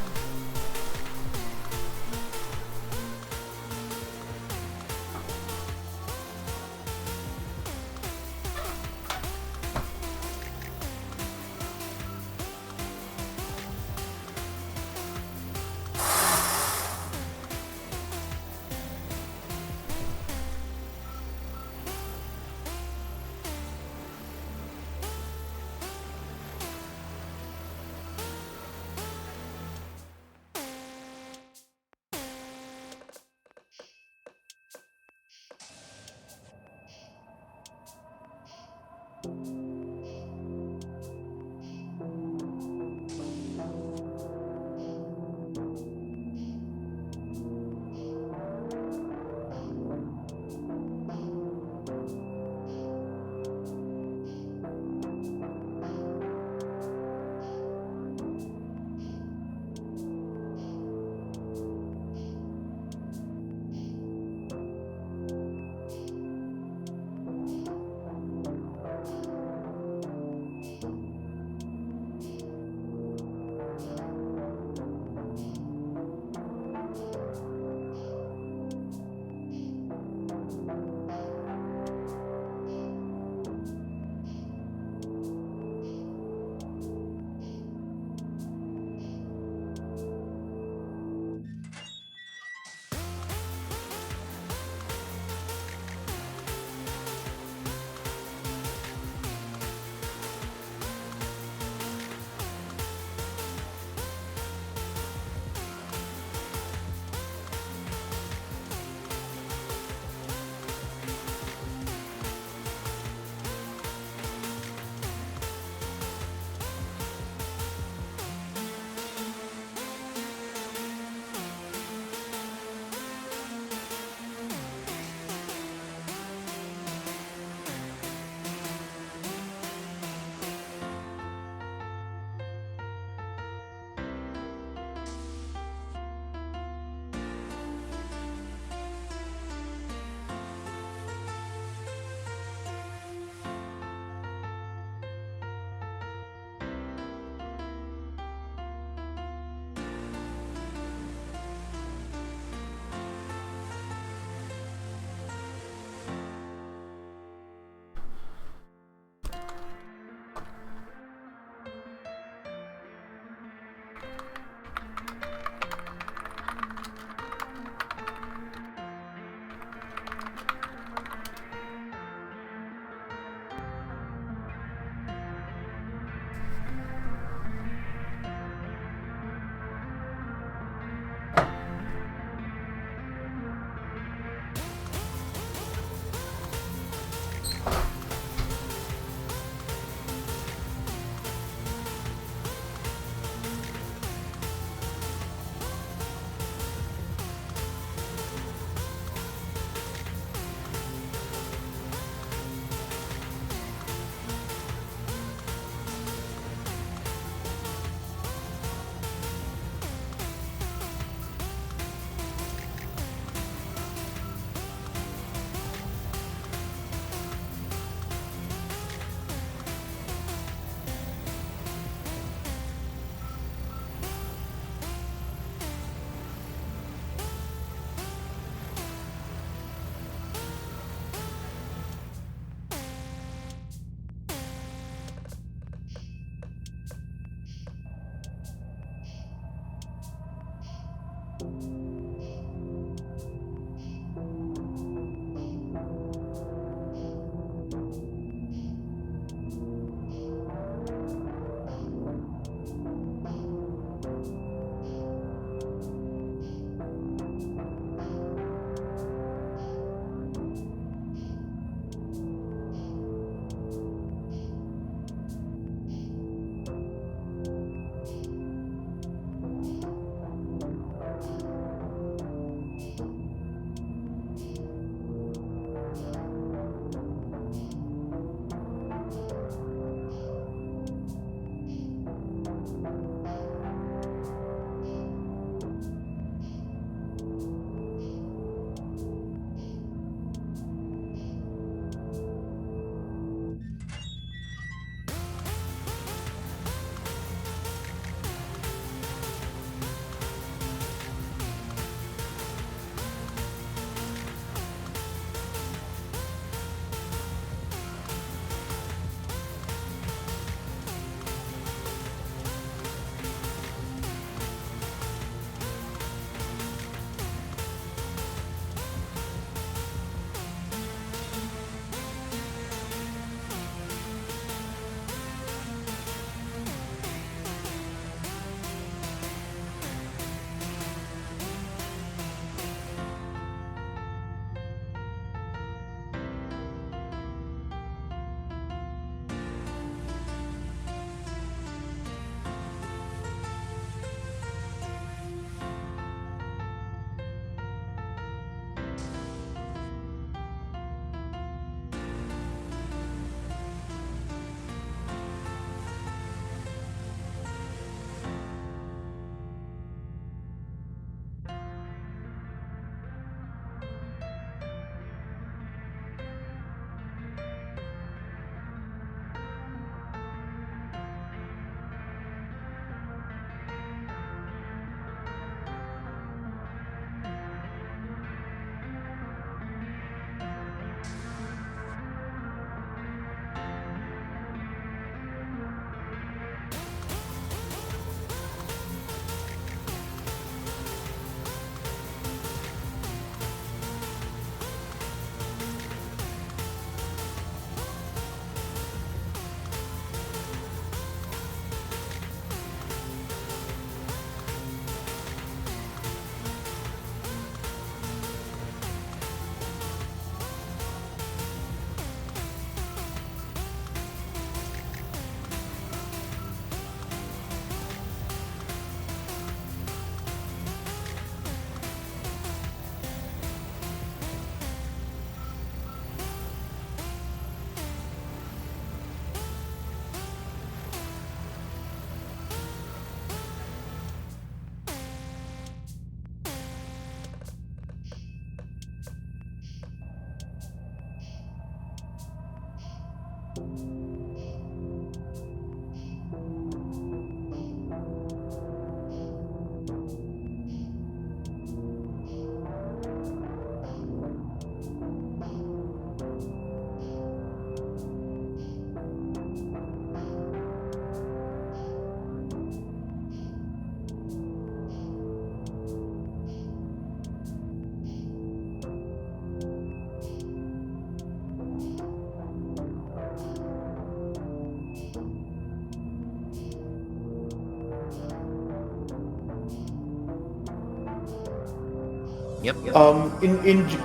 Yep.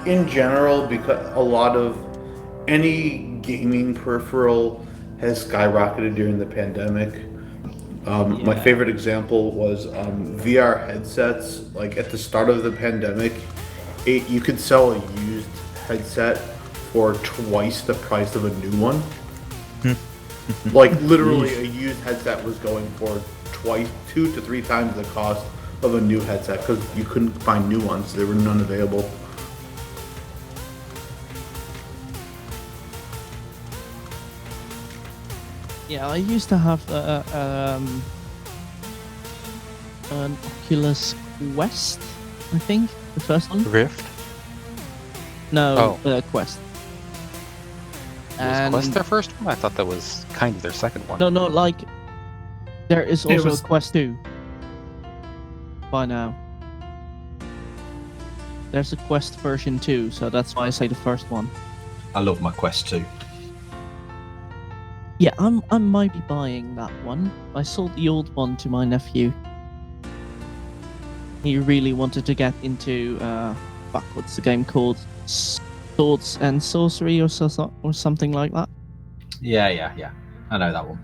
In general, because a lot of any gaming peripheral has skyrocketed during the pandemic. My Yeah. favorite example was VR headsets. Like at the start of the pandemic, you could sell a used headset for twice the price of a new one. Like literally, a used headset was going for twice, 2 to 3 times the cost of a new headset because you couldn't find new ones. There were none available. Yeah, I used to have an Oculus Quest, I think, the first one. Rift? No, Quest. Was Quest their first one? I thought that was kind of their second one. No, like there is It also was- a Quest 2 by now. there's a Quest version 2, so that's why I say the first one. I love my Quest 2. Yeah, I might be buying that one. I sold the old one to my nephew. He really wanted to get into what's the game called? Swords and Sorcery or something like that. Yeah. I know that one.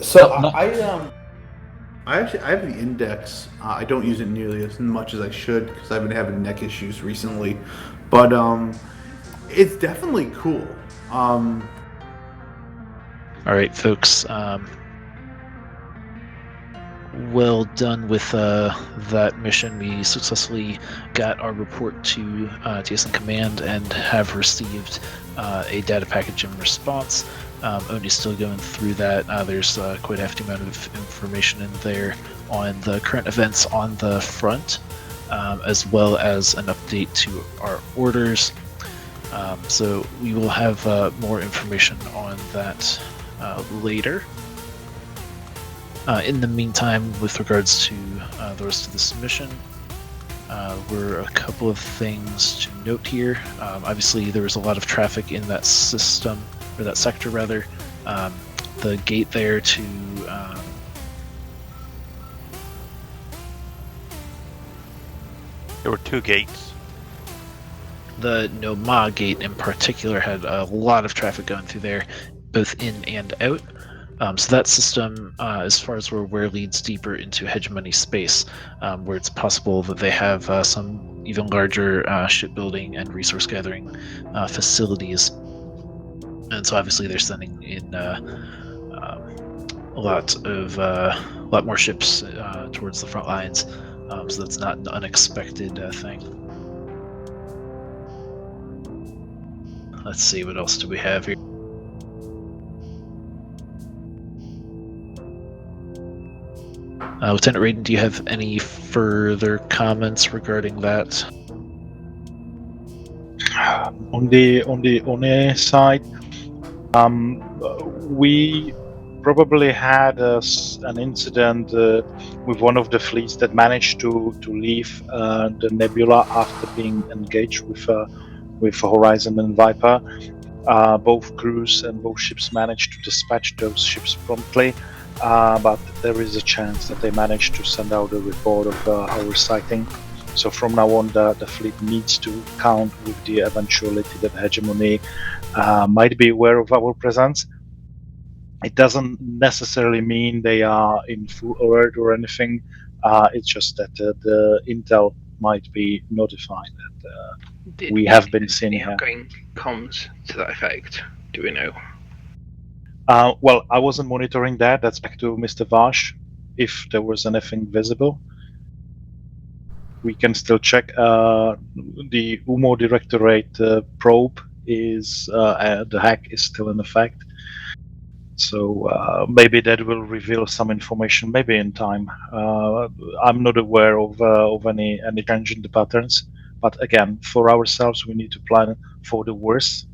So I have the Index. I don't use it nearly as much as I should because I've been having neck issues recently, but it's definitely cool. All right, folks. Well done with that mission. We successfully got our report to TSN Command and have received a data package in response. Oni's still going through that. There's quite a hefty amount of information in there on the current events on the front, as well as an update to our orders. So we will have more information on that later. In the meantime, with regards to the rest of this mission, were a couple of things to note here. Obviously, there was a lot of traffic in that system, or that sector rather. The gate there to There were 2 gates. the Noma gate in particular had a lot of traffic going through there, both in and out. So that system, as far as we're aware, leads deeper into hegemony space, where it's possible that they have some even larger shipbuilding and resource gathering facilities. And so obviously they're sending in a lot more ships towards the front lines. So that's not an unexpected thing. Let's see, what else do we have here? Lieutenant Raiden, do you have any further comments regarding that? On the ONE side, we probably had an incident with one of the fleets that managed to leave the Nebula after being engaged with Horizon and Viper. Both crews and both ships managed to dispatch those ships promptly, but there is a chance that they managed to send out a report of our sighting. So from now on, the fleet needs to count with the eventuality that Hegemony might be aware of our presence. It doesn't necessarily mean they are in full alert or anything. It's just that the intel might be notified that we have been seen here. Outgoing comms to that effect. Do we know? Well, I wasn't monitoring that. That's back to Mr. Vash. If there was anything visible, we can still check. The UMO Directorate probe is the hack is still in effect. So maybe that will reveal some information, maybe in time. I'm not aware of any change in the patterns. But again, for ourselves, we need to plan for the worst,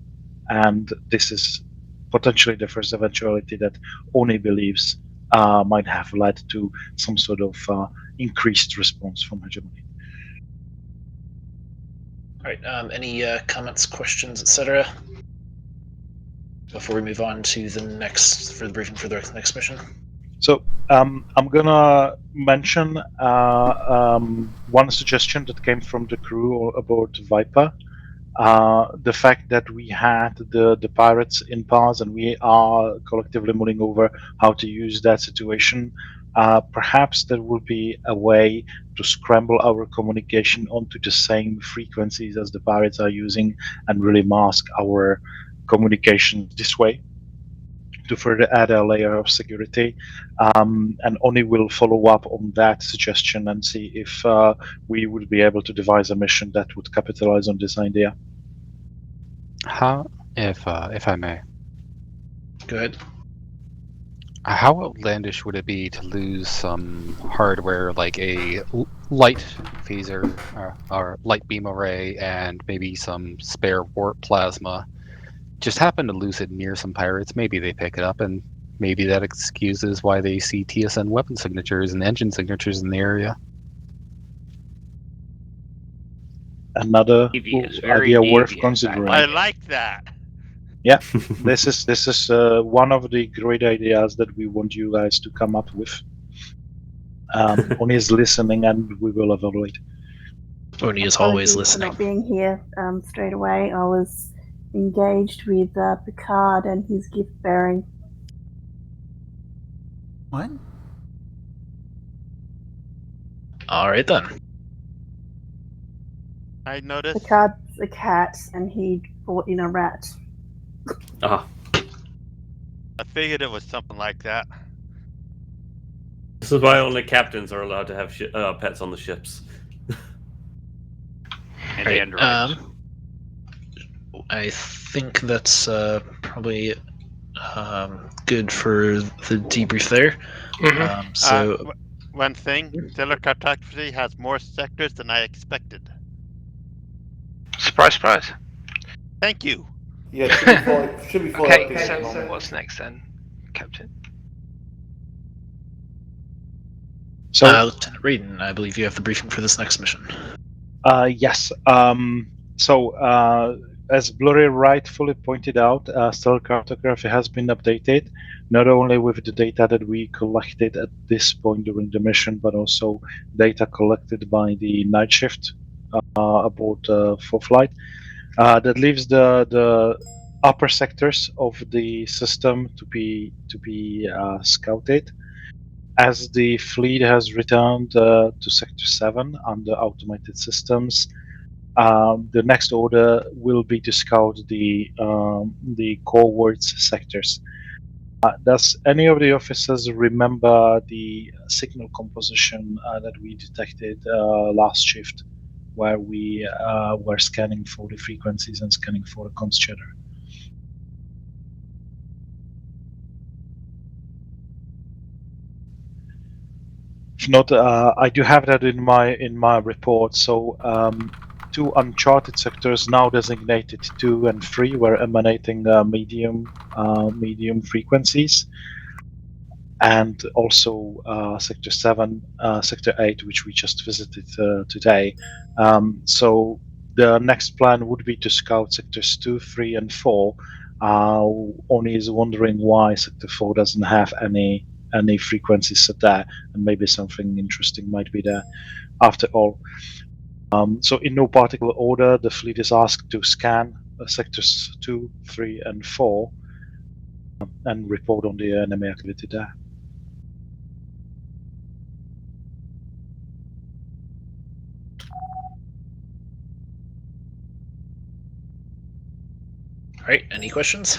and this is potentially the first eventuality that ONI believes might have led to some sort of increased response from Hegemony. All right. Any comments, questions, etc. Before we move on to the briefing for the next mission? So I'm gonna mention one suggestion that came from the crew aboard Viper. The fact that we had the pirates in pause and we are collectively mulling over how to use that situation. Perhaps there will be a way to scramble our communication onto the same frequencies as the pirates are using and really mask our communication this way to further add a layer of security. And Oni will follow up on that suggestion and see if we would be able to devise a mission that would capitalize on this idea. How, if I may, go ahead. How outlandish would it be to lose some hardware like a light phaser or light beam array and maybe some spare warp plasma? Just happen to lose it near some pirates. Maybe they pick it up, and maybe that excuses why they see TSN weapon signatures and engine signatures in the area. another Devious, very idea worth devious, considering. I like that. Yeah, this is one of the great ideas that we want you guys to come up with. Oni is listening, and we will evaluate. Oni is always Apologies for listening. not being here straight away. I was engaged with Picard and his gift bearing. What? All right then. I noticed. Picard's a cat, and he brought in a rat. Ah, I figured it was something like that. this is why only captains are allowed to have pets on the ships. And Right, androids. I think that's probably good for the debrief there. So One thing, stellar cartography has more sectors than I expected. Surprise, surprise. Thank you. Yeah, it should be full Okay, update at the so moment. what's next then, Captain? So, Lieutenant Raiden, I believe you have the briefing for this next mission. yes. As Blurry rightfully pointed out, stellar cartography has been updated, not only with the data that we collected at this point during the mission, but also data collected by the night shift aboard for flight. That leaves the upper sectors of the system to be scouted. As the fleet has returned to Sector 7 under automated systems, the next order will be to scout the cowards sectors. Does any of the officers remember the signal composition that we detected last shift, where we were scanning for the frequencies and scanning for the comms chatter? If not, I do have that in my report. So two uncharted sectors now designated 2 and 3 were emanating medium frequencies, and also sector 7, sector 8, which we just visited today. So the next plan would be to scout sectors 2, 3, and 4. Oni is wondering why sector 4 doesn't have any frequencies set there, and maybe something interesting might be there after all. So in no particular order, the fleet is asked to scan sectors 2, 3, and 4 and report on the enemy activity there. All right, any questions?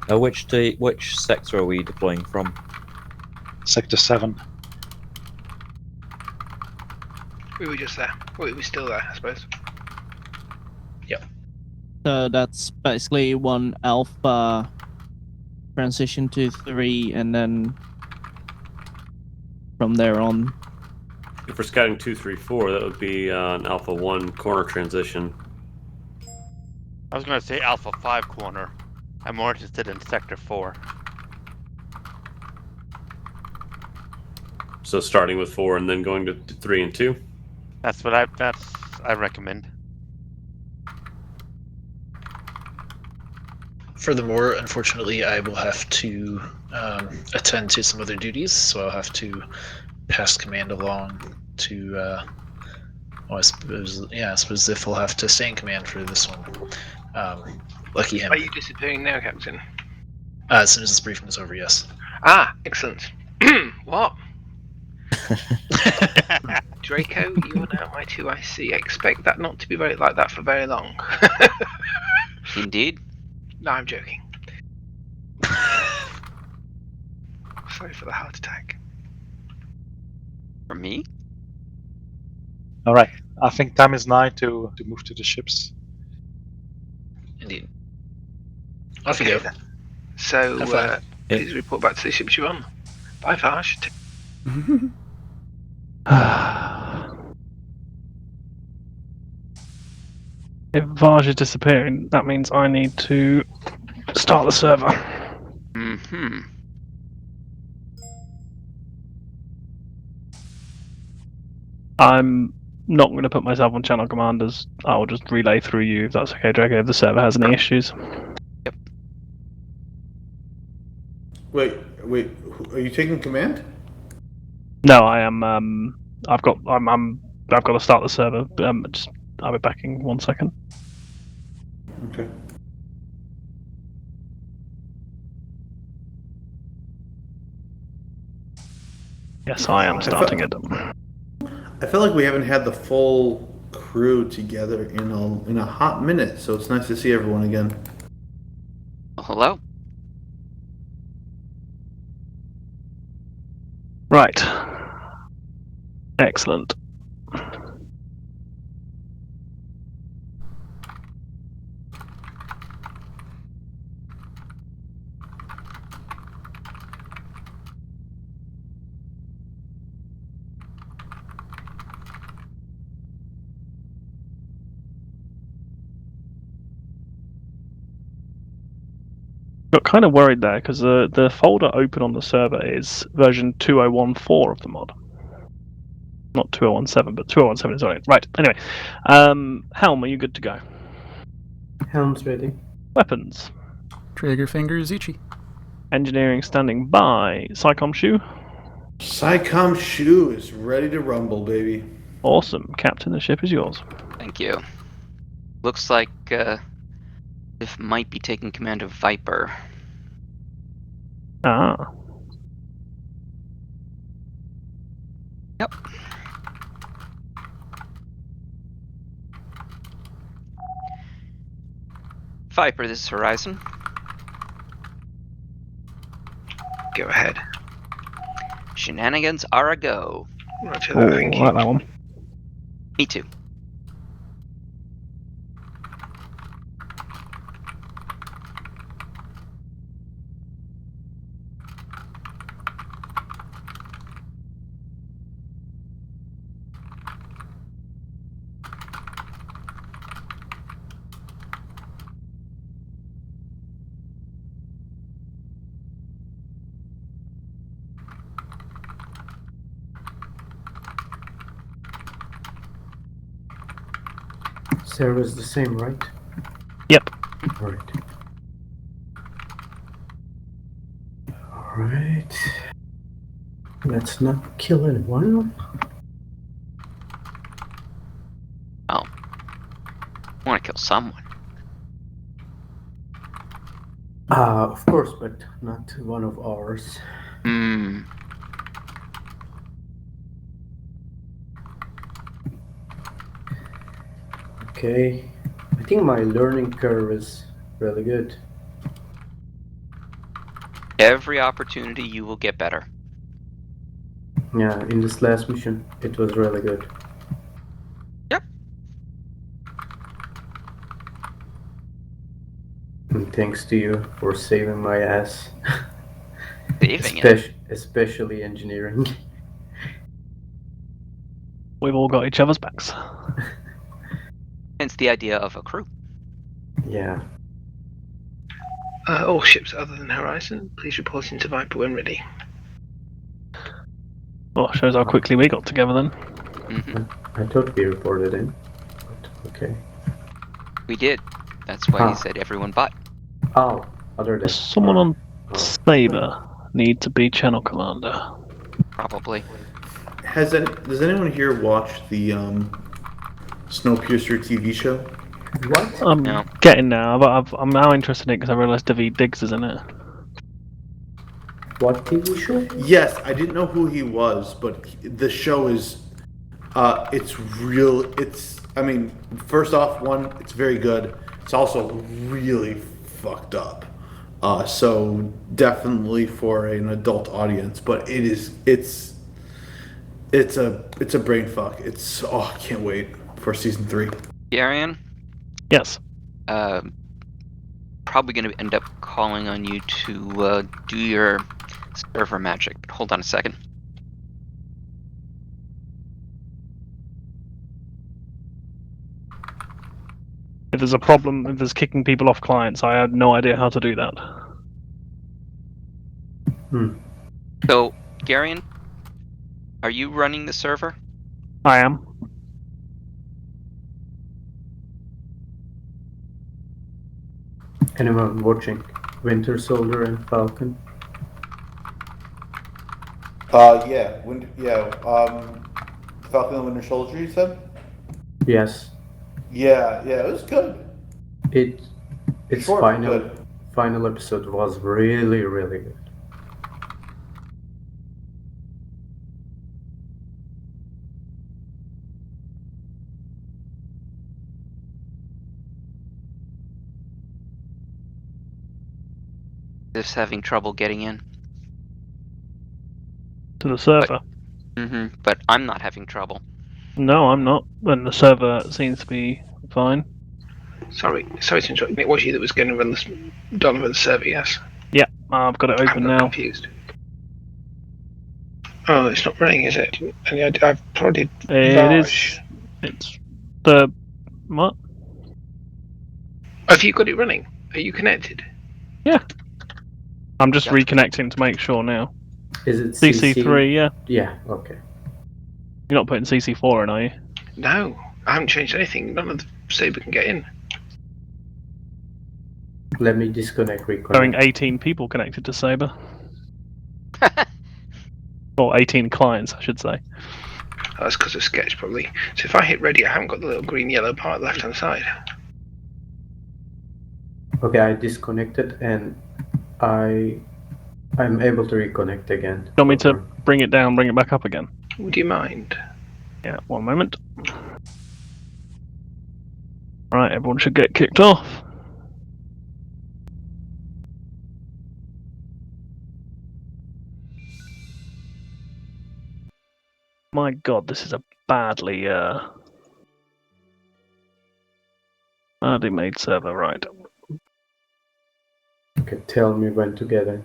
Which sector are we deploying from? Sector 7. We were just there. We were still there, I suppose. Yep. So that's basically 1 alpha transition to 3, and then from there on. If we're scouting 2, 3, 4, that would be an Alpha 1 corner transition. I was going to say Alpha 5 corner. I'm more interested in Sector 4. So starting with 4 and then going to 3 and 2? That's what I recommend. Furthermore, unfortunately, I will have to attend to some other duties, so I'll have to pass command along to. I suppose Ziff will have to stay in command for this one. Lucky him. Are you disappearing now, Captain? As soon as this briefing is over, yes. Ah, excellent. What? Draco, you are now my 2IC. Expect that not to be like that for very long. Indeed. No, I'm joking. Sorry for the heart attack. For me? All right. I think time is nigh to move to the ships. Indeed. Off you go. Then. So, please report back to the ships you're on. Bye, Vash. If Vaj is disappearing, that means I need to start the server. Mm-hmm. I'm not going to put myself on channel commanders. I'll just relay through you if that's okay, Draco, if the server has any issues. Wait. Are you taking command? No, I am. I've got to start the server. I'll be back in 1 second. Okay. Yes, I am starting it. I feel like we haven't had the full crew together in a hot minute, so it's nice to see everyone again. Well, hello. Right. Excellent. Got kind of worried there because the folder open on the server is version 2014 of the mod. Not 2017, but 2017 is on it. Right, anyway. Helm, are you good to go? Helm's ready. Weapons. Trigger finger Ichi. Engineering standing by. Psycom Shoe. Psycom Shoe is ready to rumble, baby. Awesome. Captain, the ship is yours. Thank you. Looks like Biff might be taking command of Viper. Ah. Yep. Viper, this is Horizon. Go ahead. Shenanigans are a go. Roger Oh, that, thank I you. like that one. Me too. Server's the same, right? Yep. Right. Alright. Let's not kill anyone. Oh. I want to kill someone. Of course, but not one of ours. Hmm. Okay. I think my learning curve is really good. Every opportunity you will get better. Yeah, in this last mission, it was really good. Yep. And thanks to you for saving my ass. Saving it. Especially engineering. We've all got each other's backs. Hence the idea of a crew. Yeah. All ships other than Horizon, please report into Viper when ready. Well, shows how quickly we got together then. Mm-hmm. I thought we reported in. But okay. We did. That's why he said everyone but. Oh, other than Someone on Saber need to be channel commander. Probably. Does anyone here watch the Snowpiercer TV show? What? I'm getting now, but I'm now interested in it because I realised David Diggs is in it. What TV show? Yes, I didn't know who he was, but the show is, it's real. I mean, first off, it's very good. It's also really fucked up. So definitely for an adult audience, but it's a brain fuck. I can't wait for season 3. Garion? Yes. Probably going to end up calling on you to do your server magic. But hold on a second. If there's a problem, if there's kicking people off clients, I had no idea how to do that. So, Garion, are you running the server? I am. Anyone watching Winter Soldier and Falcon? Falcon and Winter Soldier, you said? Yes. Yeah, it was good. Its Short, final episode was really, really good. Just having trouble getting in. To the server. But I'm not having trouble. No, I'm not. And the server seems to be fine. Sorry to interrupt. It was you that was going to run Donovan's server, yes? Yeah, I've got it open I'm now. confused. Oh, it's not running, is it? And I've prodded It is. Vaj. It's the what? Have you got it running? Are you connected? Yeah. I'm just reconnecting to make sure now. Is it CC3? Yeah. Yeah. Okay. You're not putting CC4 in, are you? No, I haven't changed anything. None of the Saber can get in. Let me disconnect, reconnect. Showing 18 people connected to Saber. Or 18 clients, I should say. That's because of Sketch, probably. So if I hit ready, I haven't got the little green-yellow part left-hand side. Okay, I disconnected and I'm able to reconnect again. You want me to bring it down, bring it back up again? Would you mind? Yeah, one moment. Right, everyone should get kicked off. My god, this is a badly made server, right. Okay, tell me when to get in.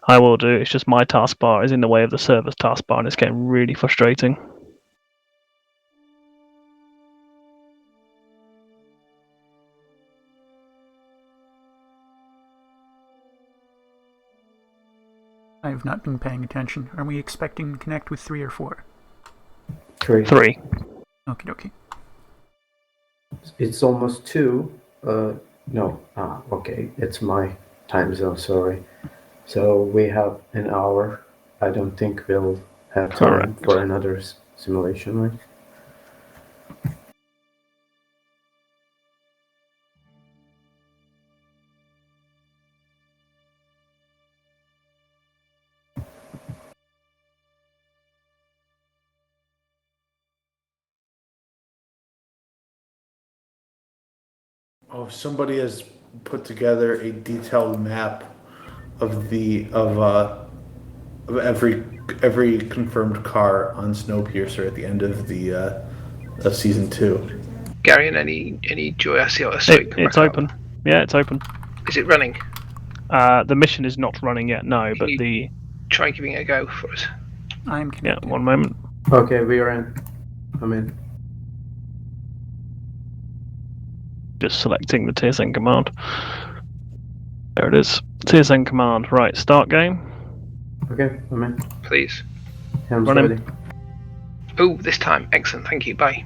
I will do, it's just my taskbar is in the way of the server's taskbar and it's getting really frustrating. I have not been paying attention. Are we expecting to connect with 3 or 4? 3. Okie dokie. It's almost 2. No. Okay. It's my time zone, sorry. So we have an hour. I don't think we'll have time for another simulation, right? Oh, somebody has put together a detailed map of every confirmed car on Snowpiercer at the end of the of season 2. Gary, and any joy I see on It's open. Yeah, it's open. Is it running? The mission is not running yet, no, but the... Try giving it a go for us. I'm connected. Yeah, one moment. Okay, we are in. I'm in. Just selecting the TSN command. There it is. TSN command. Right, start game. Okay, I'm in. Please. Hands Running. ready. Oh, this time. Excellent, thank you. Bye.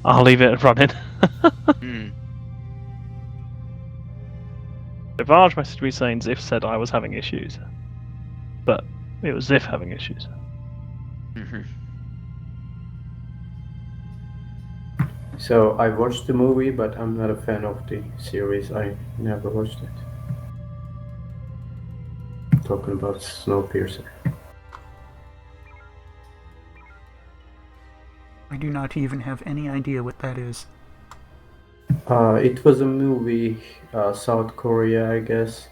I'll leave it running. The Vaj messaged me saying Ziff said I was having issues. But it was Ziff having issues. So I watched the movie, but I'm not a fan of the series. I never watched it. Talking about Snowpiercer. I do not even have any idea what that is. It was a movie, South Korea, I guess.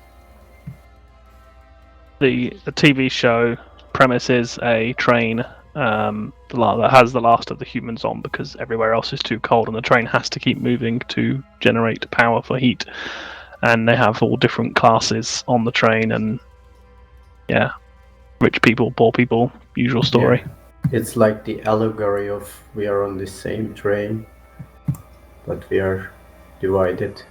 The TV show premise is a train that has the last of the humans on because everywhere else is too cold and the train has to keep moving to generate power for heat. And they have all different classes on the train and yeah, rich people, poor people, usual story. Yeah. It's like the allegory of we are on the same train, but we are divided.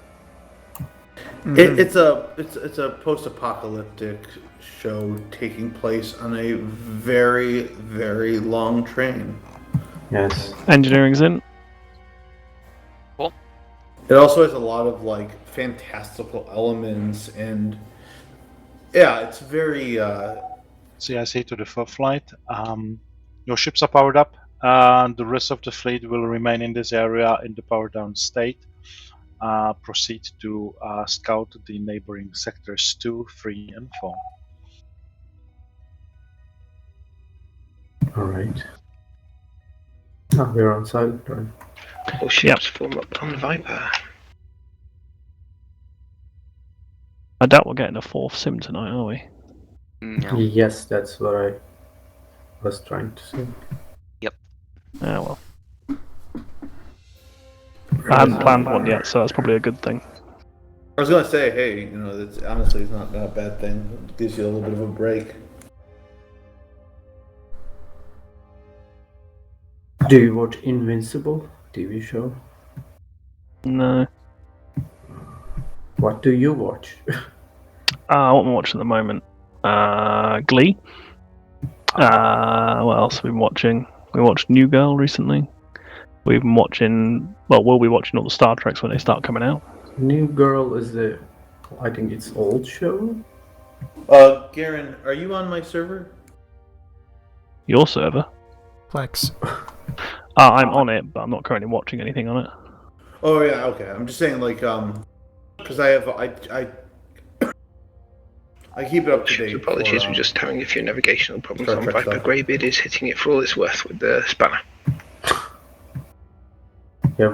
It's a post-apocalyptic show taking place on a very, very long train. Yes. Engineering's in. Cool. It also has a lot of like fantastical elements, and yeah, it's very. CIC to the first flight. Your ships are powered up. The rest of the fleet will remain in this area in the power down state. Proceed to scout the neighboring sectors 2, 3, and 4. Alright. Oh, we're on silent run. All ships form up on Viper. I doubt we're getting a 4th sim tonight, are we? No. Yes, that's what I was trying to say. Yep. Yeah, well. I hadn't planned one yet, so that's probably a good thing. I was gonna say, hey, you know, that's honestly it's not a bad thing. It gives you a little bit of a break. Do you watch Invincible TV show? No. What do you watch? What am I watching at the moment? Glee. What else have we been watching? We watched New Girl recently. We've been watching. Well, we'll be watching all the Star Treks when they start coming out. New Girl is I think it's old show. Garen, are you on my server? Your server? Plex. I'm on it, but I'm not currently watching anything on it. Oh yeah, okay. I'm just saying, like, because I keep it up to date. Apologies, we're just having a few navigational problems on Viper. Greybeard is hitting it for all it's worth with the spanner. Yeah,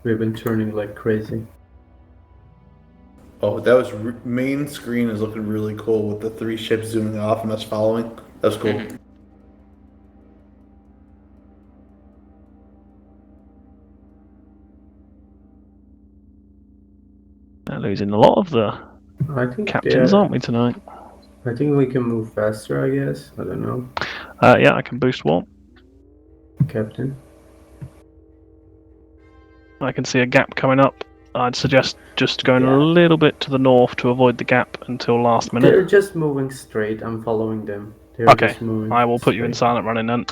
we've been turning like crazy. Oh, that was main screen is looking really cool with the 3 ships zooming off and us following. That's cool. Mm-hmm. We're losing a lot of the captains, aren't we, tonight? I think we can move faster, I guess. I don't know. Yeah, I can boost warp. Captain. I can see a gap coming up. I'd suggest just going a little bit to the north to avoid the gap until last minute. They're just moving straight. I'm following them. They're Okay, just moving I will put you in silent running then.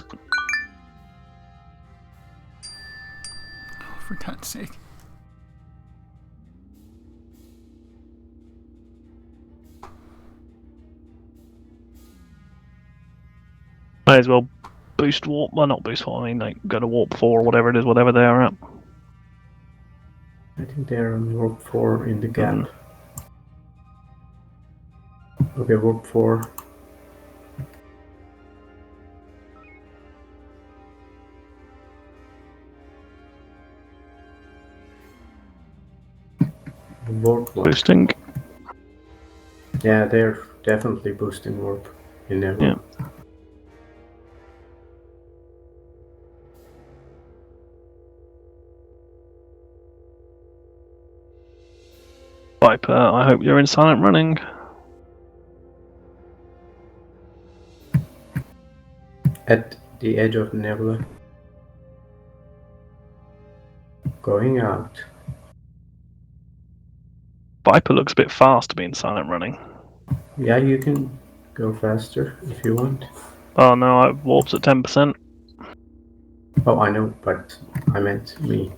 For God's sake. May as well boost warp. Well, not boost warp. I mean, like go to warp 4 or whatever it is, whatever they are at. I think they're on warp 4 in the gap. Okay, warp 4. Warp one. Boosting. Yeah, they're definitely boosting warp in their warp. Yeah. Viper, I hope you're in silent running. At the edge of the nebula. Going out. Viper looks a bit fast to be in silent running. Yeah, you can go faster if you want. Oh no, warp's at 10%. Oh, I know, but I meant me,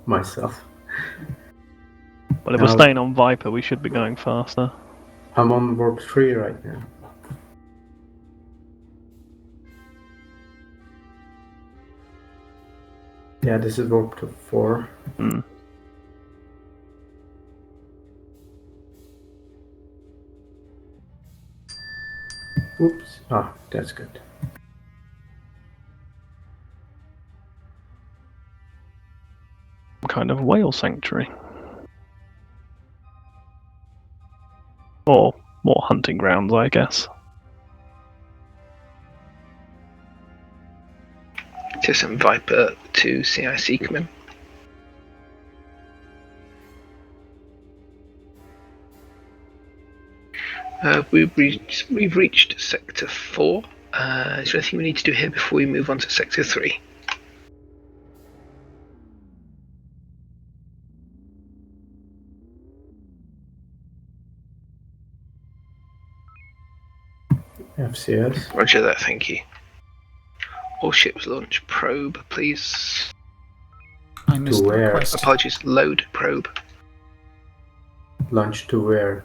myself. Well, if we're staying on Viper, we should be going faster. I'm on warp 3 right now. Yeah, this is warp 4. Oops. Ah, that's good. Kind of whale sanctuary. Or more hunting grounds, I guess. TSN Viper to CIC come in. We've reached Sector 4. Is there anything we need to do here before we move on to Sector 3? FCS. Roger that, thank you. All ships launch probe, please. I missed the where? request. Apologies, load probe. Launch to where?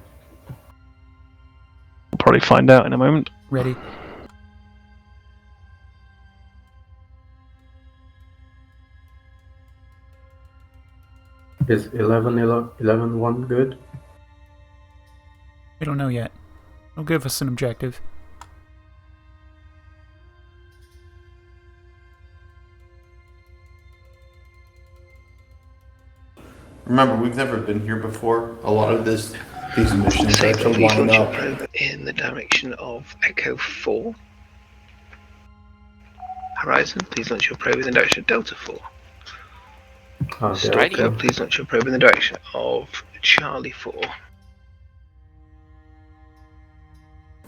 We'll probably find out in a moment. Ready. Is 11-1 good? We don't know yet. It'll give us an objective. Remember, we've never been here before. A lot of these missions Say, are to please line launch your up. probe in the direction of Echo 4. Horizon, please launch your probe in the direction of Delta 4. Stalker, please launch your probe in the direction of Charlie 4.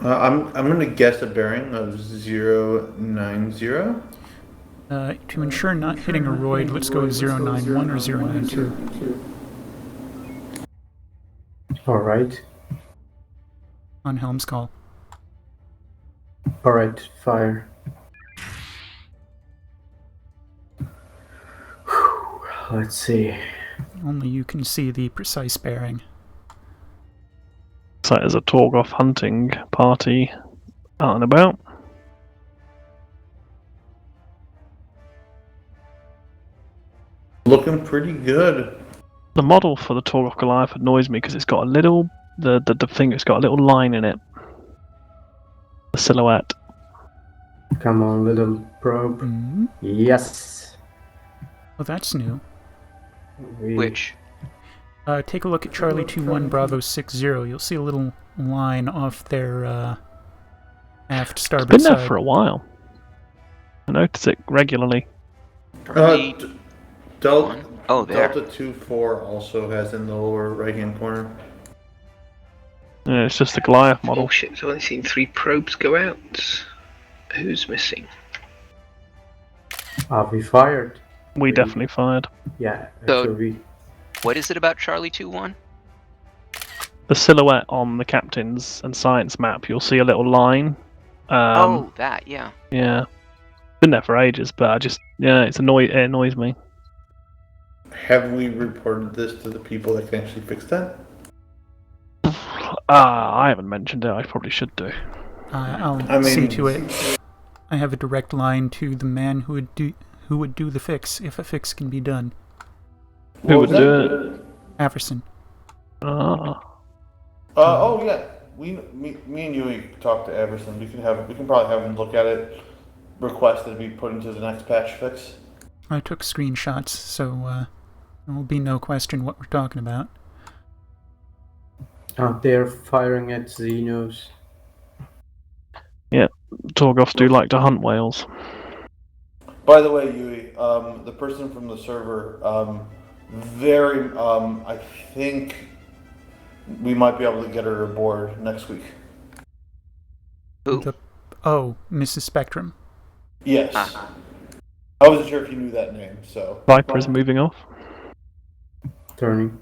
I'm going to guess a bearing of 090. To ensure not hitting a roid, let's go with 091 or 092. Alright. On Helm's call. Alright, fire. Let's see. Only you can see the precise bearing. So there's a Torgoth hunting party out and about. Looking pretty good. The model for the Torgoth Goliath annoys me because it's got a little the thing. It's got a little line in it. The silhouette. Come on, little probe. Mm-hmm. Yes. Well, that's new. Which? Take a look at Charlie 21 Bravo 60. You'll see a little line off their aft starboard It's been there side. for a while. I notice it regularly. Delta, oh, there. Delta 24 also has in the lower right-hand corner. Yeah, it's just the Goliath model. Oh shit, I've only seen 3 probes go out. Who's missing? We fired. We definitely fired. Yeah, So, what is it about Charlie 2-1? The silhouette on the captain's and science map, you'll see a little line. Oh, that, yeah. Yeah. Been there for ages, but it annoys me. Have we reported this to the people that can actually fix that? I haven't mentioned it. I probably should do. I'll see to it. I have a direct line to the man who would do the fix if a fix can be done. Who would do it? Averson. Oh yeah, me and you talked to Everson. We can probably have him look at it, request that it be put into the next patch fix. I took screenshots, so there will be no question what we're talking about. They're firing at Xenos. Yeah, Torgoths do like to hunt whales. By the way, Yui, the person from the server, I think we might be able to get her aboard next week. Who? Mrs. Spectrum. Yes. I wasn't sure if you knew that name, so. Viper is moving off. Turning.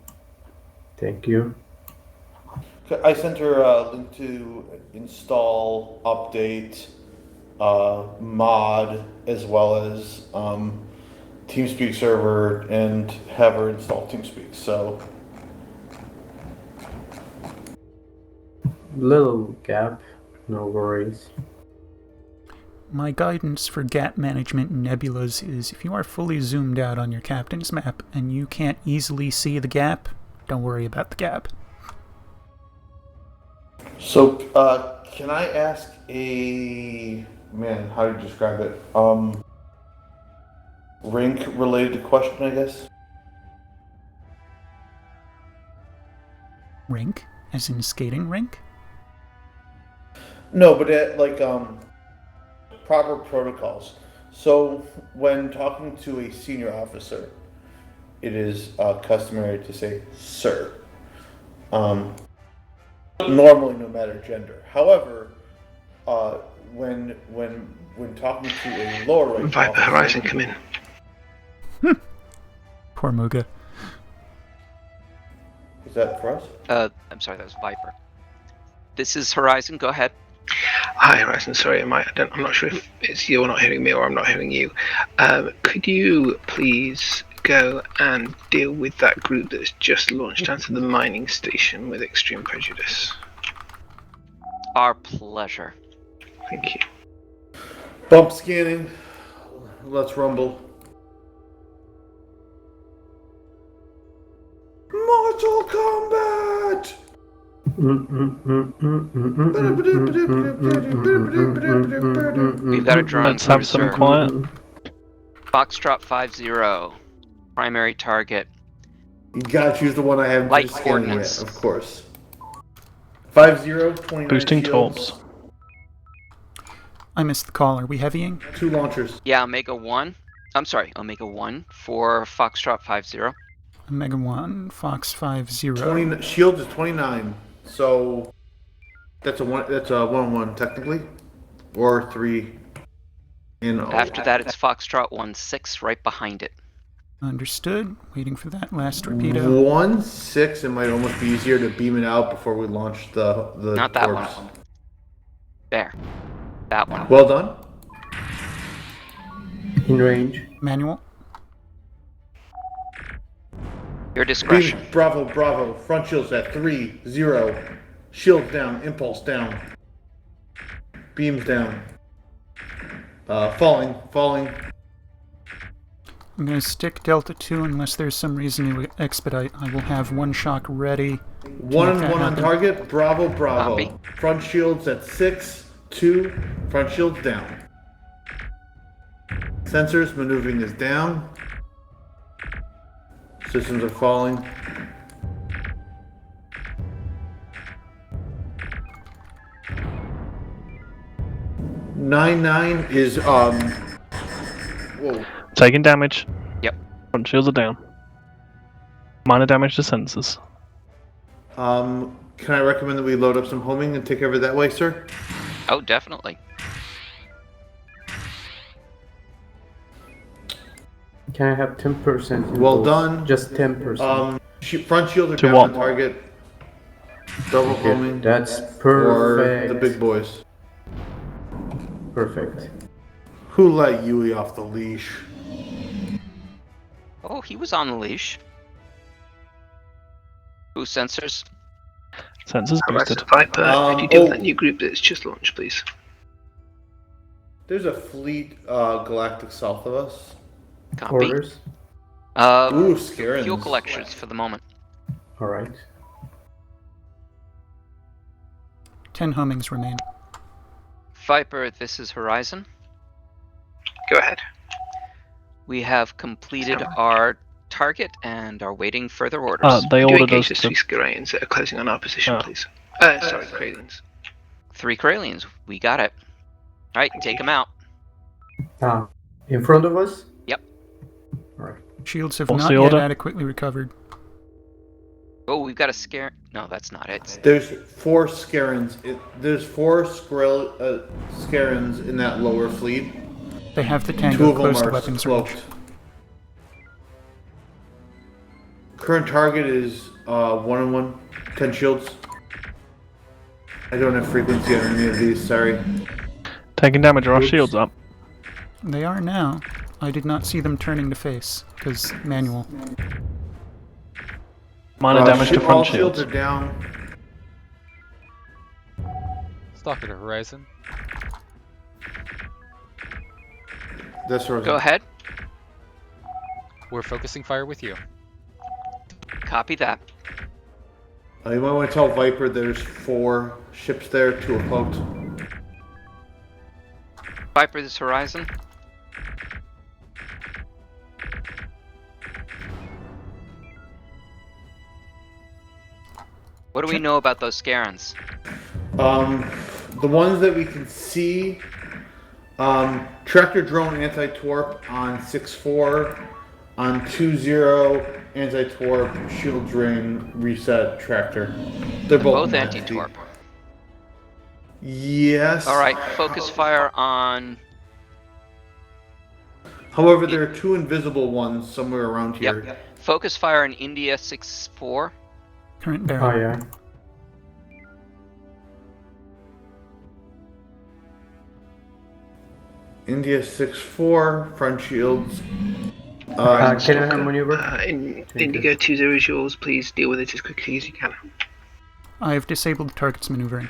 Thank you. I sent her a link to install, update, mod, as well as TeamSpeak server, and have her install TeamSpeak. So, little gap, no worries. My guidance for gap management in nebulas is if you are fully zoomed out on your captain's map and you can't easily see the gap, don't worry about the gap. So, can I ask how do you describe it? Rink-related question, I guess? Rink? As in skating rink? No, but proper protocols. So, when talking to a senior officer, it is customary to say, sir. Normally, no matter gender. However, when talking to a lower rank Viper officer, Horizon, come in. Poor Muga. Is that for us? I'm sorry, that was Viper. This is Horizon, go ahead. Hi Horizon, sorry, I'm not sure if it's you're not hearing me or I'm not hearing you. Could you please go and deal with that group that's just launched onto the mining station with extreme prejudice? Our pleasure. Thank you. Bump scanning. Let's rumble. Mortal Kombat! We've got a drawing. Let's have some quiet. Foxtrot 50. Primary target. You gotta choose the one I haven't Light finished scanning coordinates. yet, of course. 50, 29 Boosting shields. torps. I missed the call. Are we heavying? 2 launchers. Yeah, Omega 1. I'm sorry, Omega 1 for Foxtrot 50. Omega 1, Fox 50. 20, shields is 29. So that's a 1-on-1 technically. Or 3 in all. After that, it's Foxtrot 1-6 right behind it. Understood. Waiting for that last torpedo. 1-6, it might almost be easier to beam it out before we launch the Not that torps. one. There. That one. Well done. In range. Manual. Your discretion. Beam, bravo. Front shields at 3, 0. Shield down, impulse down. Beams down. Falling. I'm going to stick Delta 2 unless there's some reason to expedite. I will have one shock ready. 1 on target, bravo. Copy. Front shields at 6, 2. Front shields down. Sensors, maneuvering is down. Systems are falling. Nine is whoa. Taking damage. Yep. Front shields are down. Minor damage to sensors. Can I recommend that we load up some homing and take care of it that way, sir? Oh, definitely. Can I have 10%? Well done. Just 10%. Front shield are To down what? on target. Double homing. That's For perfect. the big boys. Perfect. Who let Yui off the leash? Oh, he was on the leash. Who sensors? Sensors boosted. Viper, could you deal with that new group that's just launched, please? There's a fleet galactic south of us. Copy. Orders. Ooh, Scarens. Fuel collections for the moment. All right. 10 homings remain. Viper, this is Horizon. Go ahead. We have completed our target and are waiting further orders. They Could you ordered engage us the to... 3 Skirayans that are closing on our position, please? Sorry, Kralians. 3 Kralians. We got it. Alright, take them out. In front of us? Yep. All right. Shields have What's not the yet order? adequately recovered. Oh, we've got a scare. No, that's not it. There's 4 Scarens. There's 4 Scarens in that lower fleet. They have the 2 Tango of them close to are weapons range. cloaked. Current target is 1-on-1, 10 shields. I don't have frequency on any of these, sorry. Taking damage, are our shields up? They are now. I did not see them turning to face, because manual. Minor damage to All front shields shields. are down. Stalker to Horizon. That's right. Go ahead. We're focusing fire with you. Copy that. You might want to tell Viper there's 4 ships there, 2 are cloaked. Viper, this is Horizon. What do we know about those Scarens? The ones that we can see, tractor drone anti-torp on 6-4, on 2-0 anti-torp, shield drain, reset, tractor. They're both anti-torp. Yes. Alright, focus fire on... However, there are 2 invisible ones somewhere around here. Yep. Focus fire on India 6-4. Current barrel. Oh, yeah. India 6-4, front shields. Can I have maneuver? Indigo 20 is yours. Please deal with it as quickly as you can. I've disabled the target's maneuvering.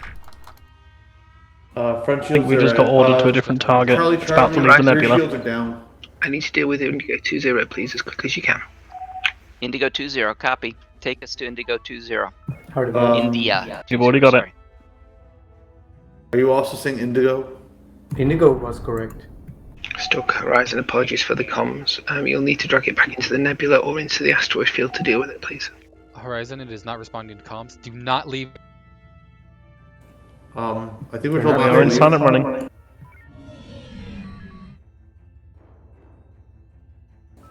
Front I think shields we just got ordered to a different target. It's about to leave the nebula. shields are down. I need to deal with Indigo 20, please, as quickly as you can. Indigo 20, copy. Take us to Indigo 20. India. You've already got it. Are you also saying Indigo? Indigo was correct. Stoke Horizon, apologies for the comms. You'll need to drag it back into the nebula or into the asteroid field to deal with it, please. Horizon, it is not responding to comms. Do not leave. I think we're told We are in silent running.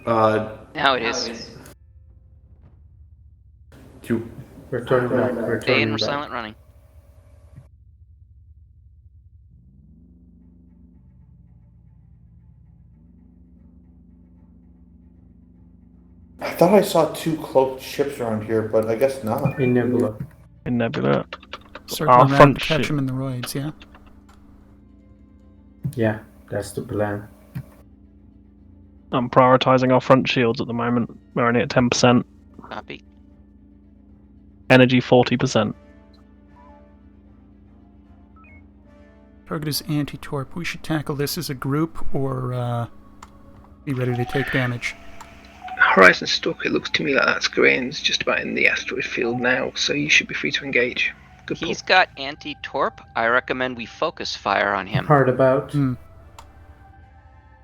Now it is. We're turning back. We're Stay in turning back. silent running. I thought I saw 2 cloaked ships around here, but I guess not. In nebula. In nebula. Circle Our around, front catch ship. them in the roids, yeah? Yeah, that's the plan. I'm prioritising our front shields at the moment. We're only at 10%. Copy. Energy 40%. Target is anti-torp. We should tackle this as a group or be ready to take damage. Horizon Stalker, it looks to me like that Screen's just about in the asteroid field now, so you should be free to engage. Good pull. He's got anti-torp. I recommend we focus fire on him. Hard about.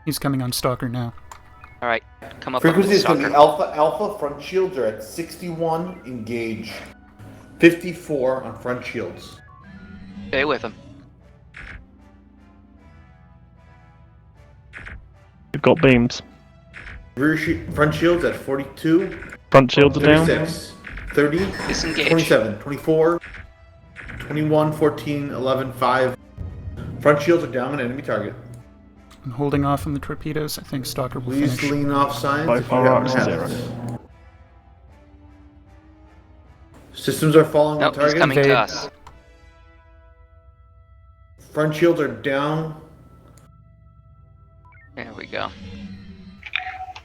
He's coming on Stalker now. All right, come up on Frequency is going to Stalker. be Alpha front shields are at 61, engage. 54 on front shields. Stay with him. We've got beams. Front shields at 42. Front shields are down. 36, 30, Disengage. 27, 24, 21, 14, 11, 5. Front shields are down on enemy target. I'm holding off on the torpedoes. I think Stalker will Please finish. lean off signs By if you far have out no zero. habits. Systems are falling on Nope, target. he's coming to us. Front shields are down. There we go.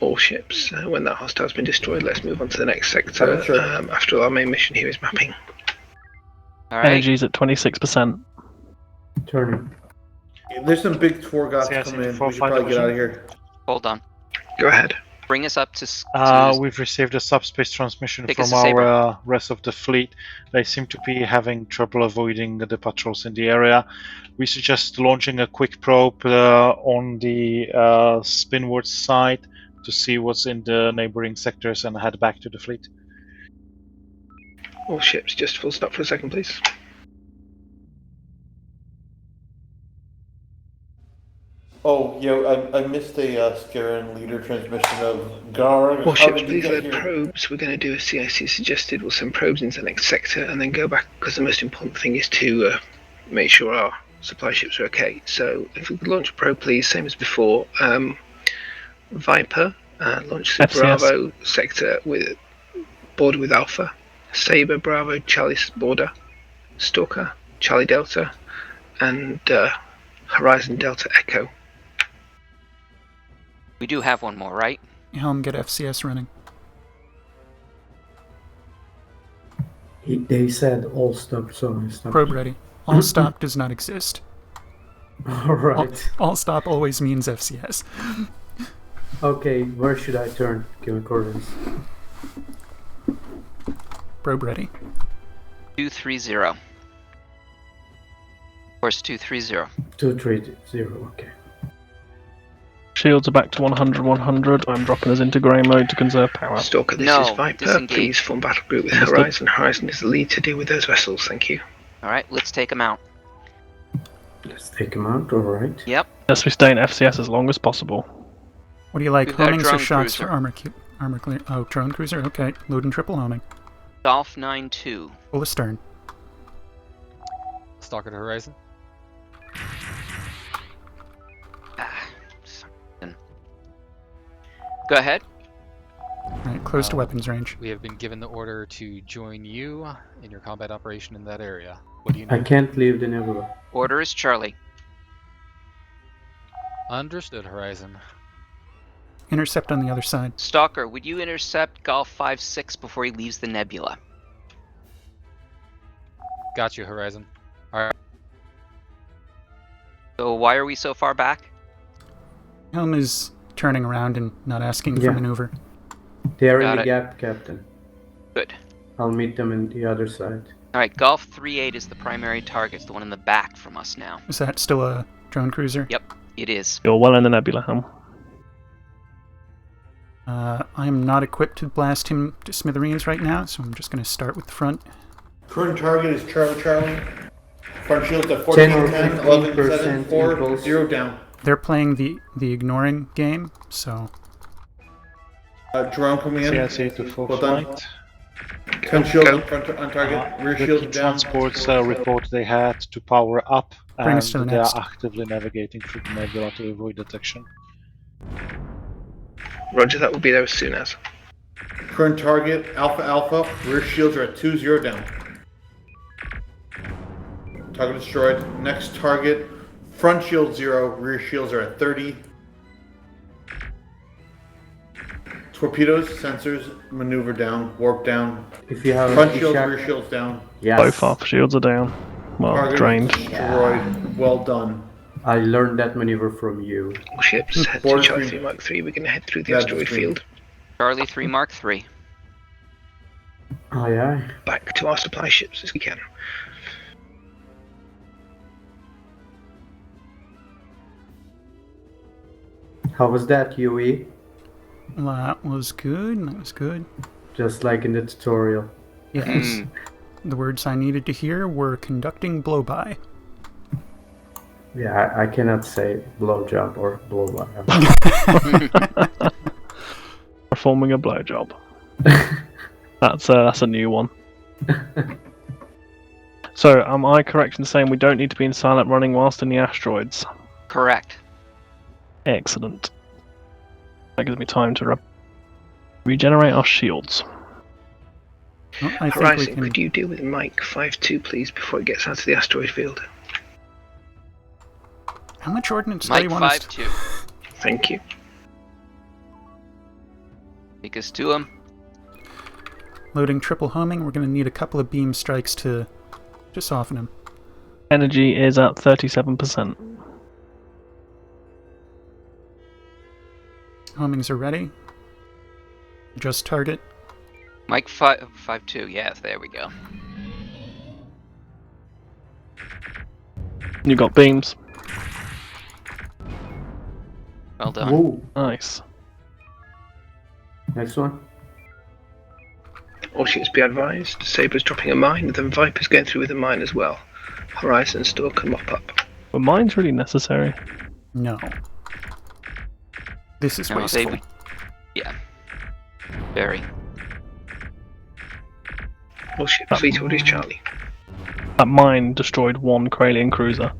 All ships, when that hostile's been destroyed, let's move on to the next sector. Sure. After all, our main mission here is mapping. All right. Energy's at 26%. Turning. There's some big Tworgoths Yeah, coming in. We 4 should probably get division. out of here. Hold on. Go ahead. Bring us up to We've received a subspace transmission Take us from to Saber. our rest of the fleet. They seem to be having trouble avoiding the patrols in the area. We suggest launching a quick probe on the spinward side to see what's in the neighboring sectors and head back to the fleet. All ships, just full stop for a second, please. Oh, I missed a Scaran leader transmission of Gar. All ships, please load probes. We're going to do as CIC suggested. We'll send probes into the next sector and then go back, because the most important thing is to make sure our supply ships are okay. So if we could launch a probe, please, same as before. Viper, launch to FCS. Bravo sector with border with Alpha. Saber, Bravo, Charlie border. Stalker, Charlie Delta, and Horizon Delta Echo. We do have one more, right? Helm, get FCS running. They said all stop, so I stopped. Probe ready. All stop does not exist. Alright. All stop always means FCS. Okay, where should I turn? Give me coordinates. Probe ready. 230. Course 230. 230, okay. Shields are back to 100, 100. I'm dropping us into grey mode to conserve power. Stalker, this is Viper. Please form battle group with Understood. Horizon. Horizon is the lead to deal with those vessels. Thank you. All right, let's take him out. Let's take him out, alright. Yep. Yes, we stay in FCS as long as possible. What do you like? We've got a Homings or drone shots cruiser. for armor clear? Oh, drone cruiser? Okay. Load and triple homing. Golf 9-2. Full astern. Stalker to Horizon. Go ahead. Alright, close to weapons range. We have been given the order to join you in your combat operation in that area. What do you need? I can't leave the nebula. Order is Charlie. Understood, Horizon. intercept on the other side. Stalker, would you intercept Golf 5-6 before he leaves the nebula? Got you, Horizon. Alright. So why are we so far back? Helm is turning around and not asking for Yeah. maneuver. They are Got in the it. gap, Captain. Good. I'll meet them in the other side. Alright, Golf 3-8 is the primary target. It's the one in the back from us now. Is that still a drone cruiser? Yep, it is. You're well in the nebula, Helm. I am not equipped to blast him to smithereens right now, so I'm just going to start with the front. Current target is Charlie. Front shields at 14, 10, 11, 7, 4, 0 down. They're playing the ignoring game, so... Drone coming in. CIC to full Well done. flight. Front shield on target. Rear The shield key down. transports report they had to power up, Bring and us to the they next. are actively navigating through the nebula to avoid detection. Roger, that will be there as soon as. Current target, Alpha. Rear shields are at 2-0 down. Target destroyed. Next target, front shield 0, rear shields are at 30. Torpedoes, sensors, maneuver down, warp down. If you have Front a shields, shot- rear shields down. Yes. Both half shields are down. Well, Target drained. destroyed. Well done. I learned that maneuver from you. Ships head to Forward Charlie three. 3 Mark 3. We're going to head through the That's asteroid three. field. Charlie 3 Mark 3. Aye, aye. Back to our supply ships as we can. How was that, UE? That was good, that was good. Just like in the tutorial. Yes. The words I needed to hear were conducting blow-by. Yeah, I cannot say blowjob or blow-by. Performing a blowjob. That's a new one. So, am I correct in saying we don't need to be in silent running whilst in the asteroids? Correct. Excellent. That gives me time to regenerate our shields. Well, I think we Horizon, can... could you deal with Mike 5-2, please, before it gets out of the asteroid field? How much ordnance do Mike you want us to... 5-2. Thank you. Take us to him. Loading triple homing, we're going to need a couple of beam strikes to soften him. Energy is at 37%. Homings are ready. Just target. Mike 5-2. Yes, there we go. You got beams. Well done. Ooh, Nice. next one. All ships be advised. Saber's dropping a mine, and then Viper's going through with a mine as well. Horizon still can mop up. But mine's really necessary. No. This is No, wasteful. Yeah. Very. All ships fleet orders Charlie. That mine destroyed one Kralian cruiser.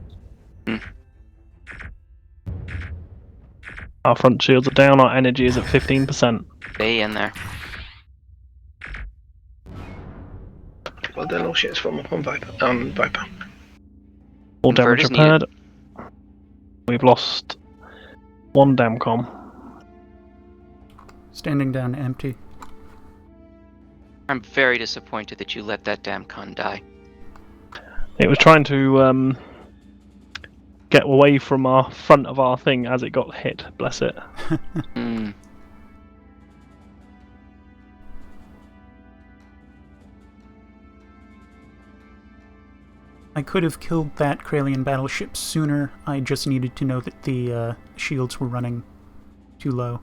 Our front shields are down, our energy is at 15%. Stay in there. Well done, all ships form up on Viper. Viper. All damage Converters repaired. We've lost one damcom. Standing down empty. I'm very disappointed that you let that damn con die. It was trying to get away from our front of our thing as it got hit. Bless it. I could have killed that Kralian battleship sooner. I just needed to know that the shields were running too low.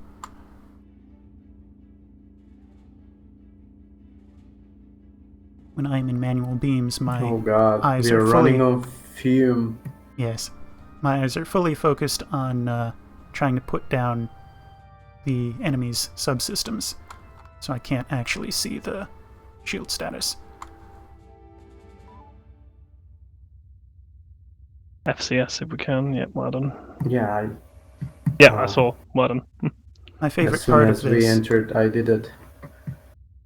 When I'm in manual beams, my Oh god, eyes we are are fully... running on fume. Yes. My eyes are fully focused on trying to put down the enemy's subsystems, so I can't actually see the shield status. FCS if we can. Yep, well done. Yeah, Yeah, I saw. Well done. My favorite as soon part as of we this entered, I did it.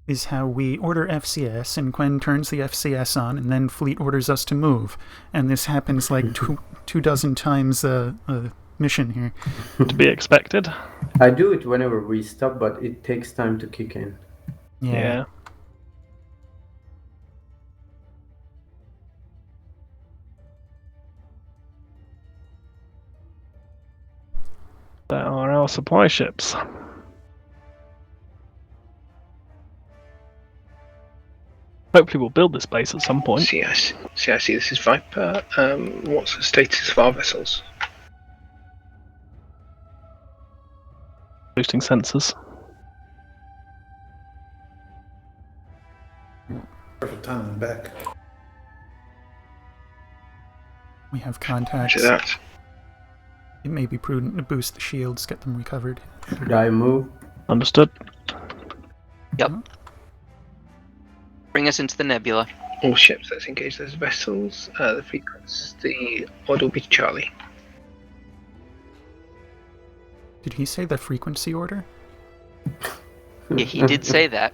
is how we order FCS, and Gwen turns the FCS on, and then Fleet orders us to move. And this happens like two dozen times a mission here. To be expected. I do it whenever we stop, but it takes time to kick in. Yeah. There are our supply ships. Hopefully we'll build this base at some point. CIC, this is Viper. What's the status of our vessels? Boosting sensors. Perfect time I'm back. We have contacts. Roger that. It may be prudent to boost the shields, get them recovered. Should I move? Understood. Yep. Bring us into the nebula. All ships, let's engage those vessels. The frequency, the order will be Charlie. Did he say the frequency order? Yeah, he did say that.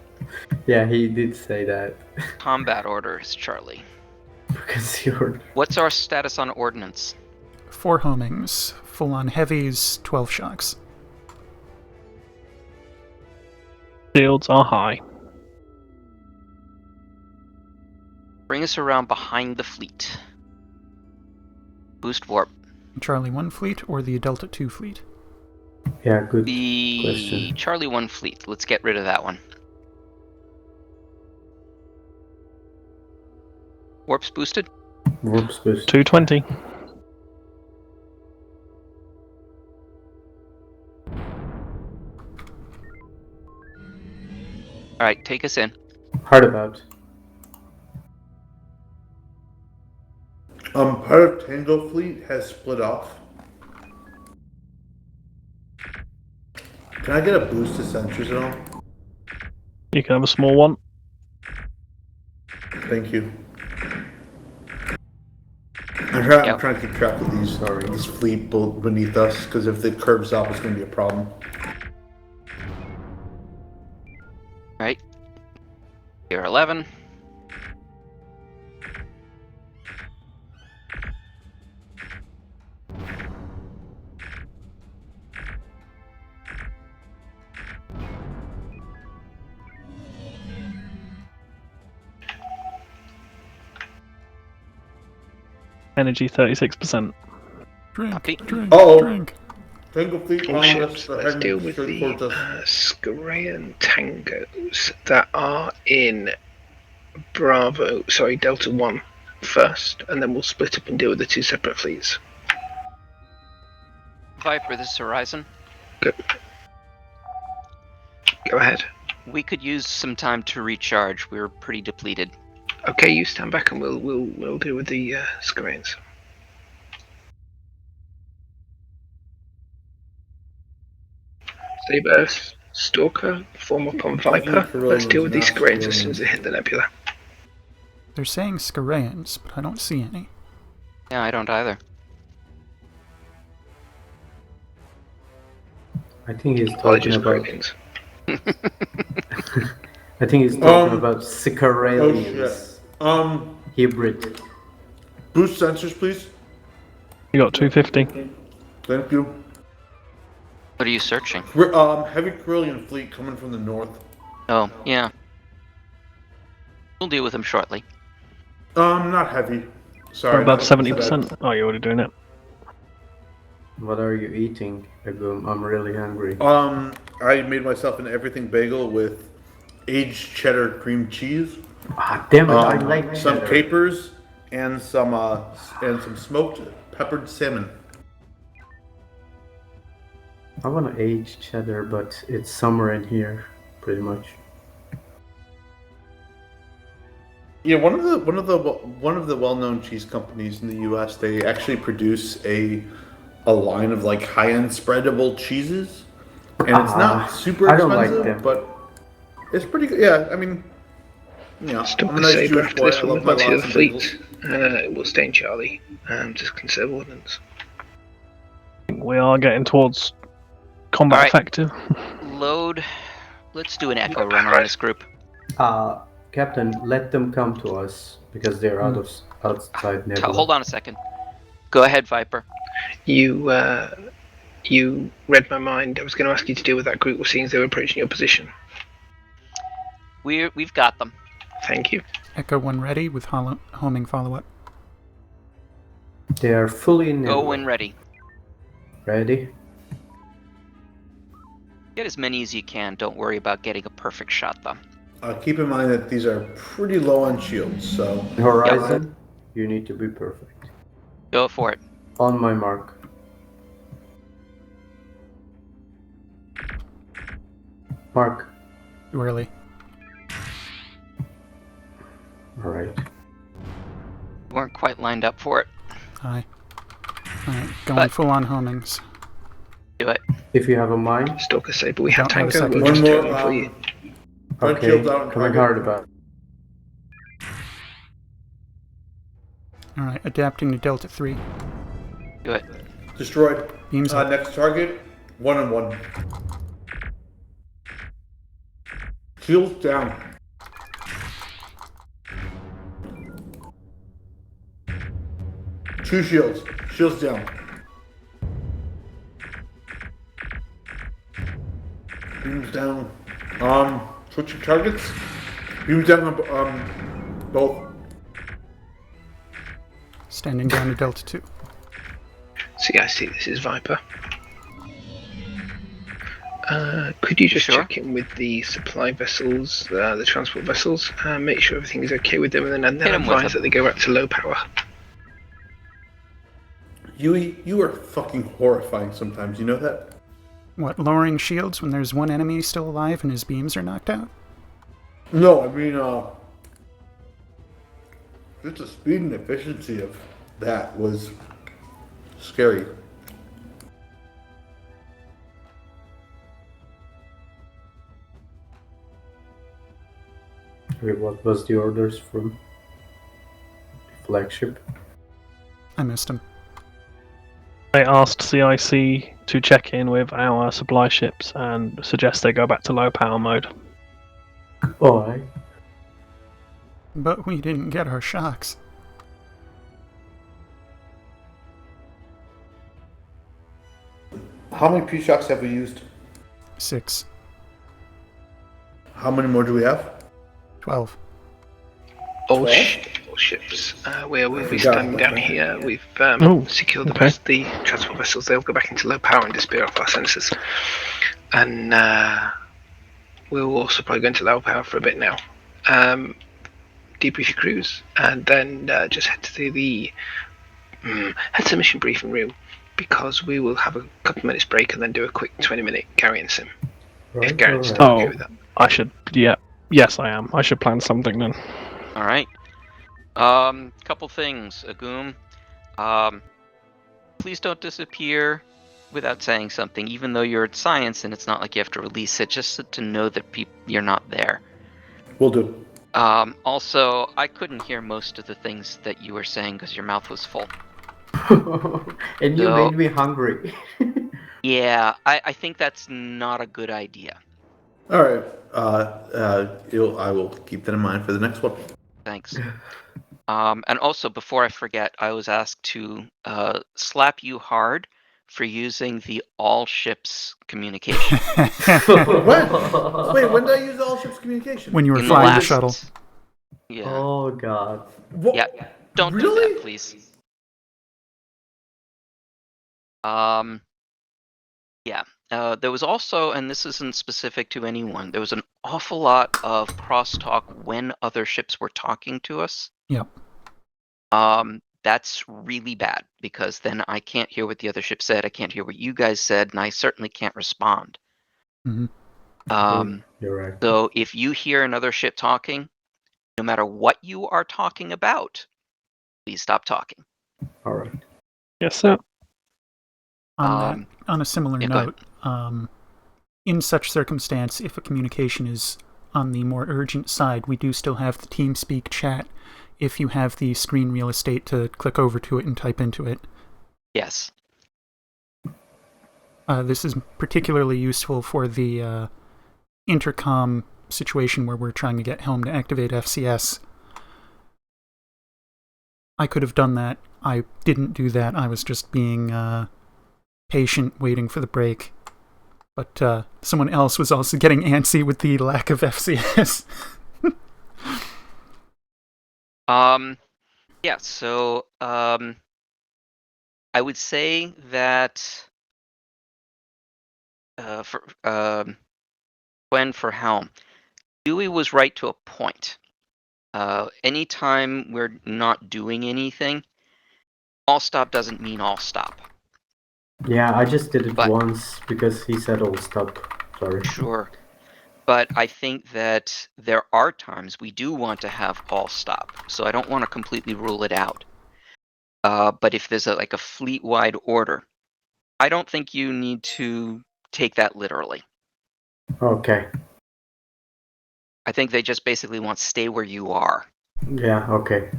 Yeah, he did say that. Combat order is Charlie. Frequency order. What's our status on ordnance? 4 homings, full on heavies, 12 shocks. Shields are high. Bring us around behind the fleet. Boost warp. Charlie 1 fleet or the Delta 2 fleet? Yeah, good The question. Charlie 1 fleet. Let's get rid of that one. Warp's boosted? Warp's boosted. 220. Alright, take us in. Hard about. Part of Tango Fleet has split off. Can I get a boost to sensors at all? You can have a small one. Thank you. I'm trying to keep track of this fleet beneath us, because if it curves up, it's going to be a problem. Right. Here 11. Energy 36%. Drink, drink, Uh-oh. drink. Tango Fleet All on ships, us, let's heading deal with straight the towards us. Skarayan tangos that are in Delta 1 first, and then we'll split up and deal with the 2 separate fleets. Viper, this is Horizon. Go ahead. We could use some time to recharge. We're pretty depleted. Okay, you stand back and we'll deal with the Skarans. Saber, Stalker, form up on Viper. Let's deal with these Skarans as soon as they hit the nebula. They're saying Skarans, but I don't see any. Yeah, I don't either. I think he's talking Apologies, about. Guardians. I think he's talking about Sicarelians. Oh, shit. Hybrid. Boost sensors, please. You got 250. Thank you. What are you searching? Heavy Carillion fleet coming from the north. Oh, yeah. We'll deal with them shortly. Not heavy. Sorry. We're above not looking 70%. Oh, you're already doing it. What are you eating, Agum? I'm really hungry. I made myself an everything bagel with aged cheddar cream cheese. Ah, damn it! I like some cheddar. capers and some smoked peppered salmon. I want to age cheddar, but it's summer in here, pretty much. Yeah, one of the well-known cheese companies in the U.S. They actually produce a line of like high-end spreadable cheeses, and it's not super I don't like expensive, them. but it's pretty good. Yeah, I mean, yeah, Stop I'm a the nice Saber Jewish after boy. this I one. love We've my got to the lots of fleet. bagels. We'll stay in Charlie. Just conserve ordnance. We are getting towards combat Alright. effective. Load. Let's do an echo run on this group. Captain, let them come to us because they're outside nebula. Hold on a second. Go ahead, Viper. You You read my mind. I was going to ask you to deal with that group, seeing as they were approaching your position. We've got them. Thank you. Echo 1 ready with homing follow-up. They are fully in Go when ready. Ready? Get as many as you can. Don't worry about getting a perfect shot, though. Keep in mind that these are pretty low on shields, so... Horizon, you need to be perfect. Go for it. On my mark. Mark. Too early. Alright. You weren't quite lined up for it. Aye. Alright, going full on homings. Do it. If you have a mind. Stalker say, but we have Don't have a Tango. second. We'll just One turn more, them for you. front Okay, shields out on coming target. hard about it. Alright, adapting to Delta 3. Do it. Destroyed. Beams up. Next target, 1-on-1. Shields down. Two shields. Shields down. Beams down. Switching targets. Beams down on both. Standing down to Delta 2. See, I see. This is Viper. Could you just check in with the supply vessels, the transport vessels, make sure everything is okay with them, and then advise that they go back to low power? Yui, you are fucking horrifying sometimes, you know that? What, lowering shields when there's one enemy still alive and his beams are knocked out? No, I mean, just the speed and efficiency of that was scary. Wait, what was the orders from flagship? I missed him. I asked CIC to check in with our supply ships and suggest they go back to low power mode. Alright. But we didn't get our shocks. How many P-Shocks have we used? 6. How many more do we have? 12. All ships. We'll be forgot standing about down that. here. We've Oh, secured the, okay. the transport vessels. They'll go back into low power and disappear off our sensors. And we'll also probably go into low power for a bit now. Debrief your crews, and then just head to the mission briefing room, because we will have a couple minutes break and then do a quick 20-minute carry and sim. Right, If Garen's alright. still okay with that. I should, yeah. Yes, I am. I should plan something then. All right. Couple things, Agum. Please don't disappear without saying something, even though you're at science and it's not like you have to release it, just to know that you're not there. Will do. Also, I couldn't hear most of the things that you were saying because your mouth was full. And you made me hungry. Yeah, I think that's not a good idea. All right. I will keep that in mind for the next one. Thanks. And also, before I forget, I was asked to slap you hard for using the all ships communication. When? Wait, when did I use all ships communication? When you were In flying the last- shuttle. Yeah. Oh god. What? Yeah. Don't do Really? that, please. Yeah. There was also, and this isn't specific to anyone, there was an awful lot of crosstalk when other ships were talking to us. Yep. That's really bad, because then I can't hear what the other ship said, I can't hear what you guys said, and I certainly can't respond. Mm-hmm. You're right. So if you hear another ship talking, no matter what you are talking about, please stop talking. Alright. Yes, sir. On a similar yeah, go note, in such circumstance, if a communication is on the more urgent side, we do still have the TeamSpeak chat if you have the screen real estate to click over to it and type into it. Yes. This is particularly useful for the intercom situation where we're trying to get Helm to activate FCS. I could have done that. I didn't do that. I was just being patient waiting for the break. But someone else was also getting antsy with the lack of FCS. Yeah, so I would say that for Helm, Dewey was right to a point. Anytime we're not doing anything, all stop doesn't mean all stop. Yeah, I just did it once because he said all stop. Sorry. Sure. But I think that there are times we do want to have all stop, so I don't want to completely rule it out. But if there's a fleet-wide order, I don't think you need to take that literally. Okay. I think they just basically want stay where you are. Yeah, okay.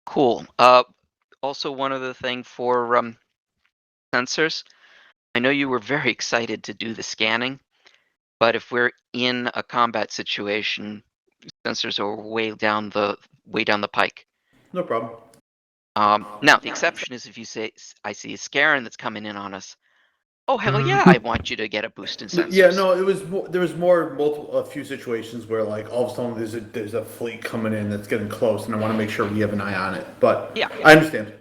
Cool. Also, one other thing for sensors. I know you were very excited to do the scanning, but if we're in a combat situation, sensors are way down the pike. No problem. Now the exception is if you say I see a Scaran that's coming in on us. Oh hell yeah! I want you to get a boost in sensors. Yeah, no, there was a few situations where like all of a sudden there's a fleet coming in that's getting close, and I want to make sure we have an eye on it. But yeah, I understand.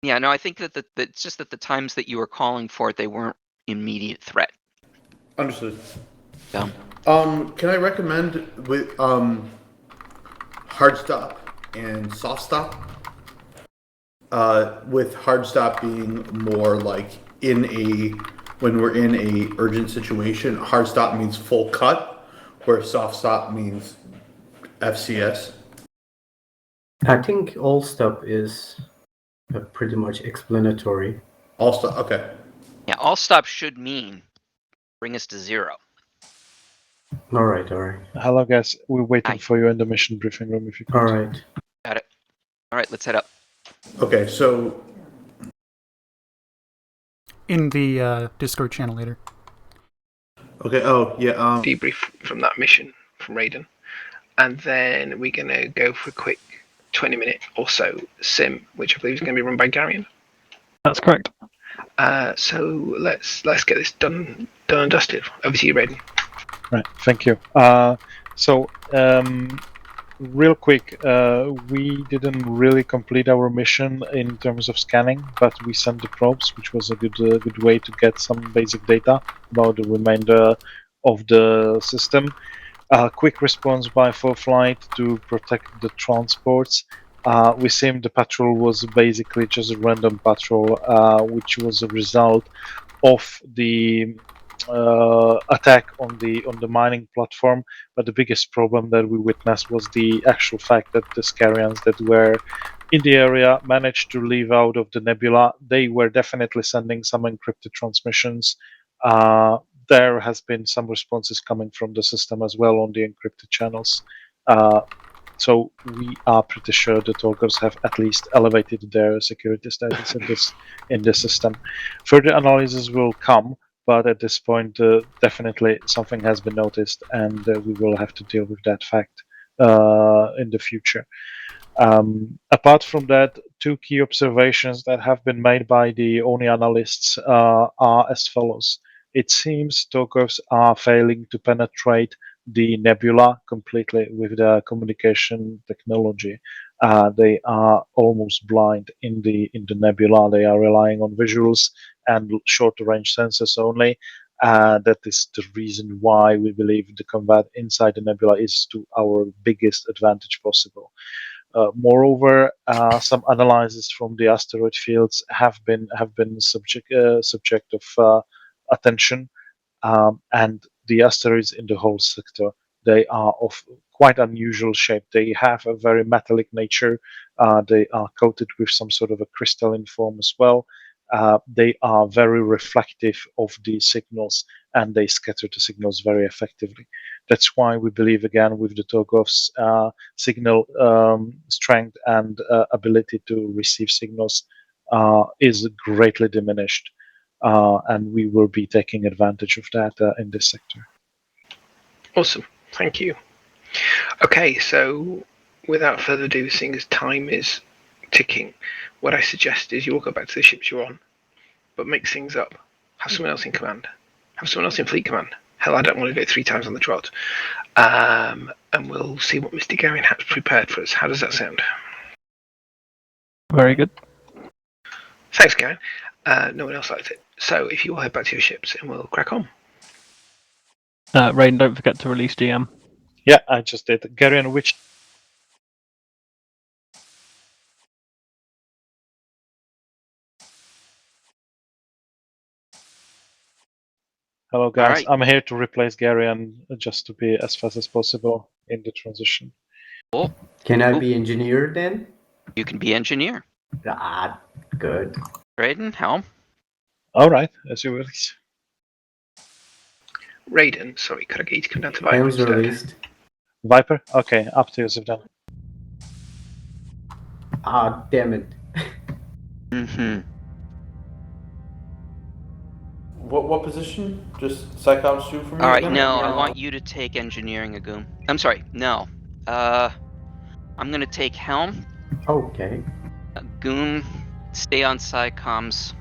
Yeah, no, I think that it's just that the times that you were calling for it, they weren't immediate threat. Understood. So, can I recommend with hard stop and soft stop? With hard stop being more like when we're in a urgent situation, hard stop means full cut, where soft stop means FCS. I think all stop is pretty much explanatory. All stop, okay. Yeah, all stop should mean bring us to 0. All right. Hello, guys. We're waiting for you in the mission briefing room if you could. All right. Got it. All right, let's head up. Okay, so in the Discord channel later. Okay. Oh yeah. Debrief from that mission from Raiden, and then we're gonna go for a quick 20-minute or so sim, which I believe is going to be run by Garion. That's correct. So let's get this done and dusted. Over to you, Raiden. Right. Thank you. Real quick, we didn't really complete our mission in terms of scanning, but we sent the probes, which was a good way to get some basic data about the remainder of the system. Quick response by full flight to protect the transports. We assumed the patrol was basically just a random patrol, which was a result of the attack on the mining platform. But the biggest problem that we witnessed was the actual fact that the Scarians that were in the area managed to leave out of the nebula. They were definitely sending some encrypted transmissions. There has been some responses coming from the system as well on the encrypted channels. So we are pretty sure the talkers have at least elevated their security status in this system. Further analysis will come, but at this point, definitely something has been noticed, and we will have to deal with that fact in the future. Apart from that, 2 key observations that have been made by the ONI analysts are as follows. It seems talkers are failing to penetrate the nebula completely with the communication technology. They are almost blind in the nebula. They are relying on visuals and short range sensors only. That is the reason why we believe the combat inside the nebula is to our biggest advantage possible. Moreover, some analyses from the asteroid fields have been subject of attention, and the asteroids in the whole sector, they are of quite unusual shape. They have a very metallic nature. They are coated with some sort of a crystalline form as well. They are very reflective of the signals, and they scatter the signals very effectively. That's why we believe, again, with the Togov's signal strength and ability to receive signals is greatly diminished. And we will be taking advantage of that in this sector. Awesome, thank you. Okay, so without further ado, seeing as time is ticking, what I suggest is you all go back to the ships you're on, but mix things up. Have someone else in command. Have someone else in fleet command. Hell, I don't want to go 3 times on the trot. And we'll see what Mr. Garion has prepared for us. How does that sound? Very good. Thanks, Garion. No one else likes it. So if you all head back to your ships, and we'll crack on. Raiden, don't forget to release GM. Yeah, I just did. Garion, which... Hello, guys. right. I'm here to replace Garion just to be as fast as possible in the transition. Cool. Can I be engineer then? You can be engineer. Ah, good. Raiden, helm. All right, as you will. Raiden, sorry, could I get you to come down to Viper Helm's instead? released. Viper? Okay, up to you, Zivdan. Ah, damn it. Mm-hmm. What position? Just Cyclops 2 for me? All right, again? no, I want you to take engineering, Agum. I'm sorry, no. I'm gonna take helm. Okay. Agum, stay on SciComms.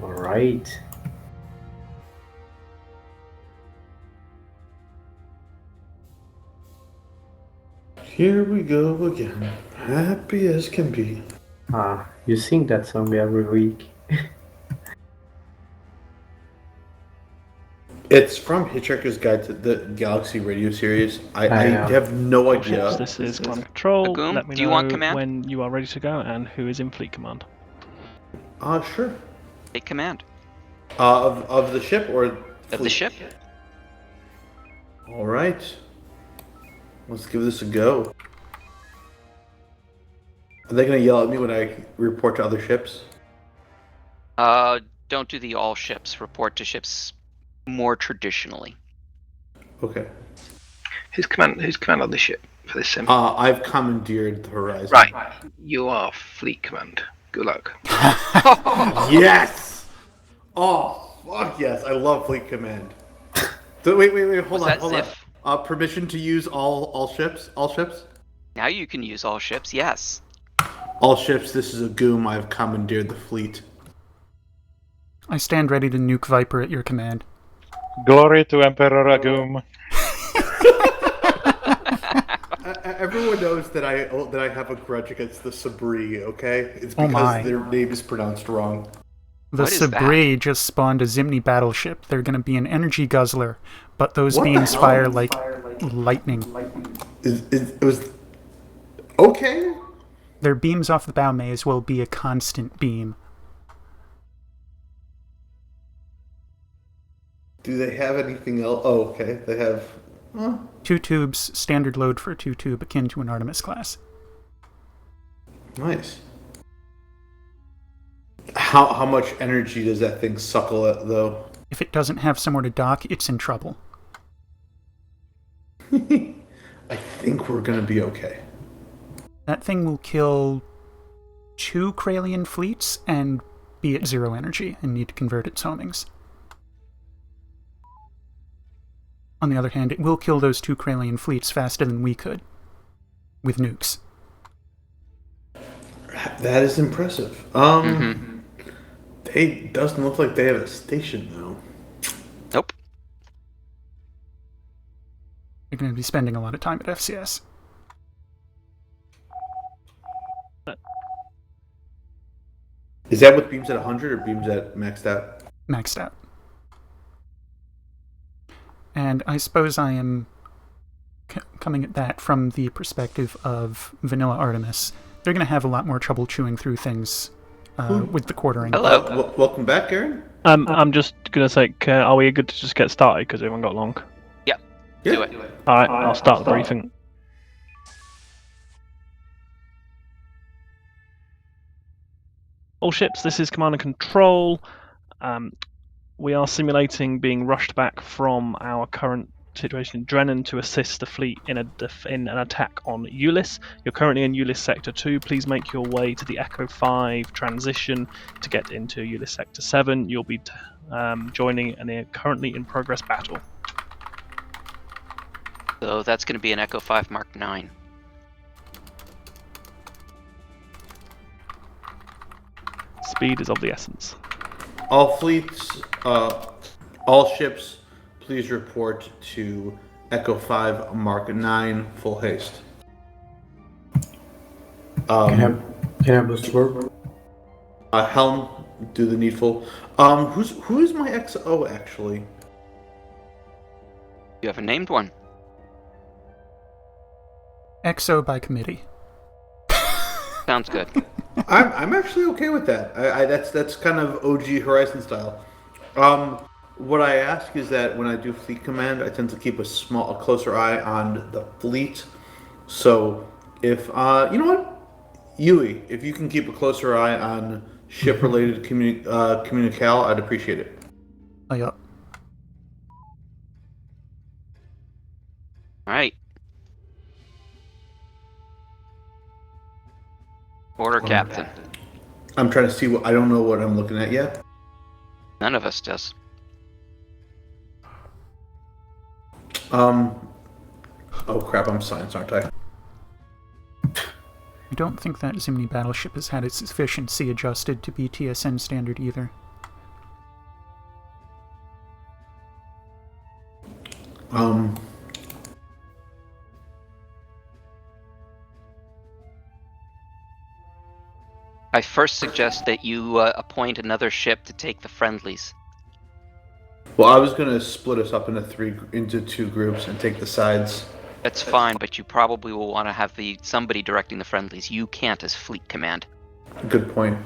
Alright. Here we go again. Happy as can be. Ah, you sing that song every week. It's from Hitchhiker's Guide to the Galaxy radio series. I have no idea. This is command control. Agum, Let me do you know want command? when you are ready to go and who is in fleet command. Sure. Take command. Of the ship or Of the ship? All right. Let's give this a go. Are they going to yell at me when I report to other ships? Don't do the all ships. Report to ships more traditionally. Okay. Who's command on the ship for this sim? I've commandeered the Horizon. Right. You are fleet command. Good luck. Yes! Oh, fuck yes. I love fleet command. So, wait, hold on. Permission to use all ships? All ships? Now you can use all ships, yes. All ships, this is Agum. I've commandeered the fleet. I stand ready to nuke Viper at your command. Glory to Emperor Agum. Everyone knows that I have a grudge against the Sabri, okay? It's because their name is pronounced wrong. The Sabri just spawned a Zimni battleship. They're going to be an energy guzzler, but those beams fire like lightning. It was... Okay? Their beams off the bow may as well be a constant beam. Do they have anything else? Oh, okay. They have... 2 tubes, standard load for a 2-tube, akin to an Artemis class. Nice. How much energy does that thing suckle at, though? If it doesn't have somewhere to dock, it's in trouble. I think we're going to be okay. That thing will kill 2 Kralian fleets and be at 0 energy and need to convert its homings. On the other hand, it will kill those 2 Kralian fleets faster than we could, with nukes. That is impressive. It doesn't look like they have a station, though. Nope. You're going to be spending a lot of time at FCS. Is that with beams at 100 or beams at maxed out? Maxed out. And I suppose I am coming at that from the perspective of Vanilla Artemis. They're going to have a lot more trouble chewing through things with the quartering. Hello. Welcome back, Aaron. I'm just going to say, are we good to just get started because we haven't got long? Yep. Do it. Alright, I'll start the briefing. All ships, this is Command and Control. We are simulating being rushed back from our current situation in Drennan to assist the fleet in an attack on Ulyss. You're currently in Ulyss Sector 2. Please make your way to the Echo 5 transition to get into Ulyss Sector 7. You'll be joining a currently in progress battle. So that's going to be an Echo 5 Mark 9. Speed is of the essence. All fleets, all ships, please report to Echo 5 Mark 9 full haste. Can I boost work? Helm, do the needful. Who is my XO actually? You have a named one. XO by committee. Sounds good. I'm actually okay with that. That's kind of OG Horizon style. What I ask is that when I do fleet command, I tend to keep a closer eye on the fleet. So if you know what, Yui, if you can keep a closer eye on ship-related communical, I'd appreciate it. Oh, yeah. All right. Order captain. I'm trying to see I don't know what I'm looking at yet. None of us does. Oh crap, I'm science, aren't I? I don't think that Zimni battleship has had its efficiency adjusted to be TSN standard either. I first suggest that you appoint another ship to take the friendlies. Well, I was gonna split us up into two groups and take the sides. That's fine, but you probably will want to have somebody directing the friendlies. You can't as fleet command. Good point.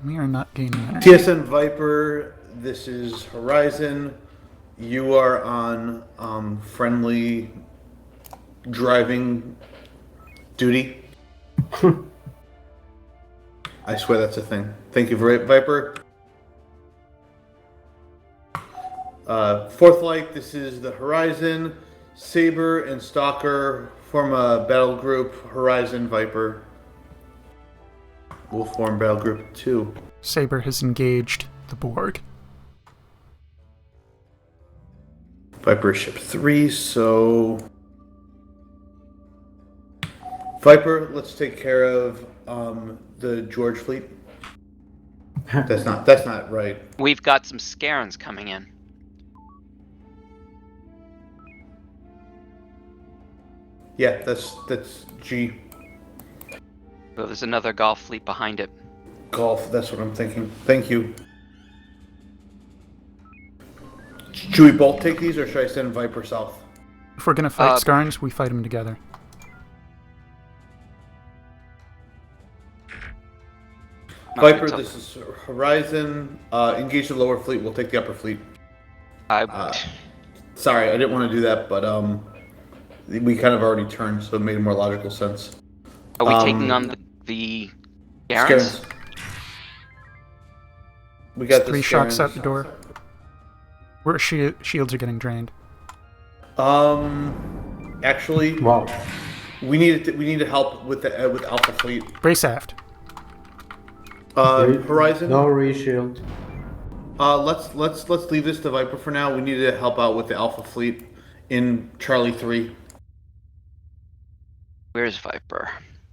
We are not gaining energy. TSN Viper, this is Horizon. You are on friendly driving duty. I swear that's a thing. Thank you, Viper. Fourth Light, this is the Horizon. Saber and Stalker form a battle group. Horizon, Viper will form battle group 2. Saber has engaged the Borg. Viper ship 3, so Viper, let's take care of the George fleet. That's not right. We've got some Scarens coming in. Yeah, that's G. So there's another Golf fleet behind it. Golf, that's what I'm thinking. Thank you. Should we both take these, or should I send Viper south? If we're gonna fight Skarns, we fight them together. Viper, this is Horizon. Engage the lower fleet. We'll take the upper fleet. Sorry, I didn't want to do that, but we kind of already turned, so it made more logical sense. Are we taking on the Scarens? We got 3 shots out the door. Where shields are getting drained. Actually, wow. We need to help with Alpha Fleet. Brace aft. Horizon. No reshield. Let's leave this to Viper for now. We need to help out with the Alpha Fleet in Charlie 3. Where's Viper?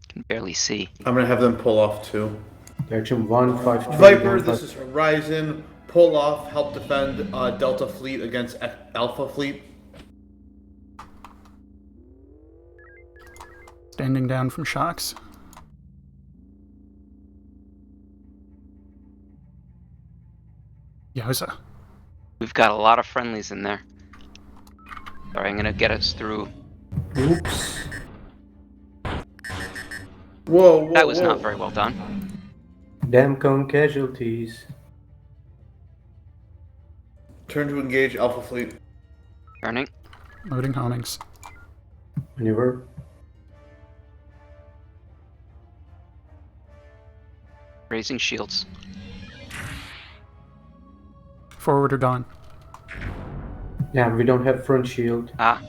Can barely see. I'm gonna have them pull off too. Direction 153. Viper, this is Horizon. Pull off. Help defend Delta Fleet against Alpha Fleet. Standing down from shocks. Yowza. We've got a lot of friendlies in there. Sorry, I'm gonna get us through. Oops. Whoa, that was not very well done. Damn cone casualties. Turn to engage Alpha Fleet. Turning. Loading homings. Maneuver. Raising shields. Forward or gone. Yeah, we don't have front shield. Ah.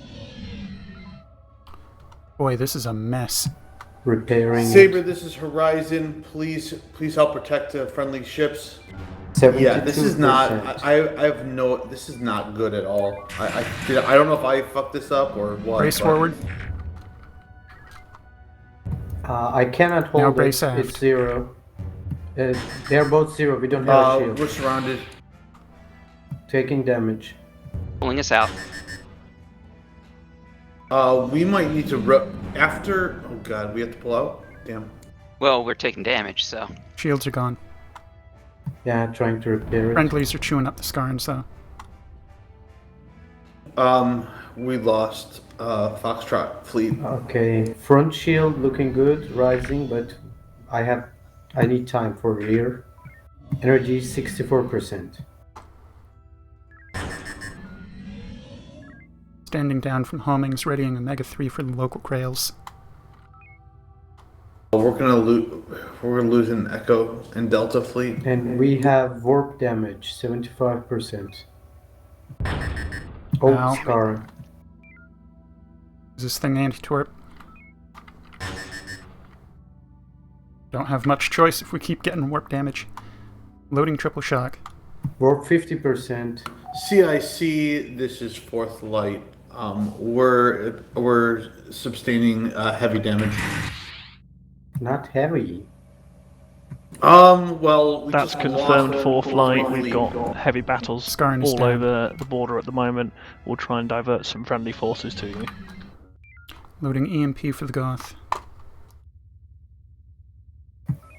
Boy, this is a mess. repairing Saber, it. this is Horizon. Please help protect friendly ships. 72%. Yeah, this is not. I have no. This is not good at all. I don't know if I fucked this up or what. Brace but- forward. I cannot Now hold brace it. aft. It's 0. They're both 0. We don't have a shield. We're surrounded. Taking damage. Pulling us out. We might need to after. Oh god, we have to pull out. Damn. Well, we're taking damage, so. Shields are gone. Yeah, trying to repair it. Friendlies are chewing up the Skarns, though. We lost Foxtrot fleet. Okay, front shield looking good, rising, but I need time for rear. Energy 64%. Standing down from homings, readying Omega 3 for the local Krails. We're gonna lose an Echo and Delta fleet. And we have warp damage, 75%. Oh, Ow. Scar. Is this thing anti-torp? Don't have much choice if we keep getting warp damage. Loading triple shock. Warp 50%. CIC, this is Fourth Light. We're sustaining heavy damage. Not heavy. Well, we That's just confirmed lost for flight. fleet. We've got heavy battles Skarn is all down. over the border at the moment. We'll try and divert some friendly forces to you. Loading EMP for the Goth.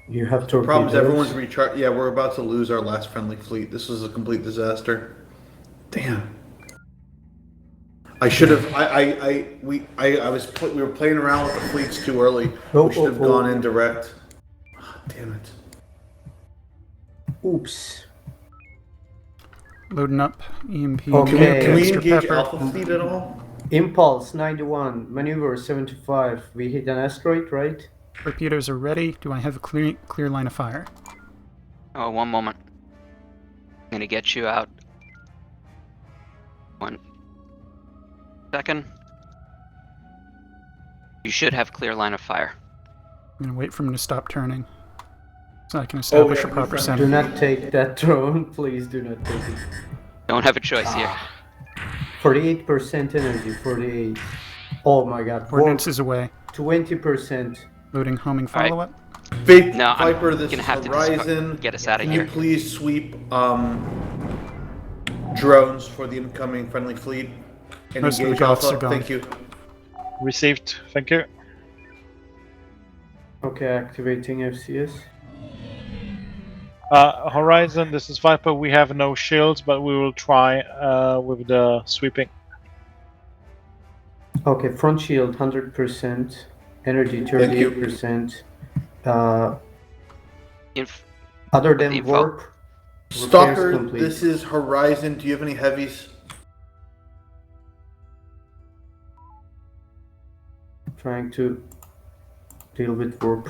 You have The problem is torpedoes. everyone's recharged. Yeah, we're about to lose our last friendly fleet. This was a complete disaster. Damn. I should have. We were playing around with the fleets too early. We should have gone in direct. Damn it. Oops. Loading up EMP. Okay. Can we Extra engage pepper. Alpha fleet at all? Impulse 91. Maneuver 75. We hit an asteroid, right? Torpedoes are ready. Do I have a clear line of fire? Oh, one moment. I'm gonna get you out. 1 second. You should have clear line of fire. I'm going to wait for him to stop turning so I can establish a proper center. Do not take that drone. Please do not take it. Don't have a choice here. 48% energy. 48. Oh my god. Ordnance is away. 20%. Loading homing follow-up. No, Viper, I'm this gonna is have to Horizon. get us out of Can here. you please sweep drones for the incoming friendly fleet and Most of the engage Goths Alpha? are gone. Thank you. Received. Thank you. Okay, activating FCS. Horizon, this is Viper. We have no shields, but we will try with the sweeping. Okay, front shield 100%. Energy Thank you. 38%. Inf- Other the than info. warp. repairs Stalker, complete. this is Horizon. Do you have any heavies? Trying to deal with warp.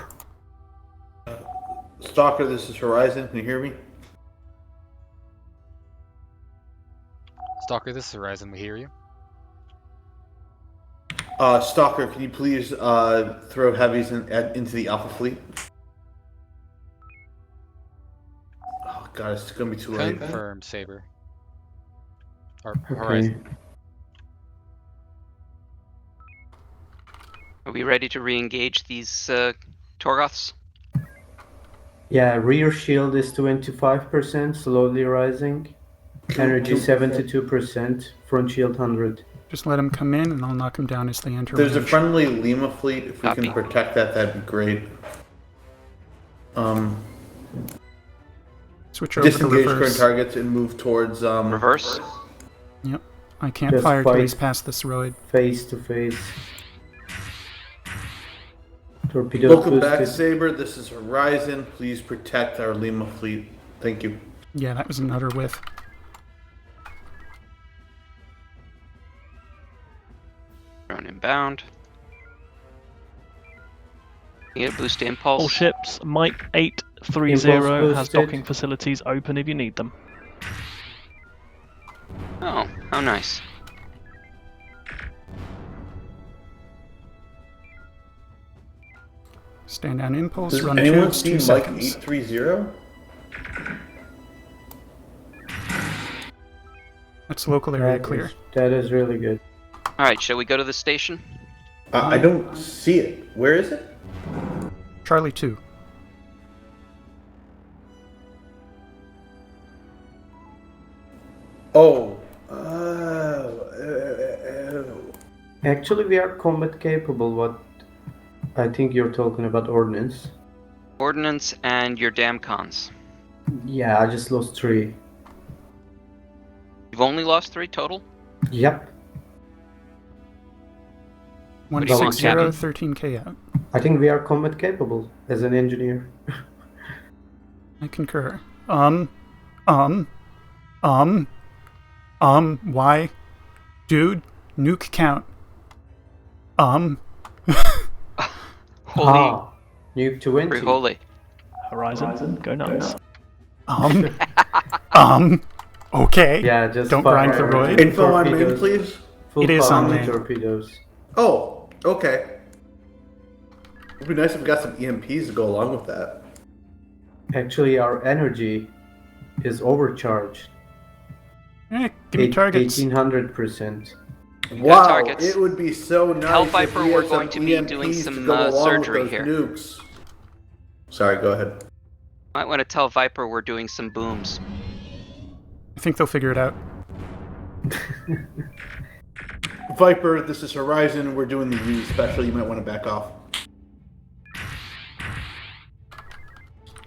Stalker, this is Horizon. Can you hear me? Stalker, this is Horizon. We hear you. Stalker, can you please throw heavies into the Alpha fleet? Oh god, it's gonna be too late. Confirmed, Saber. Or Okay. Horizon. Are we ready to re-engage these Torgoths? Yeah, rear shield is 25%, slowly rising. Energy 72%, front shield 100. Just let them come in and I'll knock them down as they enter There's a range. friendly Lima fleet. If we Copy. can protect that, that'd be great. Switch over to Disengage current reverse. targets and move towards Reverse? Yep. I can't Just fire till fight. he's past this roid. Face to face. Torpedoes Welcome back, boosted. Saber. This is Horizon. Please protect our Lima fleet. Thank you. Yeah, that was another whiff. Drone inbound. Need a boost to impulse. All ships, Mike 830 Impulse has boosted. docking facilities open if you need them. Oh, how nice. Stand down impulse, Does run anyone tubes, see 2 Mike seconds. 830? That's local area clear. That is really good. All right, shall we go to the station? I don't see it. Where is it? Charlie 2. Oh. Actually, we are combat capable. What I think you're talking about ordnance. Ordnance and your dam cons. Yeah, I just lost 3. You've only lost 3 total? Yep. What do you want, 160, Captain? 13k out. I think we are combat capable as an engineer. I concur. Why? Dude, nuke count. Holy. Nuke 20. Pretty holy. Horizon, go nuts. Okay. Yeah, just don't grind for Roy. Info on main, please. Full It is power on main. torpedoes. Oh, okay. It'd be nice if we got some EMPs to go along with that. Actually, our energy is overcharged. Give me targets. 1800%. Wow, targets. it would be so nice Hellviper, if we had we're some going to be EMPs doing to some, go along surgery with those here. Nukes. Sorry, go ahead. Might want to tell Viper we're doing some booms. I think they'll figure it out. Viper, this is Horizon. We're doing the U special. You might want to back off.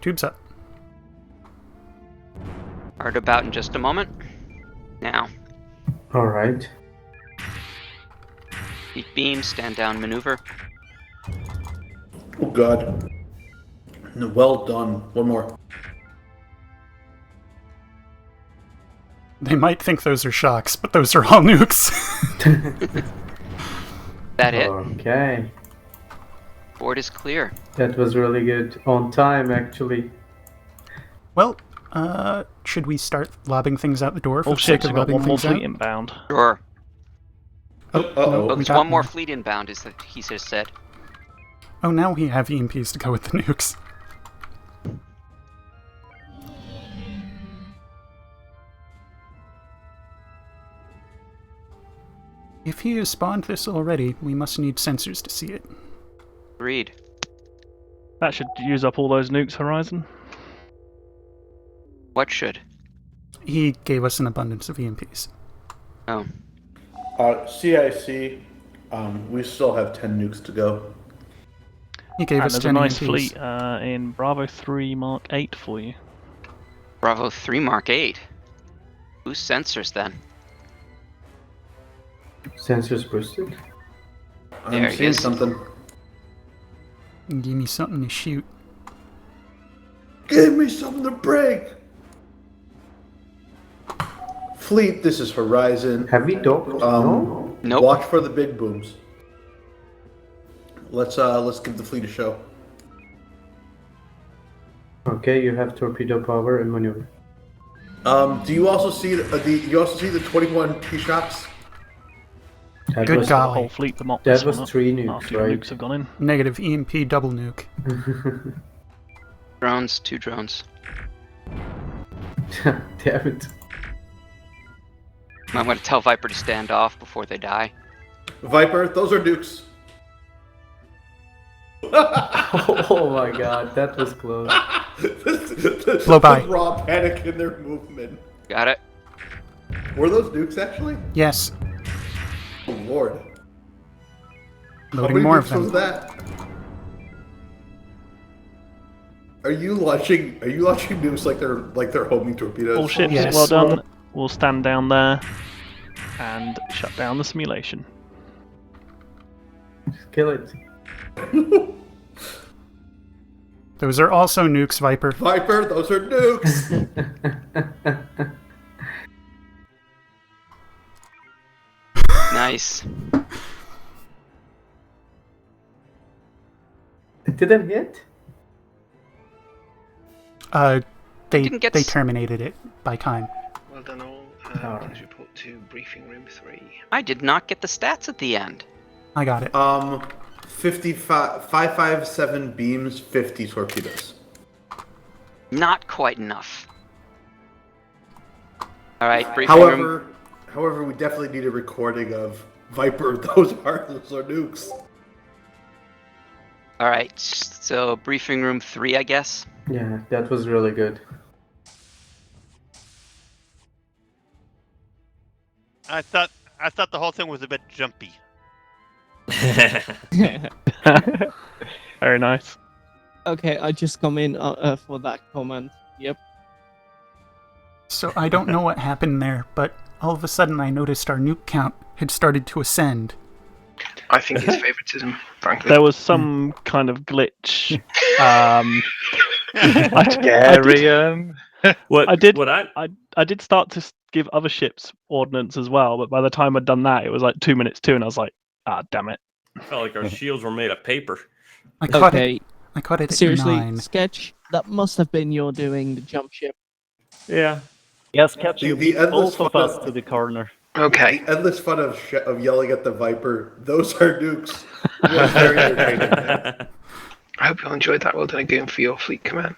Tubes up. Hard about in just a moment. Now. Alright. Heat beam, stand down maneuver. Oh god. Well done. One more. They might think those are shocks, but those are all nukes. That hit. Okay. Board is clear. That was really good. On time, actually. Well, should we start lobbing things out the door for Oh the shit, sake we of got lobbing one more things out? fleet inbound. Sure. No, Oh, we there's got one more fleet inbound, is that he just said. Oh, now we have EMPs to go with the nukes. If he has spawned this already, we must need sensors to see it. Agreed. That should use up all those nukes, Horizon. What should? He gave us an abundance of EMPs. Oh. CIC, we still have 10 nukes to go. He gave And us there's 10 a nice EMPs. fleet in Bravo 3 Mark 8 for you. Bravo 3 Mark 8. Whose sensors then? Sensors boosted. There I'm he seeing is. something. Give me something to shoot. Give me something to break! Fleet, this is Horizon. Have we docked? No? Nope. Watch for the big booms. Let's give the fleet a show. Okay, you have torpedo power and maneuver. Do you also see the 21 P shocks? That Good was, golly. The whole fleet, the mock That this was one up 3 nukes, after your right? nukes have gone in. Negative EMP double nuke. Drones, 2 drones. Damn it. Might want to tell Viper to stand off before they die. Viper, those are nukes. Oh my god, that was close. Blow by. The raw panic in their movement. Got it? Were those nukes actually? Yes. Oh lord. How Loading many more of nukes them. was that? Are you launching nukes like they're homing torpedoes? All ships, Yes. well done. We'll stand down there and shut down the simulation. Kill it. Those are also nukes, Viper. Viper, those are nukes. Nice. It didn't hit? They terminated it by time. Well done all. Please report to briefing room 3. I did not get the stats at the end. I got it. 557 beams, 50 torpedoes. Not quite enough. All right, briefing room. However, we definitely need a recording of Viper. Those are nukes. All right, so briefing room 3, I guess. Yeah, that was really good. I thought the whole thing was a bit jumpy. Very nice. Okay, I just come in for that comment. Yep. So I don't know what happened there, but all of a sudden I noticed our nuke count had started to ascend. I think it's favoritism, frankly. There was some kind of glitch. I did start to give other ships ordnance as well, but by the time I'd done that, it was like 2 minutes too, and I was like, damn it. I felt like our shields were made of paper. I caught it at Seriously, 9. Sketch, that must have been your doing, the jump ship. Yeah. Yes, catch you The endless both of fun us to the corner. Okay. The endless fun of yelling at the Viper, those are nukes, was very entertaining. I hope you all enjoyed that. Well done again for your fleet command.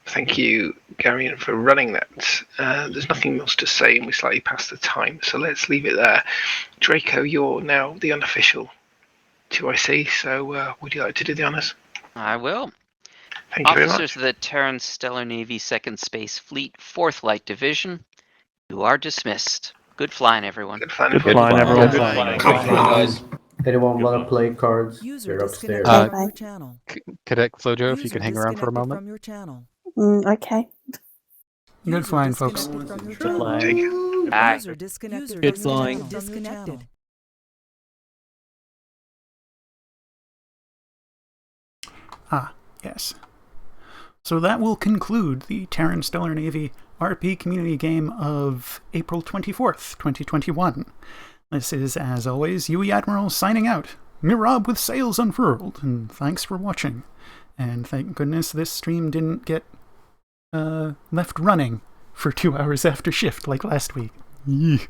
Thank you, Garion, for running that. There's nothing else to say, and we're slightly past the time, so let's leave it there. Draco, you're now the unofficial 2IC, so would you like to do the honours? I will. Thank you very Officers much. of the Terran Stellar Navy Second Space Fleet, 4th Light Division, you are dismissed. Good flying, everyone. Good flying, everyone. everyone. Good flying. Guys. Anyone want to play cards? They're upstairs. Cadet Flojo, if you can hang around for a moment. Okay. Good flying, folks. Good flying. Good flying. Disconnected. Yes. So that will conclude the Terran Stellar Navy RP community game of April 24th, 2021. This is, as always, UE Admiral signing out. Mirab with sails unfurled, and thanks for watching. And thank goodness this stream didn't get left running for 2 hours after shift like last week. Yeeh.